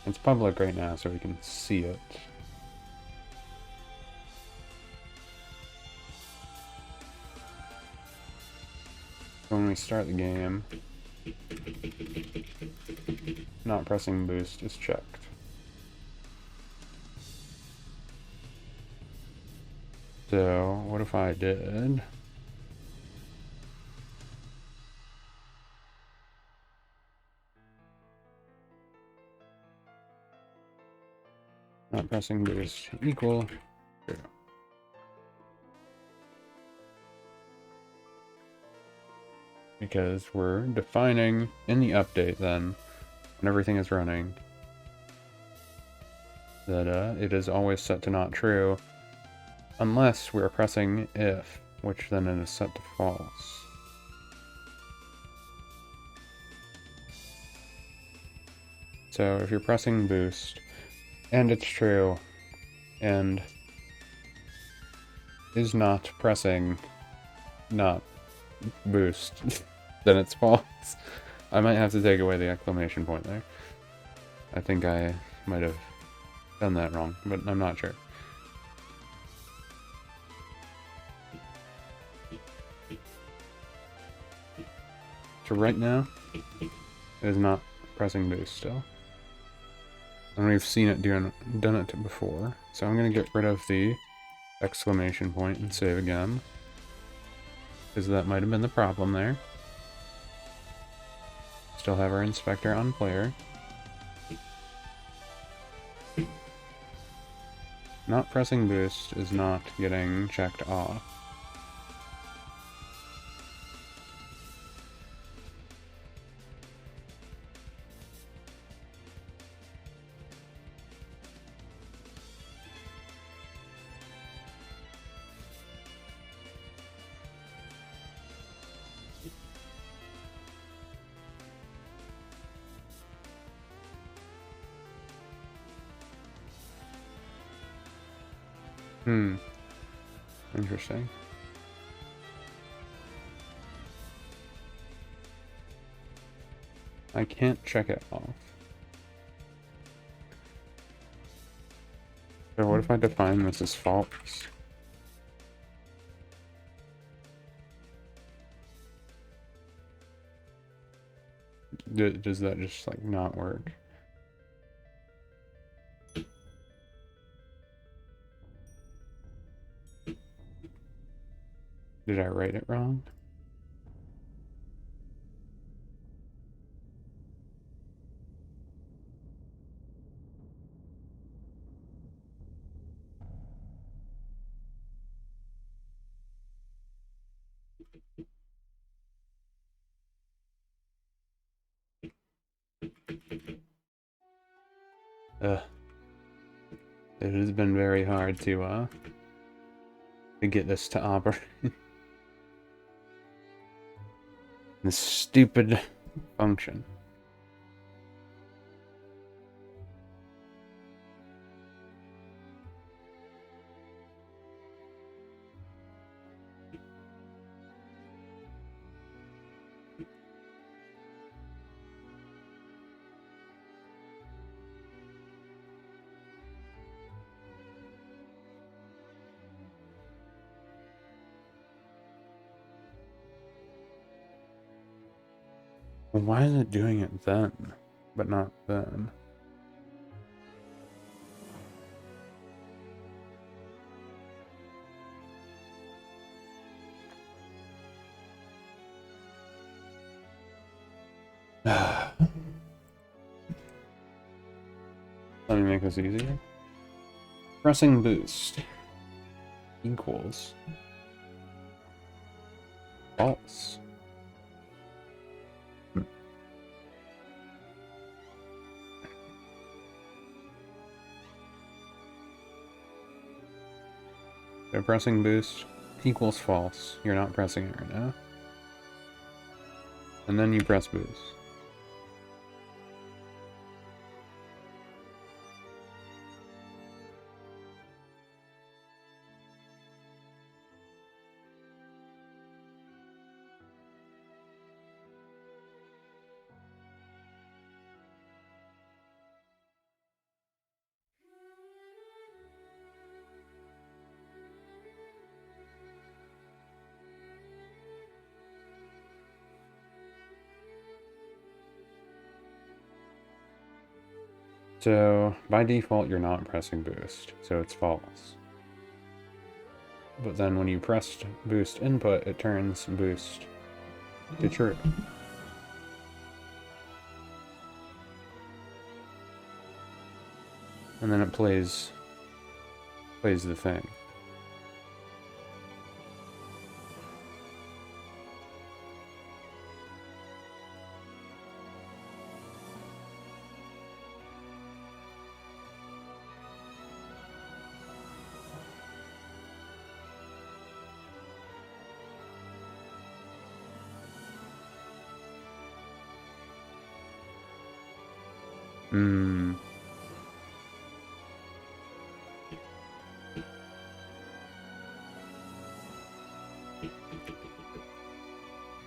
It's public right now, so we can see it. When we start the game, not pressing boost is checked. So, what if I did... not pressing boost equal 0. Because we're defining in the update then, when everything is running, that it is always set to not true, unless we're pressing if, which then it is set to false. So if you're pressing boost, and it's true, and is not pressing not boost, then it's false. I might have to take away the exclamation point there. I think I might have done that wrong, but I'm not sure. So right now, it is not pressing boost still. And we've seen it done it before. So I'm going to get rid of the exclamation point and save again. Because that might have been the problem there. Still have our inspector on player. Not pressing boost is not getting checked off. Interesting. I can't check it off. So what if I define this as false? Does that just like not work? Did I write it wrong? It has been very hard to get this to operate. This stupid function. Well, why is it doing it then, but not then? Let me make this easier. Pressing boost equals false. So pressing boost equals false. You're not pressing it right now. And then you press boost. So, by default, you're not pressing boost, so it's false. But then when you press boost input, it turns boost to true. And then it plays the thing.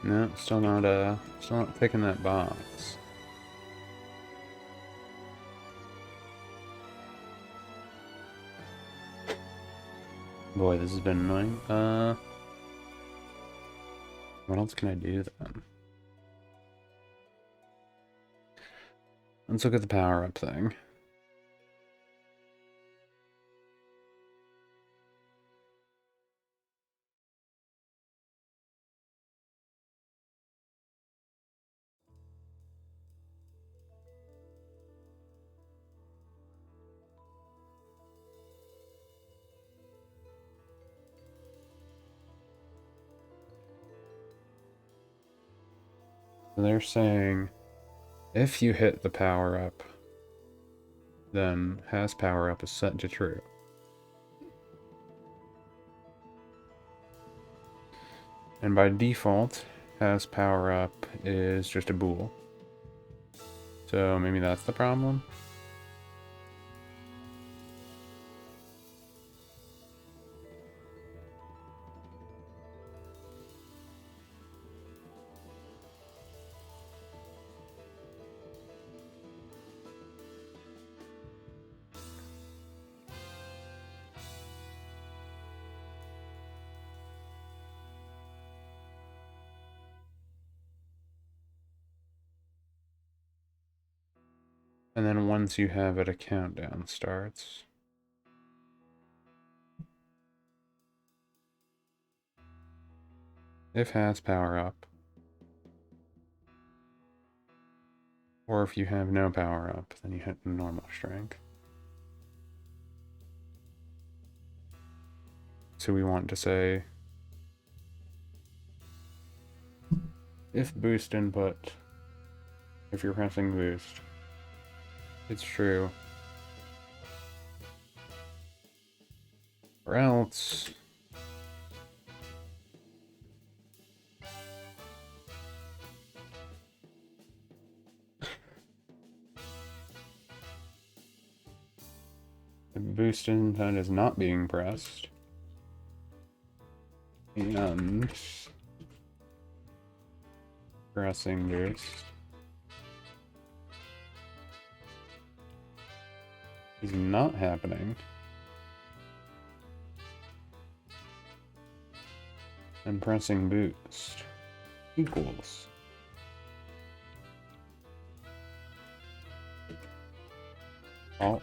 No, still not picking that box. Boy, this has been annoying. What else can I do then? Let's look at the power-up thing. They're saying if you hit the power-up, then has power-up is set to true. And by default, has power-up is just a bool. So maybe that's the problem? And then once you have it, a countdown starts. If has power up. Or if you have no power up, then you hit normal strength. So we want to say if boost input, if you're pressing boost, it's true. Or else the boost input is not being pressed. And pressing boost is not happening. And pressing boost equals false.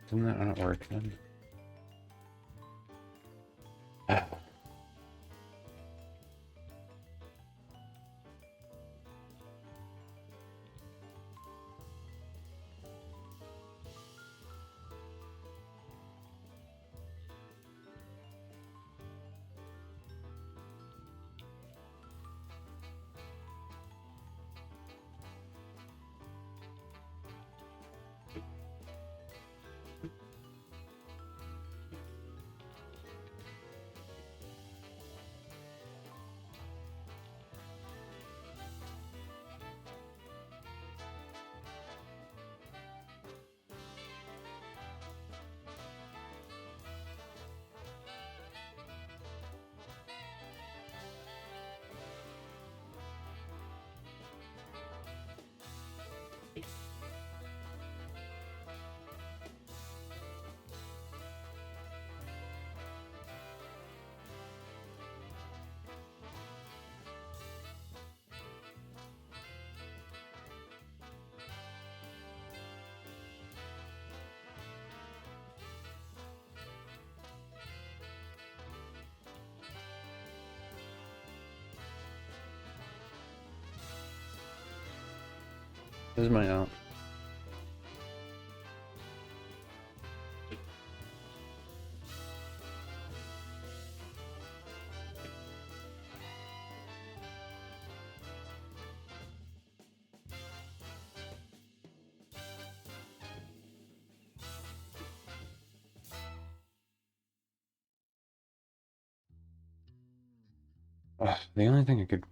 Doesn't that not work then? This is my out. The only thing I could...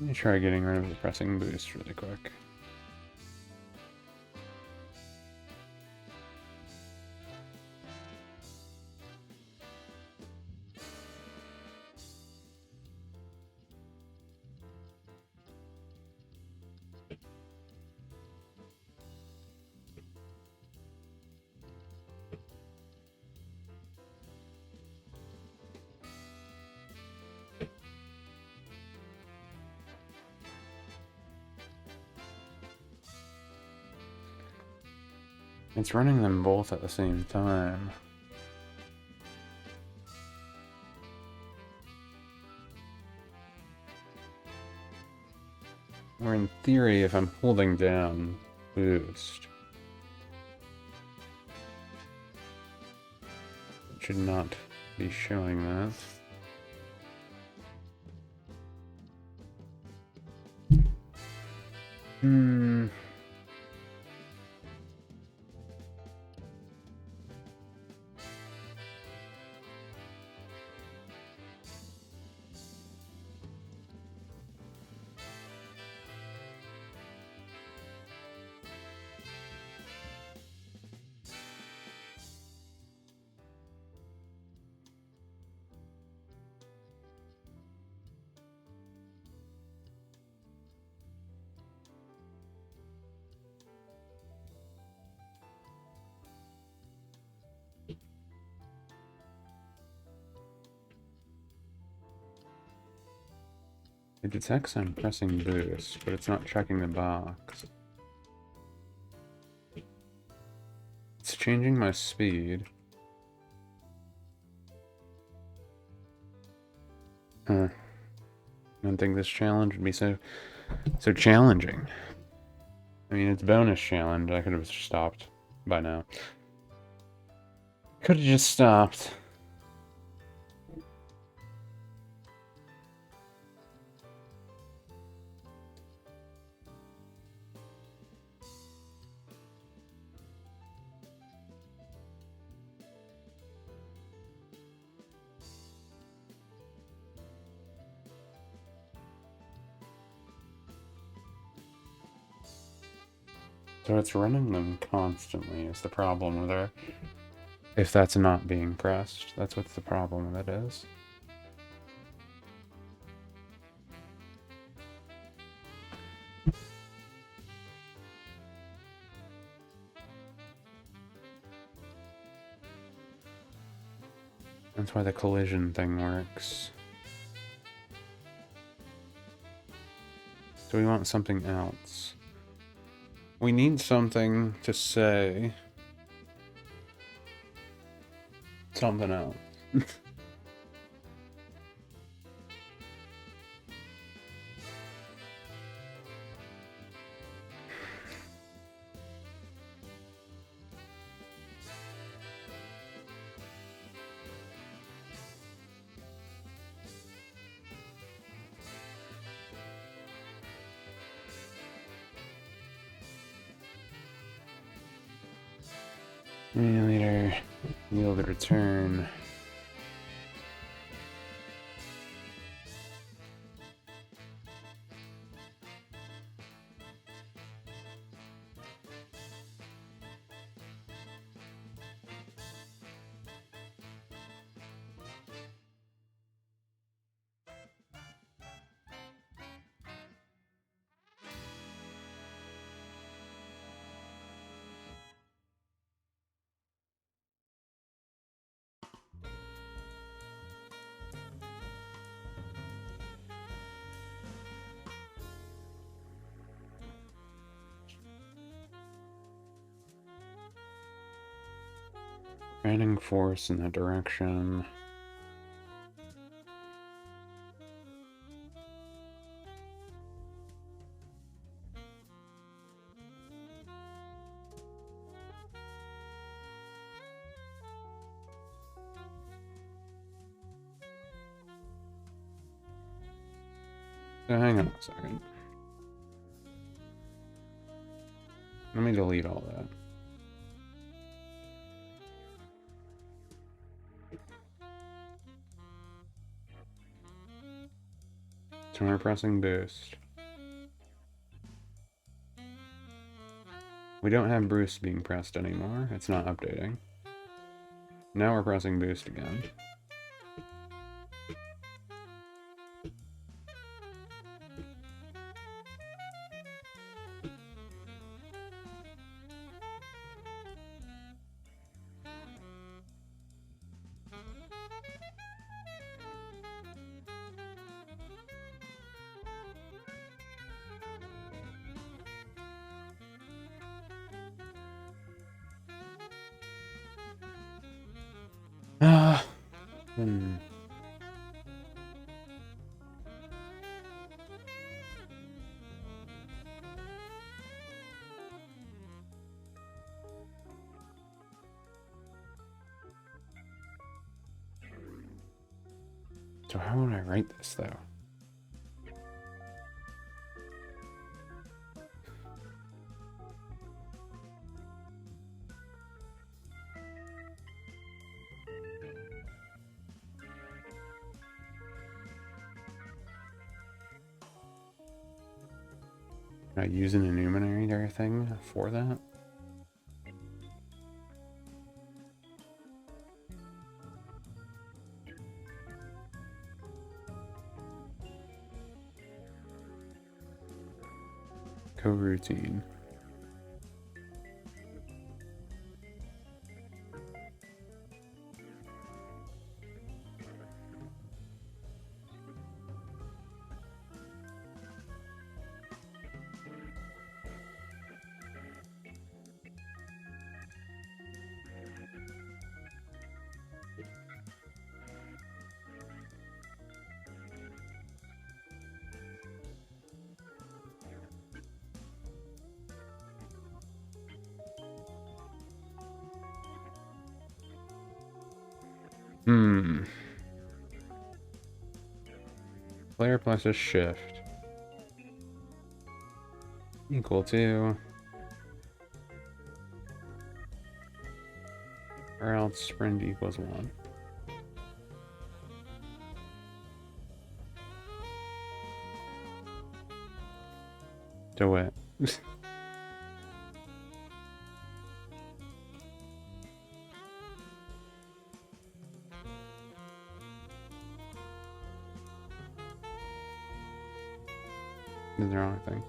Let me try getting rid of the pressing boost really quick. It's running them both at the same time. Or in theory, if I'm holding down boost, it should not be showing that. It detects I'm pressing boost, but it's not checking the box. It's changing my speed. I don't think this challenge would be so challenging. I mean, it's a bonus challenge. I could have stopped by now. Could have just stopped. So it's running them constantly is the problem with her. If that's not being pressed, that's what the problem with it is. That's why the collision thing works. So we want something else. We need something to say something else. Later, yield a return. Draining force in that direction. So hang on a second. Let me delete all that. So we're pressing boost. We don't have Bruce being pressed anymore. It's not updating. Now we're pressing boost again. Hmm. So how would I write this, though? Can I use an enumerator thing for that? Coroutine. Player plus a shift equal to, or else sprint equals 1. Do it. Is the wrong thing.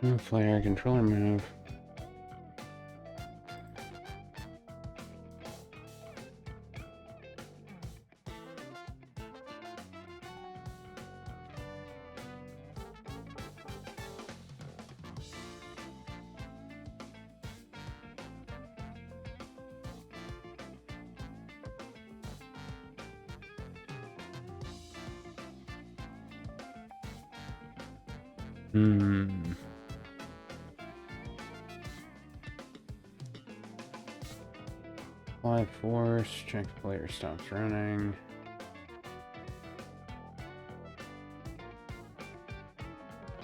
Player controller move. Apply force, check player stops running.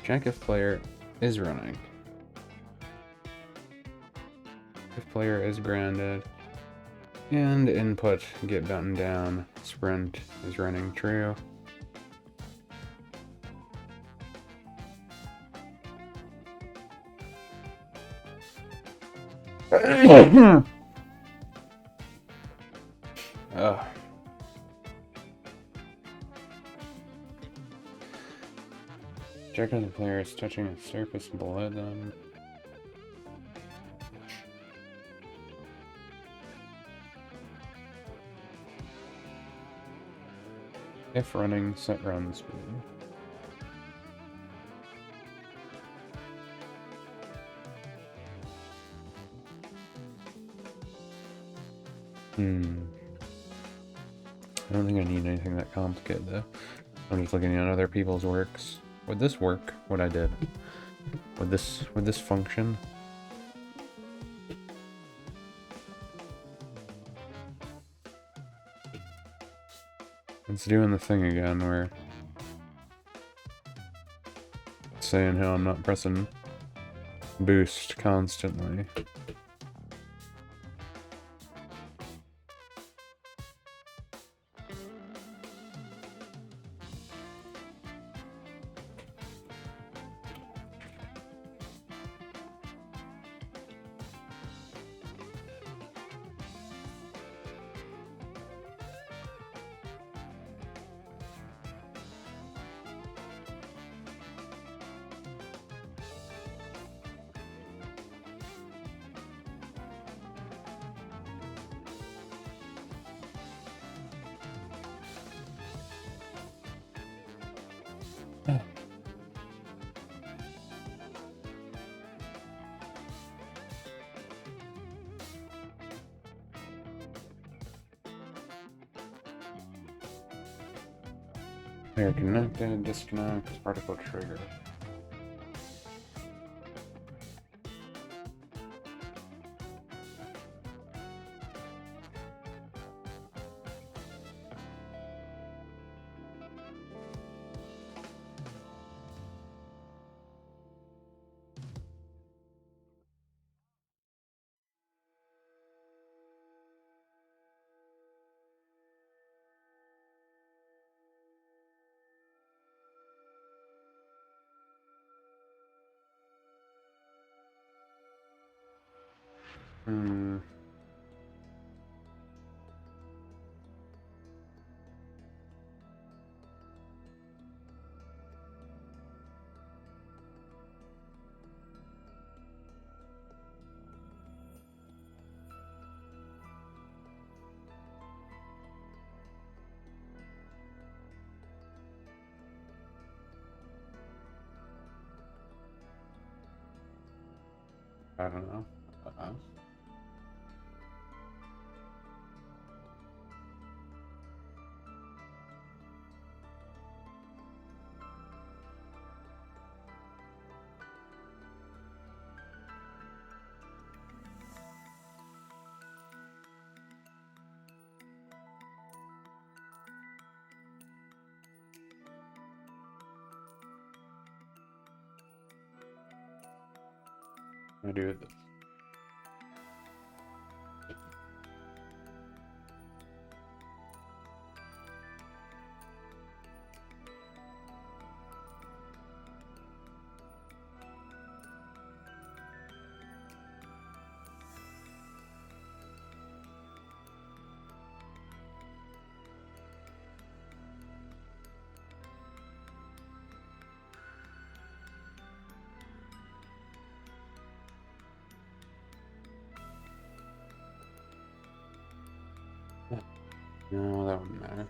Check if player is running. If player is grounded. And input, get button down, sprint is running true. Check if the player is touching a surface below them. If running, set run speed. I don't think I need anything that complicated though. I'm just looking at other people's works. Would this work? What I did? Would this function? It's doing the thing again where it's saying how I'm not pressing boost constantly. Player connected, disconnect, particle trigger. I don't know. I do it. No, that wouldn't matter.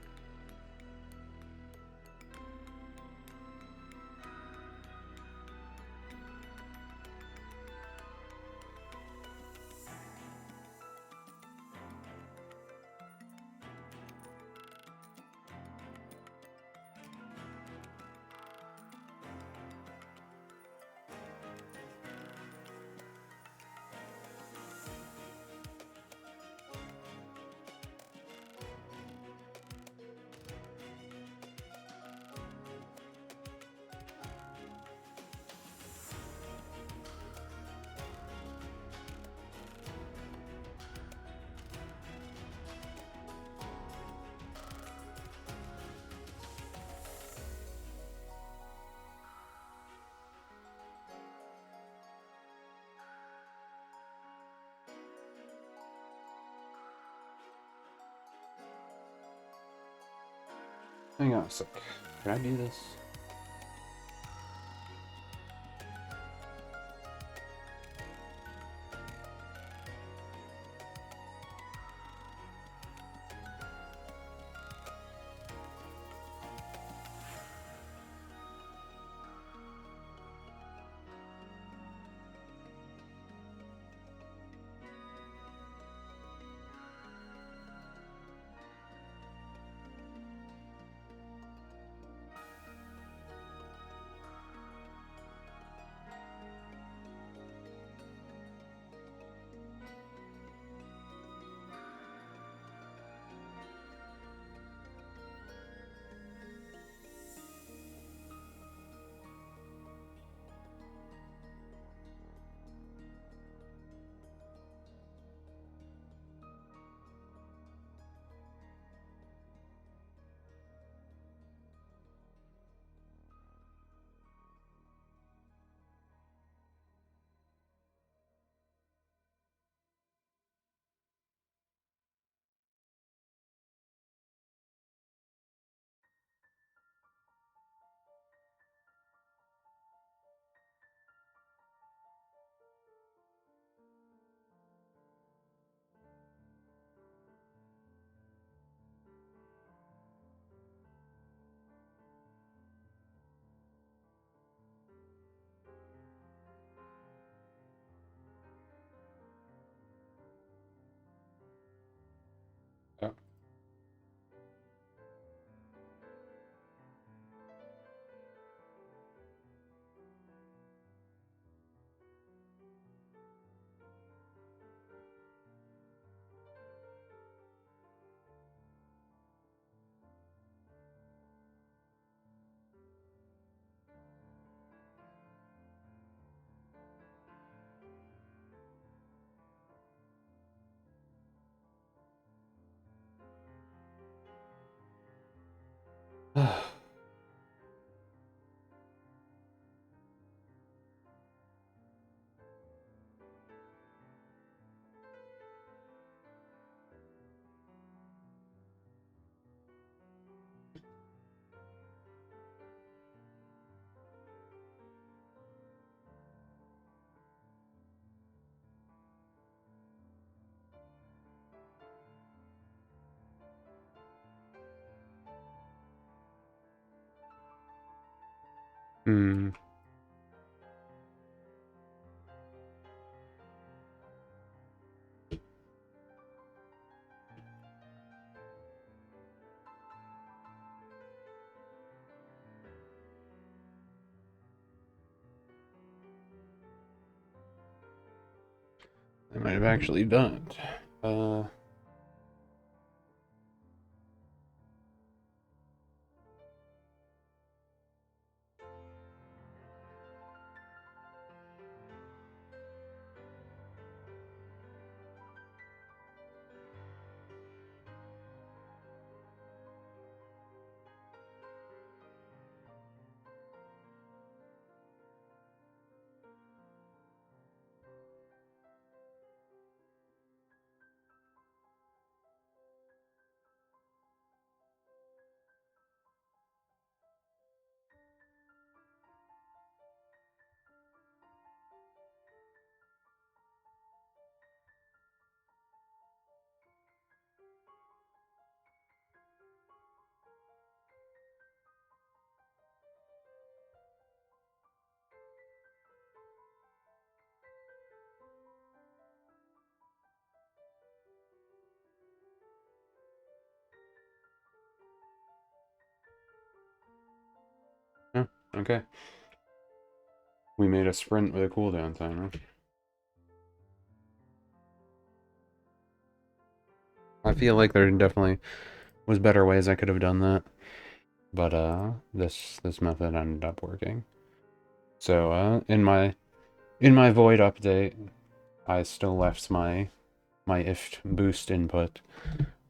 Hang on a sec. Can I do this? Yeah. Hmm. I might have actually done it. Okay. We made a sprint with a cooldown timer. I feel like there definitely was better ways I could have done that. But this method ended up working. So in my void update, I still left my if boost input.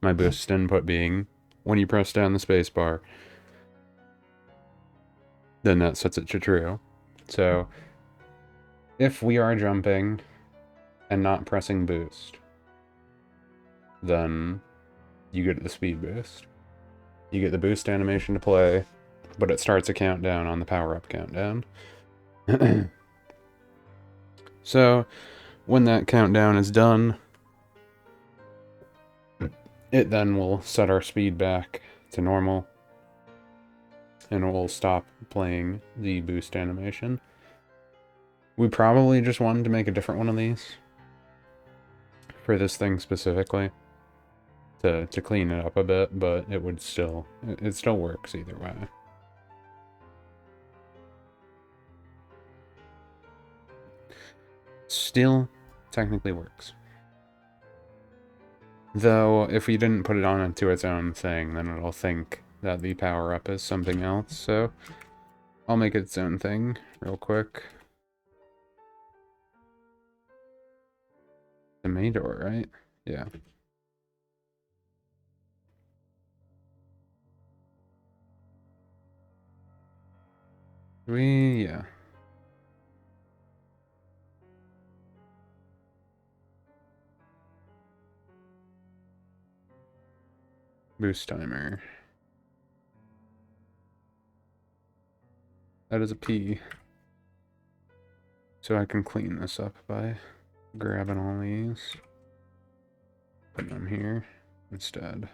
My boost input being when you press down the spacebar, then that sets it to true. So if we are jumping and not pressing boost, then you get the speed boost. You get the boost animation to play, but it starts a countdown on the power-up countdown. So when that countdown is done, it then will set our speed back to normal, and it will stop playing the boost animation. We probably just wanted to make a different one of these for this thing specifically to clean it up a bit, but it still works either way. Still technically works. Though, if we didn't put it on into its own thing, then it'll think that the power-up is something else, so I'll make it its own thing real quick. The main door, right? Yeah. Yeah. Boost timer. That is a P. So I can clean this up by grabbing all these, putting them here instead.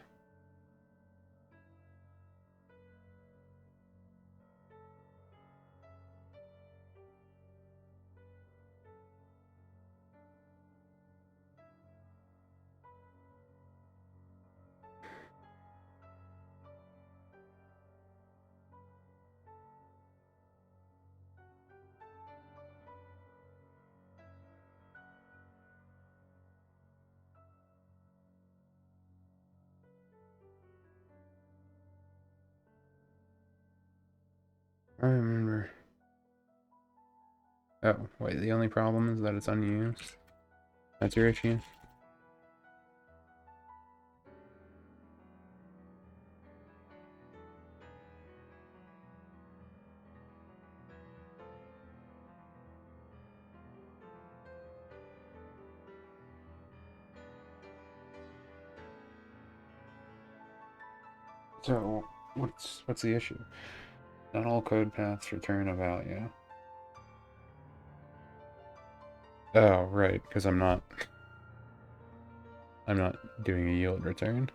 I remember. Oh, wait, the only problem is that it's unused. That's your issue? So, what's the issue? Not all code paths return a value. Oh, right, because I'm not doing a yield return.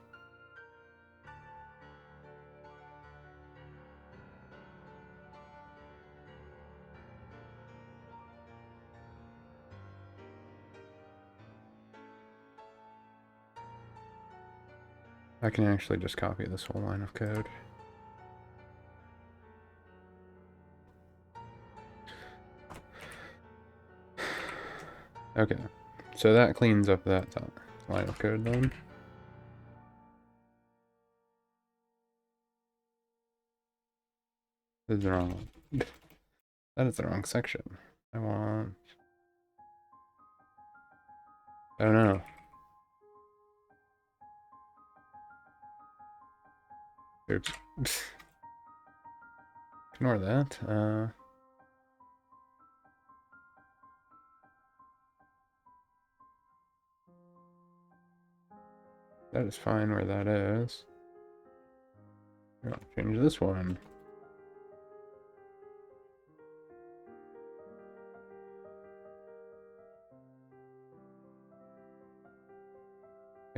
I can actually just copy this whole line of code. Okay, so that cleans up that line of code then. This is the wrong one. That is the wrong section. I want... Oh no. Oops. Ignore that. That is fine where that is. I'll change this one.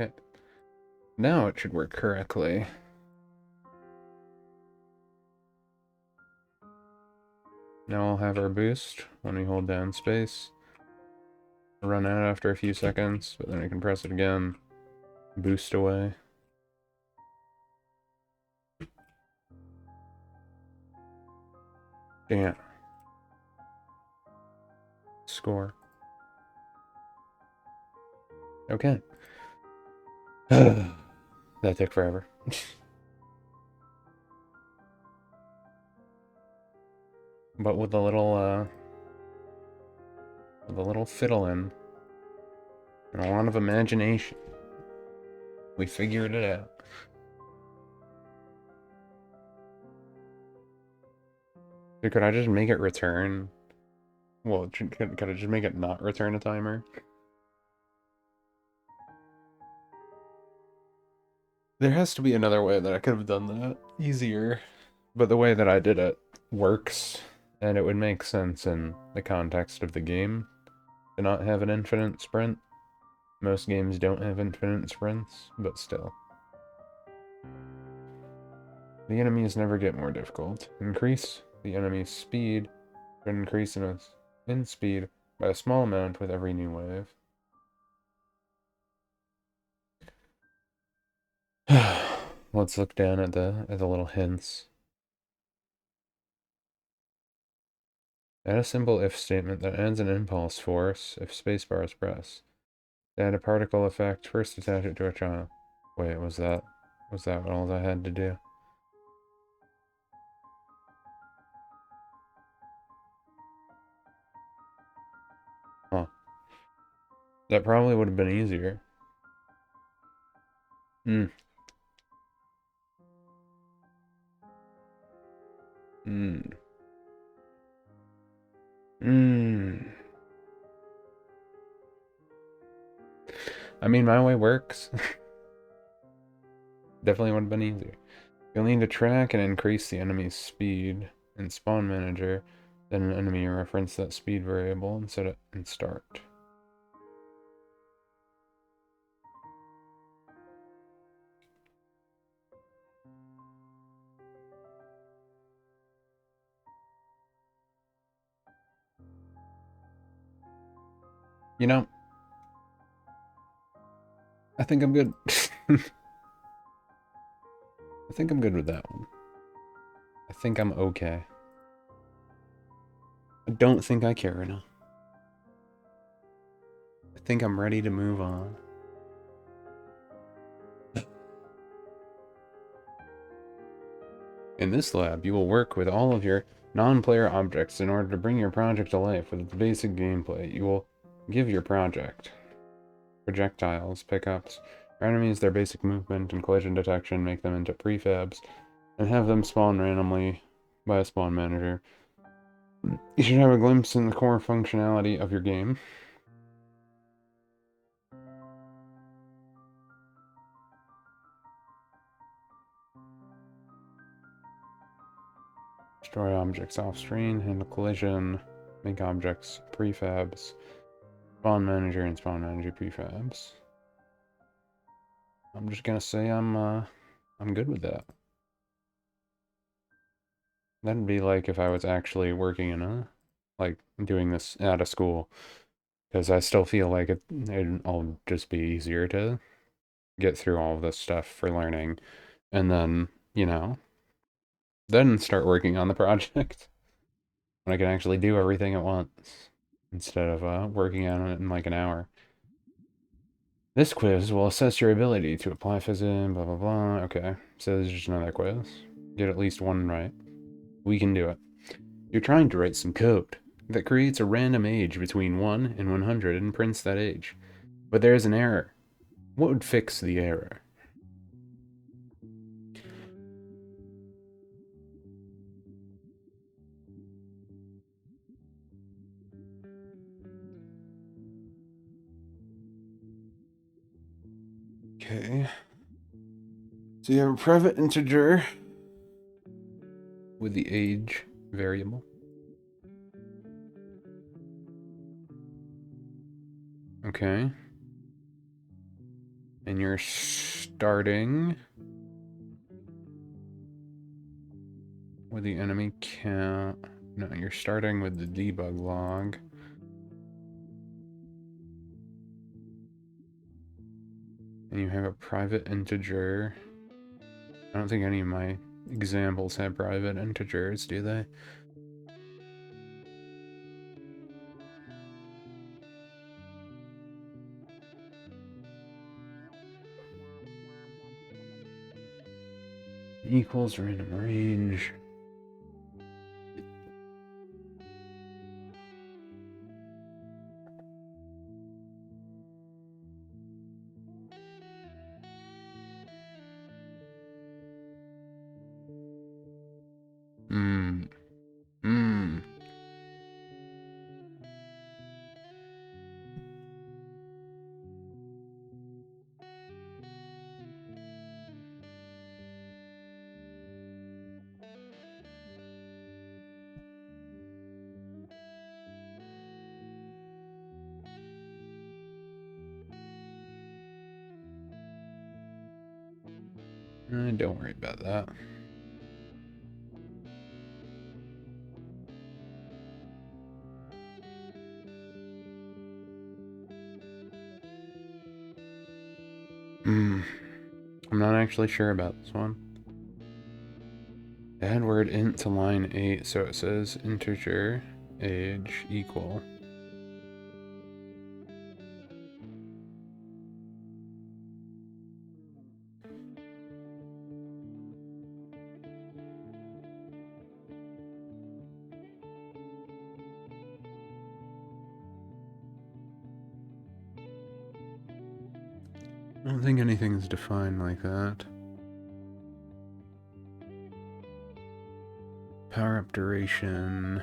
Okay. Now it should work correctly. Now I'll have our boost when we hold down space. Run out after a few seconds, but then we can press it again. Boost away. Damn. Score. Okay. That took forever. But with a little fiddling and a lot of imagination, we figured it out. Dude, could I just make it return? Well, could I just make it not return a timer? There has to be another way that I could have done that easier. But the way that I did it works, and it would make sense in the context of the game to not have an infinite sprint. Most games don't have infinite sprints, but still. The enemies never get more difficult. Increase the enemy's speed, but increase in speed by a small amount with every new wave. Let's look down at the little hints. Add a simple if statement that adds an impulse force if spacebar is pressed. Add a particle effect, first attach it to a child. Wait, was that all I had to do? Huh. That probably would have been easier. Hmm. Hmm. Hmm. I mean, my way works. Definitely would have been easier. You'll need to track and increase the enemy's speed in Spawn Manager, then an enemy reference that speed variable and set it in start. You know, I think I'm good. I think I'm good with that one. I think I'm okay. I don't think I care enough. I think I'm ready to move on. In this lab, you will work with all of your non-player objects in order to bring your project to life with its basic gameplay. You will give your project projectiles, pickups, or enemies their basic movement and collision detection, make them into prefabs, and have them spawn randomly by a spawn manager. You should have a glimpse in the core functionality of your game. Destroy objects off-screen, handle collision, make objects prefabs, spawn manager and spawn manager prefabs. I'm just gonna say I'm good with that. That'd be like if I was actually working in like doing this out of school, because I still feel like it'd all just be easier to get through all of this stuff for learning, and then, then start working on the project when I can actually do everything at once instead of working on it in like an hour. This quiz will assess your ability to apply physics, blah blah blah. Okay, so there's just another quiz. Get at least one right. We can do it. You're trying to write some code that creates a random age between 1 and 100 and prints that age. But there's an error. What would fix the error? Okay. So you have a private integer with the age variable. Okay. And you're starting with the enemy count. No, you're starting with the debug log. And you have a private integer. I don't think any of my examples have private integers, do they? equals random range. Hmm. Hmm. Don't worry about that. I'm not actually sure about this one. Add word int to line 8, so it says integer age equal. I don't think anything's defined like that. Power up duration.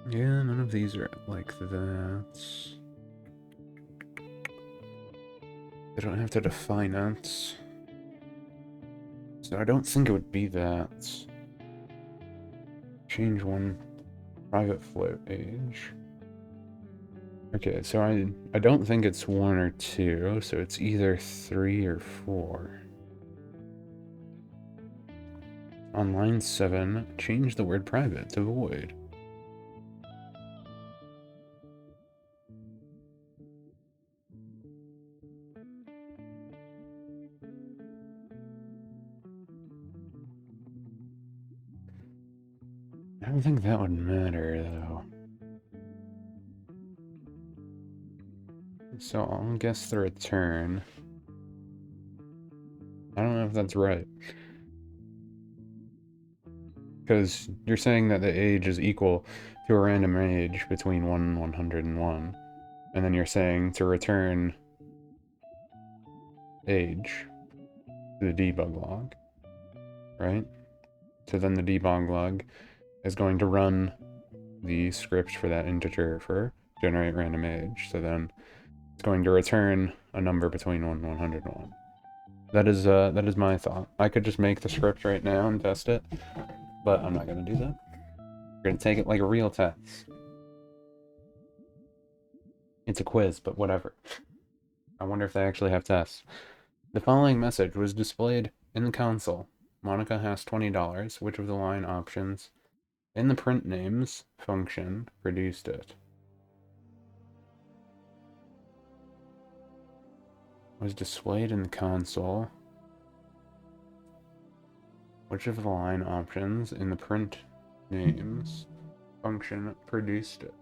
Yeah, none of these are like that. They don't have to define it. So I don't think it would be that. Change one private float age. Okay, so I don't think it's 1 or 2, so it's either 3 or 4. On line 7, change the word private to void. I don't think that would matter, though. So I'll guess the return. I don't know if that's right. Because you're saying that the age is equal to a random age between 1 and 101. And then you're saying to return age to the debug log, right? So then the debug log is going to run the script for that integer for generate random age. So then it's going to return a number between 1 and 101. That is my thought. I could just make the script right now and test it, but I'm not going to do that. We're going to take it like a real test. It's a quiz, but whatever. I wonder if they actually have tests. The following message was displayed in the console. Monica has $20. Which of the line options in the print names function produced it? Was displayed in the console. Which of the line options in the print names function produced it?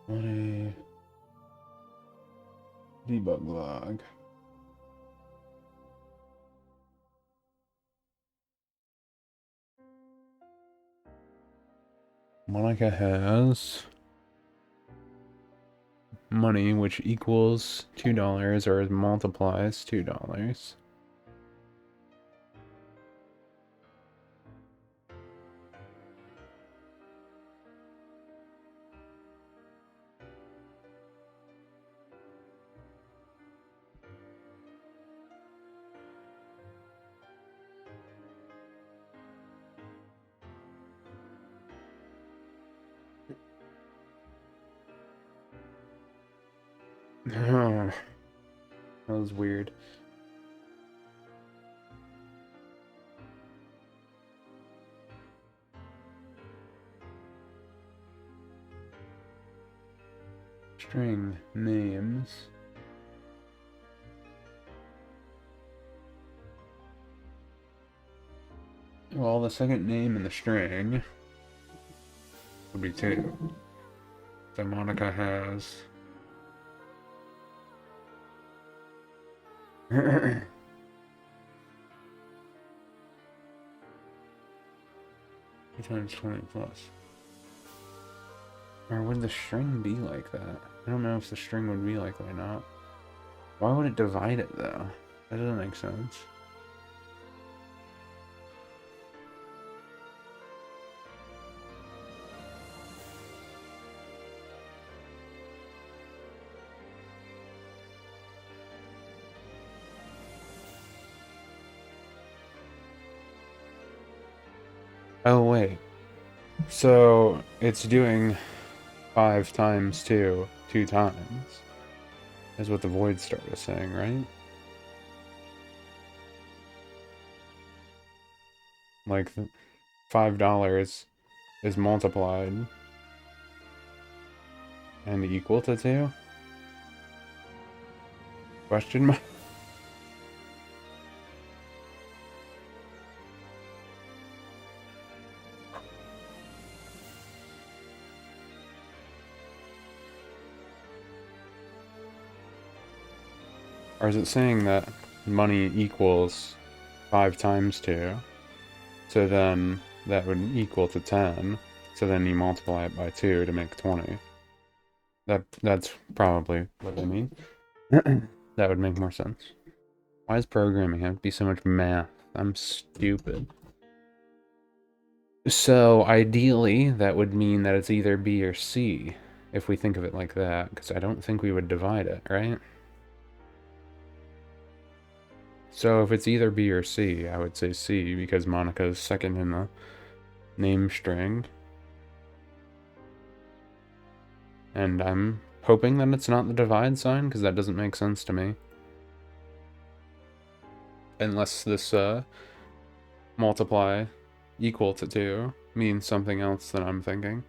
What a debug log. Monica has money which equals $2 or multiplies $2. That was weird. String names. Well, the second name in the string would be 2. So Monica has 2 times 20 plus. Or would the string be like that? I don't know if the string would be like that or not. Why would it divide it though? That doesn't make sense. Oh wait. So it's doing 5 times 2 2 times. Is what the void start is saying, right? Like $5 is multiplied and equal to 2? Question mark? Or is it saying that money equals 5 times 2? So then that would equal to 10. So then you multiply it by 2 to make 20. That's probably what they mean. That would make more sense. Why does programming have to be so much math? I'm stupid. So ideally, that would mean that it's either B or C, if we think of it like that, because I don't think we would divide it, right? So if it's either B or C, I would say C, because Monica's second in the name string. And I'm hoping that it's not the divide sign, because that doesn't make sense to me. Unless this multiply equal to 2 means something else than I'm thinking.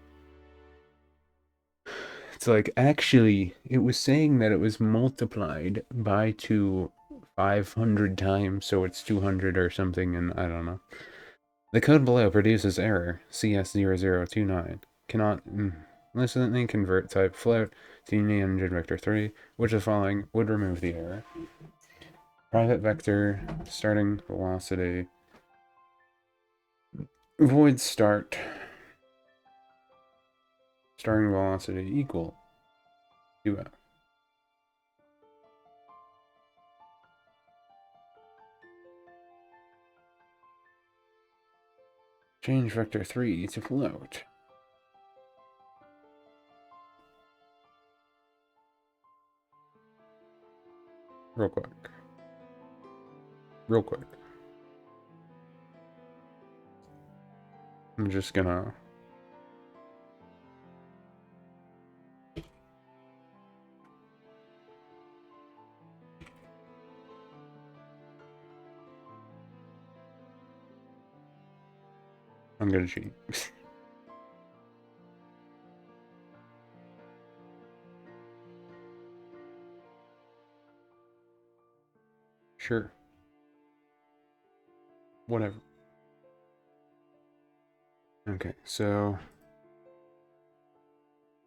It's like, actually, it was saying that it was multiplied by 2 500 times, so it's 200 or something, and I don't know. The code below produces error, CS0029. Cannot instantly convert type float to union vector 3, which the following would remove the error. Private vector, starting velocity, void start, starting velocity equal to F. Change vector 3 to float. Real quick. I'm just gonna... I'm gonna cheat. Sure. Whatever. Okay, so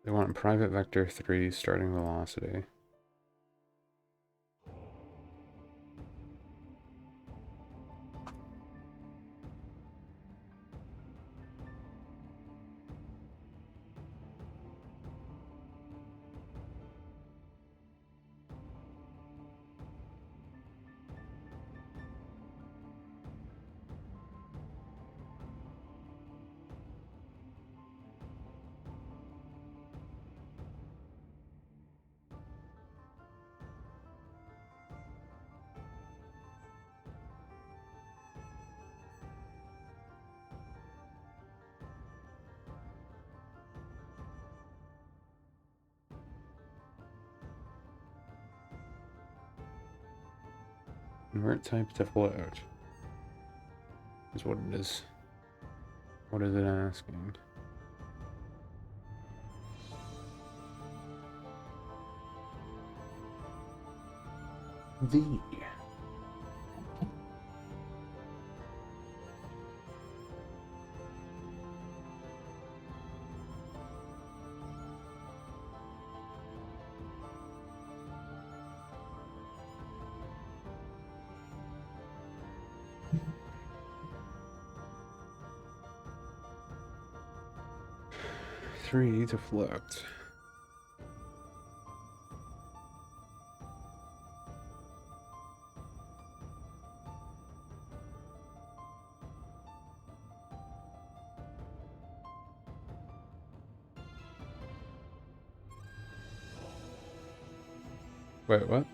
they want private vector 3 starting velocity. Convert type to float. Is what it is. What is it asking? V. Three to float. Wait, what?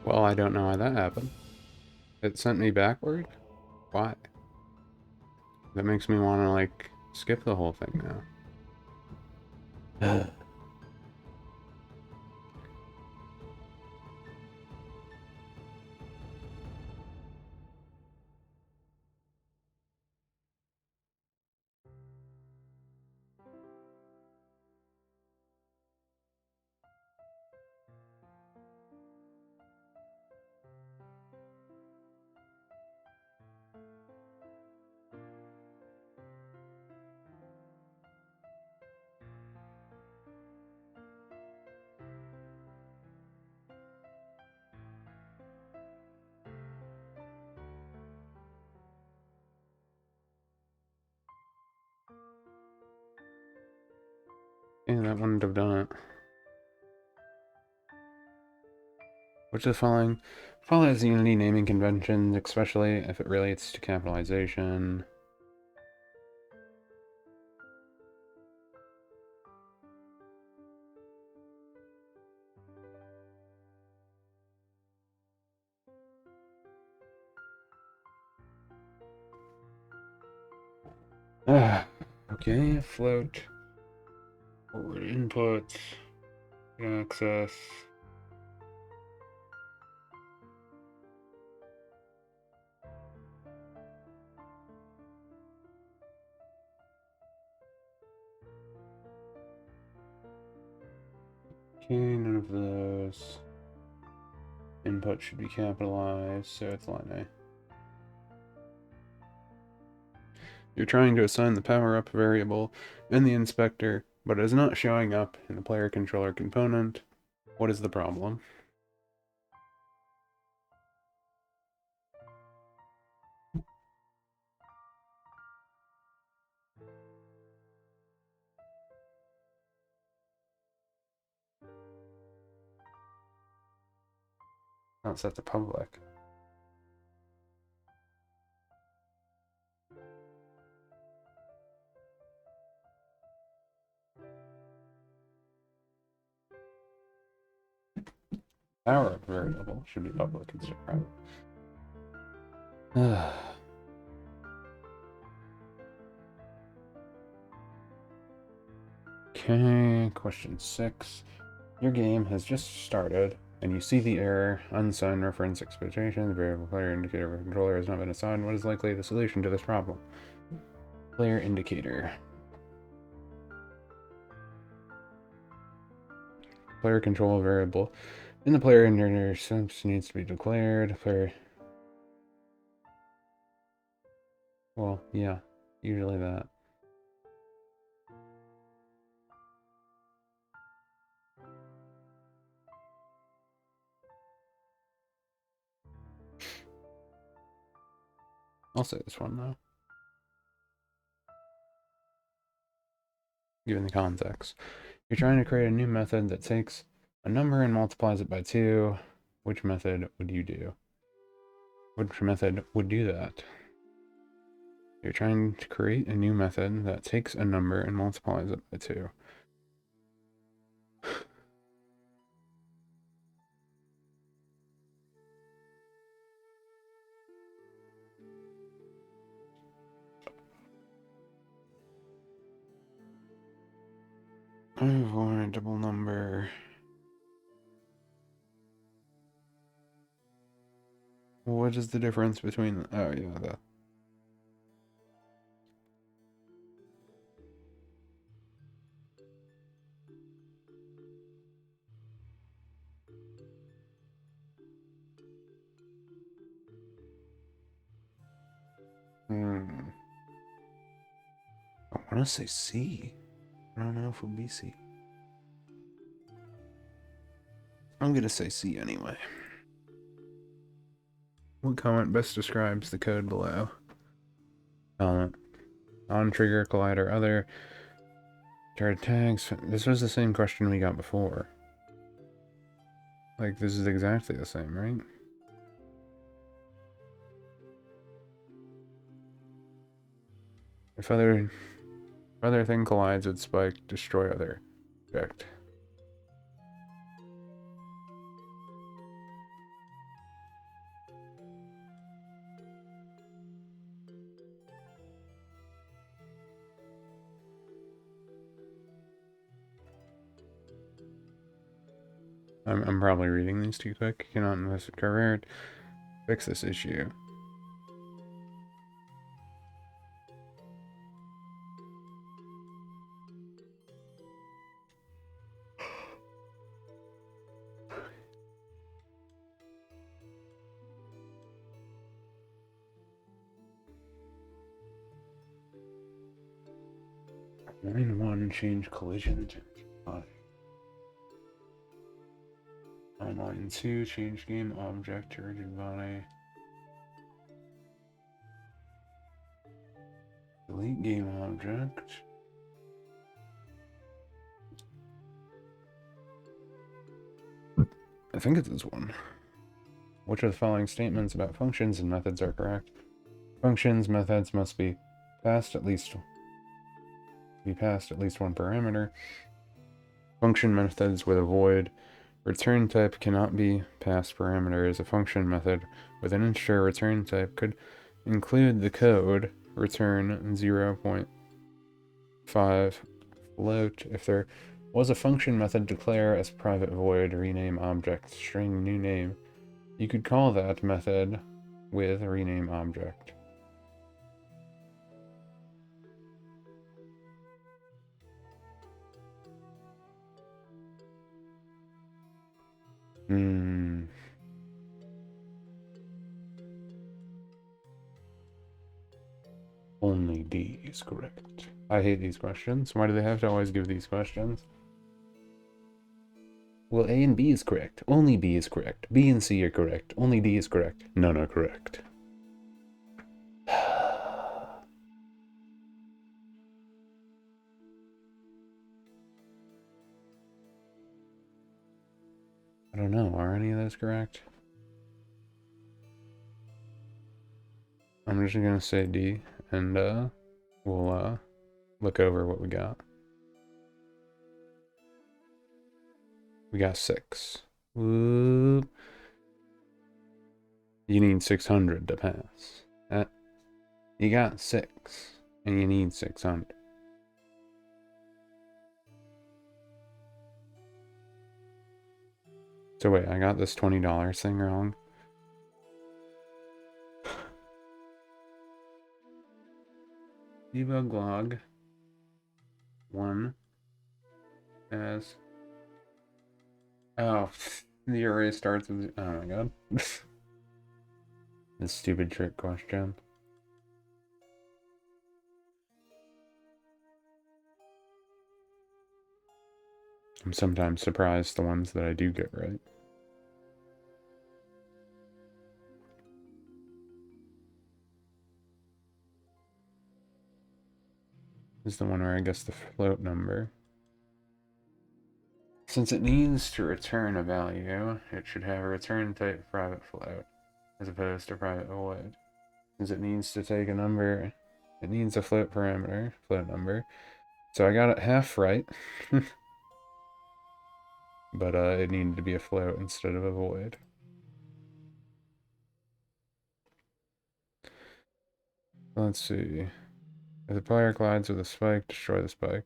Well, I don't know why that happened. It sent me backward? Why? That makes me want to, like, skip the whole thing now. Yeah, that wouldn't have done it. Which of the following follows the Unity naming convention, especially if it relates to capitalization? Okay, float. Forward input. Access. Okay, none of those. Input should be capitalized, so it's line A. You're trying to assign the power-up variable in the inspector, but it is not showing up in the player controller component. What is the problem? Not set to public. Power-up variable should be public instead of private. Okay, question 6. Your game has just started, and you see the error, unsigned reference expectation, the variable player indicator of a controller has not been assigned. What is likely the solution to this problem? Player indicator. Player control variable. In the player indicator, steps needs to be declared. Player. Well, yeah, usually that. I'll say this one though. Given the context. You're trying to create a new method that takes a number and multiplies it by 2. Which method would you do? Which method would do that? You're trying to create a new method that takes a number and multiplies it by 2. Unavoidable number. What is the difference between... Oh, yeah, the... I want to say C. I don't know if it'll be C. I'm going to say C anyway. What comment best describes the code below? Element. On-trigger, collider, other. Started tags. This was the same question we got before. Like, this is exactly the same, right? If other thing collides with spike, destroy other object. I'm probably reading these too quick. Cannot invest career. Fix this issue. Line 1, change collision to body. Line 2, change game object to rigid body. Delete game object. I think it's this one. Which of the following statements about functions and methods are correct? Functions, methods must be passed at least one parameter. Function methods with a void. Return type cannot be passed parameters. A function method with an integer return type could include the code return 0.5 float. If there was a function method declare as private void rename object string new name, you could call that method with rename object. Only D is correct. I hate these questions. Why do they have to always give these questions? Well, A and B is correct. Only B is correct. B and C are correct. Only D is correct. None are correct. I don't know. Are any of those correct? I'm just gonna say D, and we'll look over what we got. We got 6. Whoop. You need 600 to pass. You got 6, and you need 600. So wait, I got this $20 thing wrong. Debug log 1 as... Oh, the array starts with... Oh my god. This stupid trick question. I'm sometimes surprised the ones that I do get right. This is the one where I guess the float number. Since it needs to return a value, it should have a return type private float, as opposed to private void. Since it needs to take a number, it needs a float parameter, float number. So I got it half right. But it needed to be a float instead of a void. Let's see. If the player collides with a spike, destroy the spike.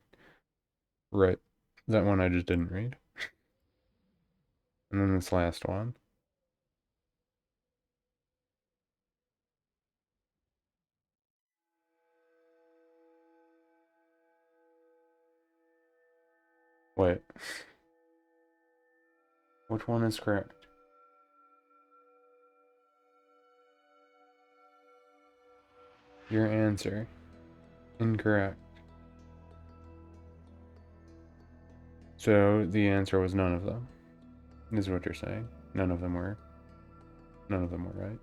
Right. That one I just didn't read. And then this last one. Wait. Which one is correct? Your answer. Incorrect. So the answer was none of them. Is what you're saying. None of them were right.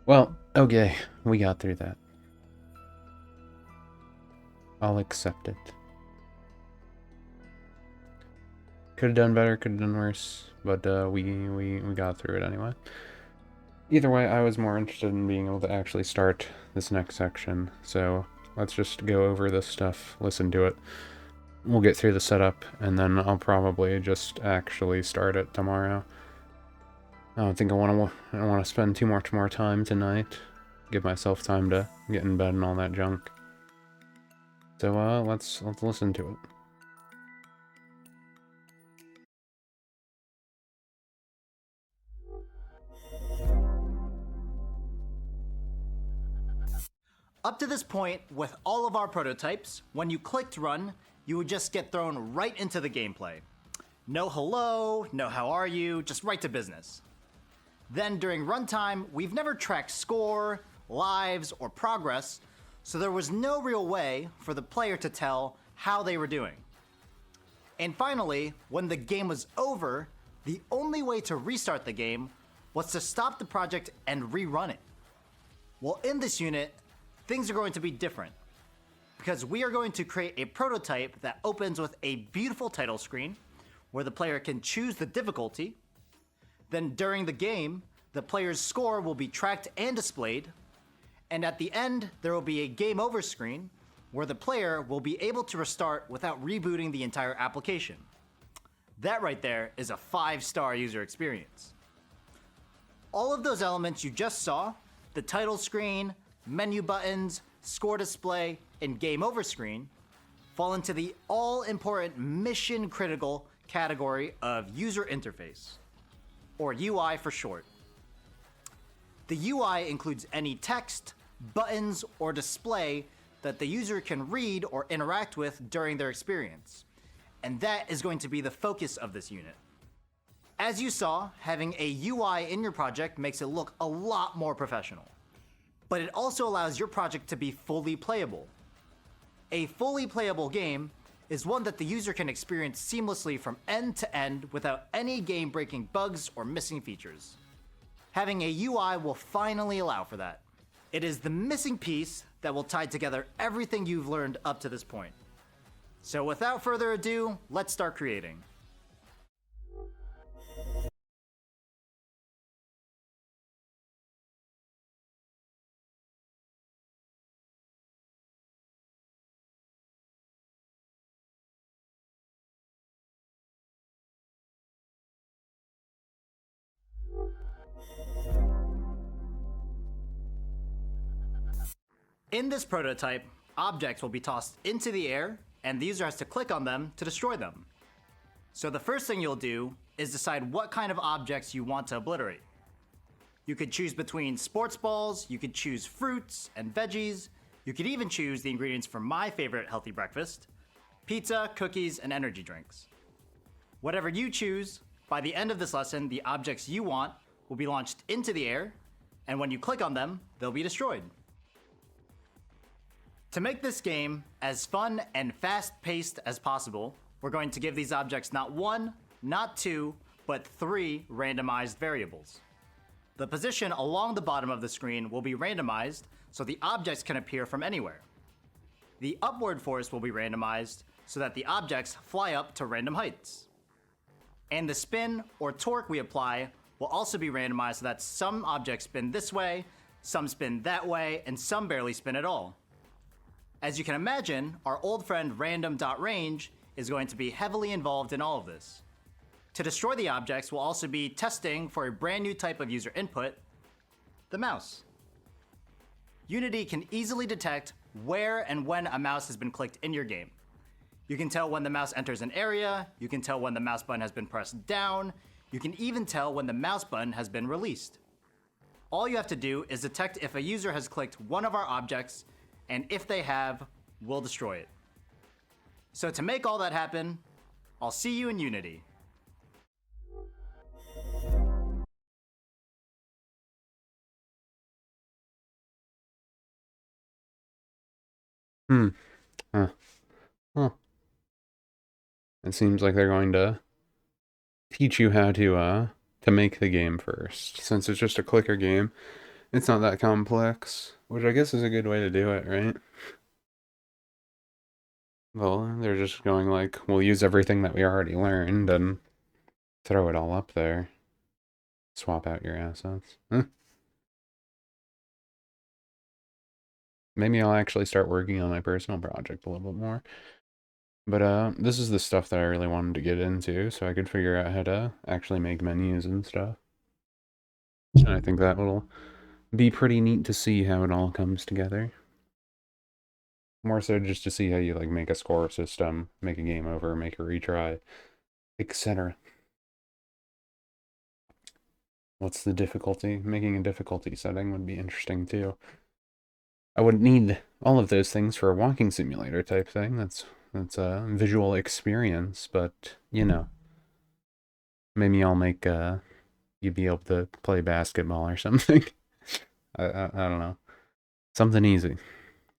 Well, okay. We got through that. I'll accept it. Could have done better, could have done worse, but we got through it anyway. Either way, I was more interested in being able to actually start this next section, so let's just go over this stuff, listen to it. We'll get through the setup, and then I'll probably just actually start it tomorrow. I don't think I want to spend too much more time tonight. Give myself time to get in bed and all that junk. So let's listen to it. Up to this point, with all of our prototypes, when you clicked run, you would just get thrown right into the gameplay. No hello, no how are you, just right to business. Then during runtime, we've never tracked score, lives, or progress, so there was no real way for the player to tell how they were doing. And finally, when the game was over, the only way to restart the game was to stop the project and rerun it. Well, in this unit, things are going to be different, because we are going to create a prototype that opens with a beautiful title screen where the player can choose the difficulty. Then during the game, the player's score will be tracked and displayed, and at the end, there will be a game over screen where the player will be able to restart without rebooting the entire application. That right there is a 5-star user experience. All of those elements you just saw, the title screen, menu buttons, score display, and game over screen, fall into the all-important mission-critical category of user interface, or UI for short. The UI includes any text, buttons, or display that the user can read or interact with during their experience, and that is going to be the focus of this unit. As you saw, having a UI in your project makes it look a lot more professional. But it also allows your project to be fully playable. A fully playable game is one that the user can experience seamlessly from end to end without any game-breaking bugs or missing features. Having a UI will finally allow for that. It is the missing piece that will tie together everything you've learned up to this point. So without further ado, let's start creating. In this prototype, objects will be tossed into the air, and the user has to click on them to destroy them. So the first thing you'll do is decide what kind of objects you want to obliterate. You could choose between sports balls, you could choose fruits and veggies, you could even choose the ingredients for my favorite healthy breakfast, pizza, cookies, and energy drinks. Whatever you choose, by the end of this lesson, the objects you want will be launched into the air, and when you click on them, they'll be destroyed. To make this game as fun and fast-paced as possible, we're going to give these objects not 1, not 2, but 3 randomized variables. The position along the bottom of the screen will be randomized so the objects can appear from anywhere. The upward force will be randomized so that the objects fly up to random heights. And the spin or torque we apply will also be randomized so that some objects spin this way, some spin that way, and some barely spin at all. As you can imagine, our old friend random.range is going to be heavily involved in all of this. To destroy the objects, we'll also be testing for a brand new type of user input, the mouse. Unity can easily detect where and when a mouse has been clicked in your game. You can tell when the mouse enters an area, you can tell when the mouse button has been pressed down, you can even tell when the mouse button has been released. All you have to do is detect if a user has clicked one of our objects, and if they have, we'll destroy it. So to make all that happen, I'll see you in Unity. Huh. It seems like they're going to teach you how to make the game first. Since it's just a clicker game, it's not that complex, which I guess is a good way to do it, right? Well, they're just going like, we'll use everything that we already learned and throw it all up there. Swap out your assets. Maybe I'll actually start working on my personal project a little bit more. But this is the stuff that I really wanted to get into, so I could figure out how to actually make menus and stuff. And I think that will be pretty neat to see how it all comes together. More so just to see how you like make a score system, make a game over, make a retry, etc. What's the difficulty? Making a difficulty setting would be interesting too. I wouldn't need all of those things for a walking simulator type thing. That's a visual experience, but you know, maybe I'll make you be able to play basketball or something. I don't know. Something easy.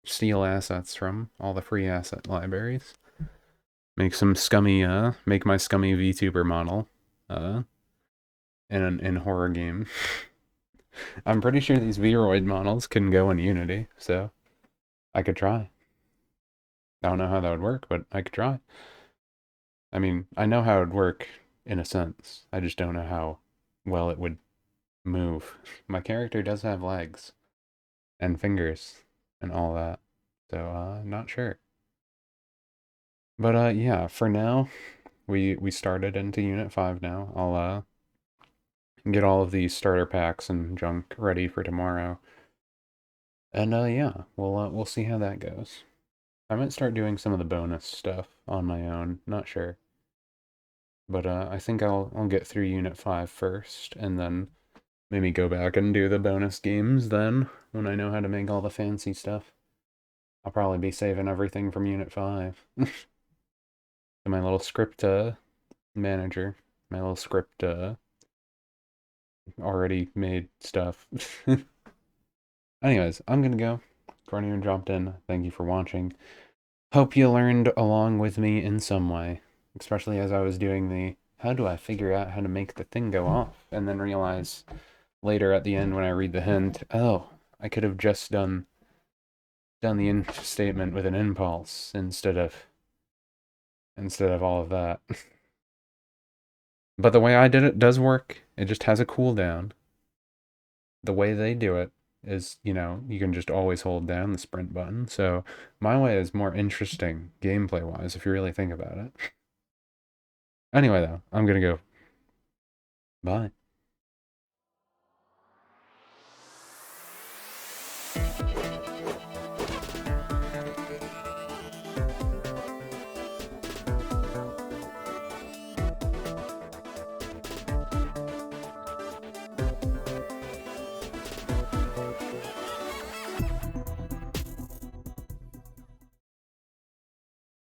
Steal assets from all the free asset libraries. Make some scummy make my scummy VTuber model in horror game. I'm pretty sure these Vroid models can go in Unity, so I could try. I don't know how that would work, but I could try. I mean, I know how it would work in a sense. I just don't know how well it would move. My character does have legs and fingers and all that, so not sure. But yeah, for now, we started into Unit 5 now. I'll get all of these starter packs and junk ready for tomorrow. And yeah, we'll see how that goes. I might start doing some of the bonus stuff on my own, not sure. But I think I'll get through Unit 5 first, and then maybe go back and do the bonus games then, when I know how to make all the fancy stuff. I'll probably be saving everything from Unit 5. To my little script manager, my little script already made stuff. Anyways, I'm gonna go. For anyone who dropped in, thank you for watching. Hope you learned along with me in some way, especially as I was doing the how do I figure out how to make the thing go off, and then realize later at the end when I read the hint, oh, I could have just done the if statement with an impulse instead of all of that. But the way I did it does work. It just has a cooldown. The way they do it is, you know, you can just always hold down the sprint button. So my way is more interesting gameplay-wise if you really think about it. Anyway, though, I'm gonna go. Bye.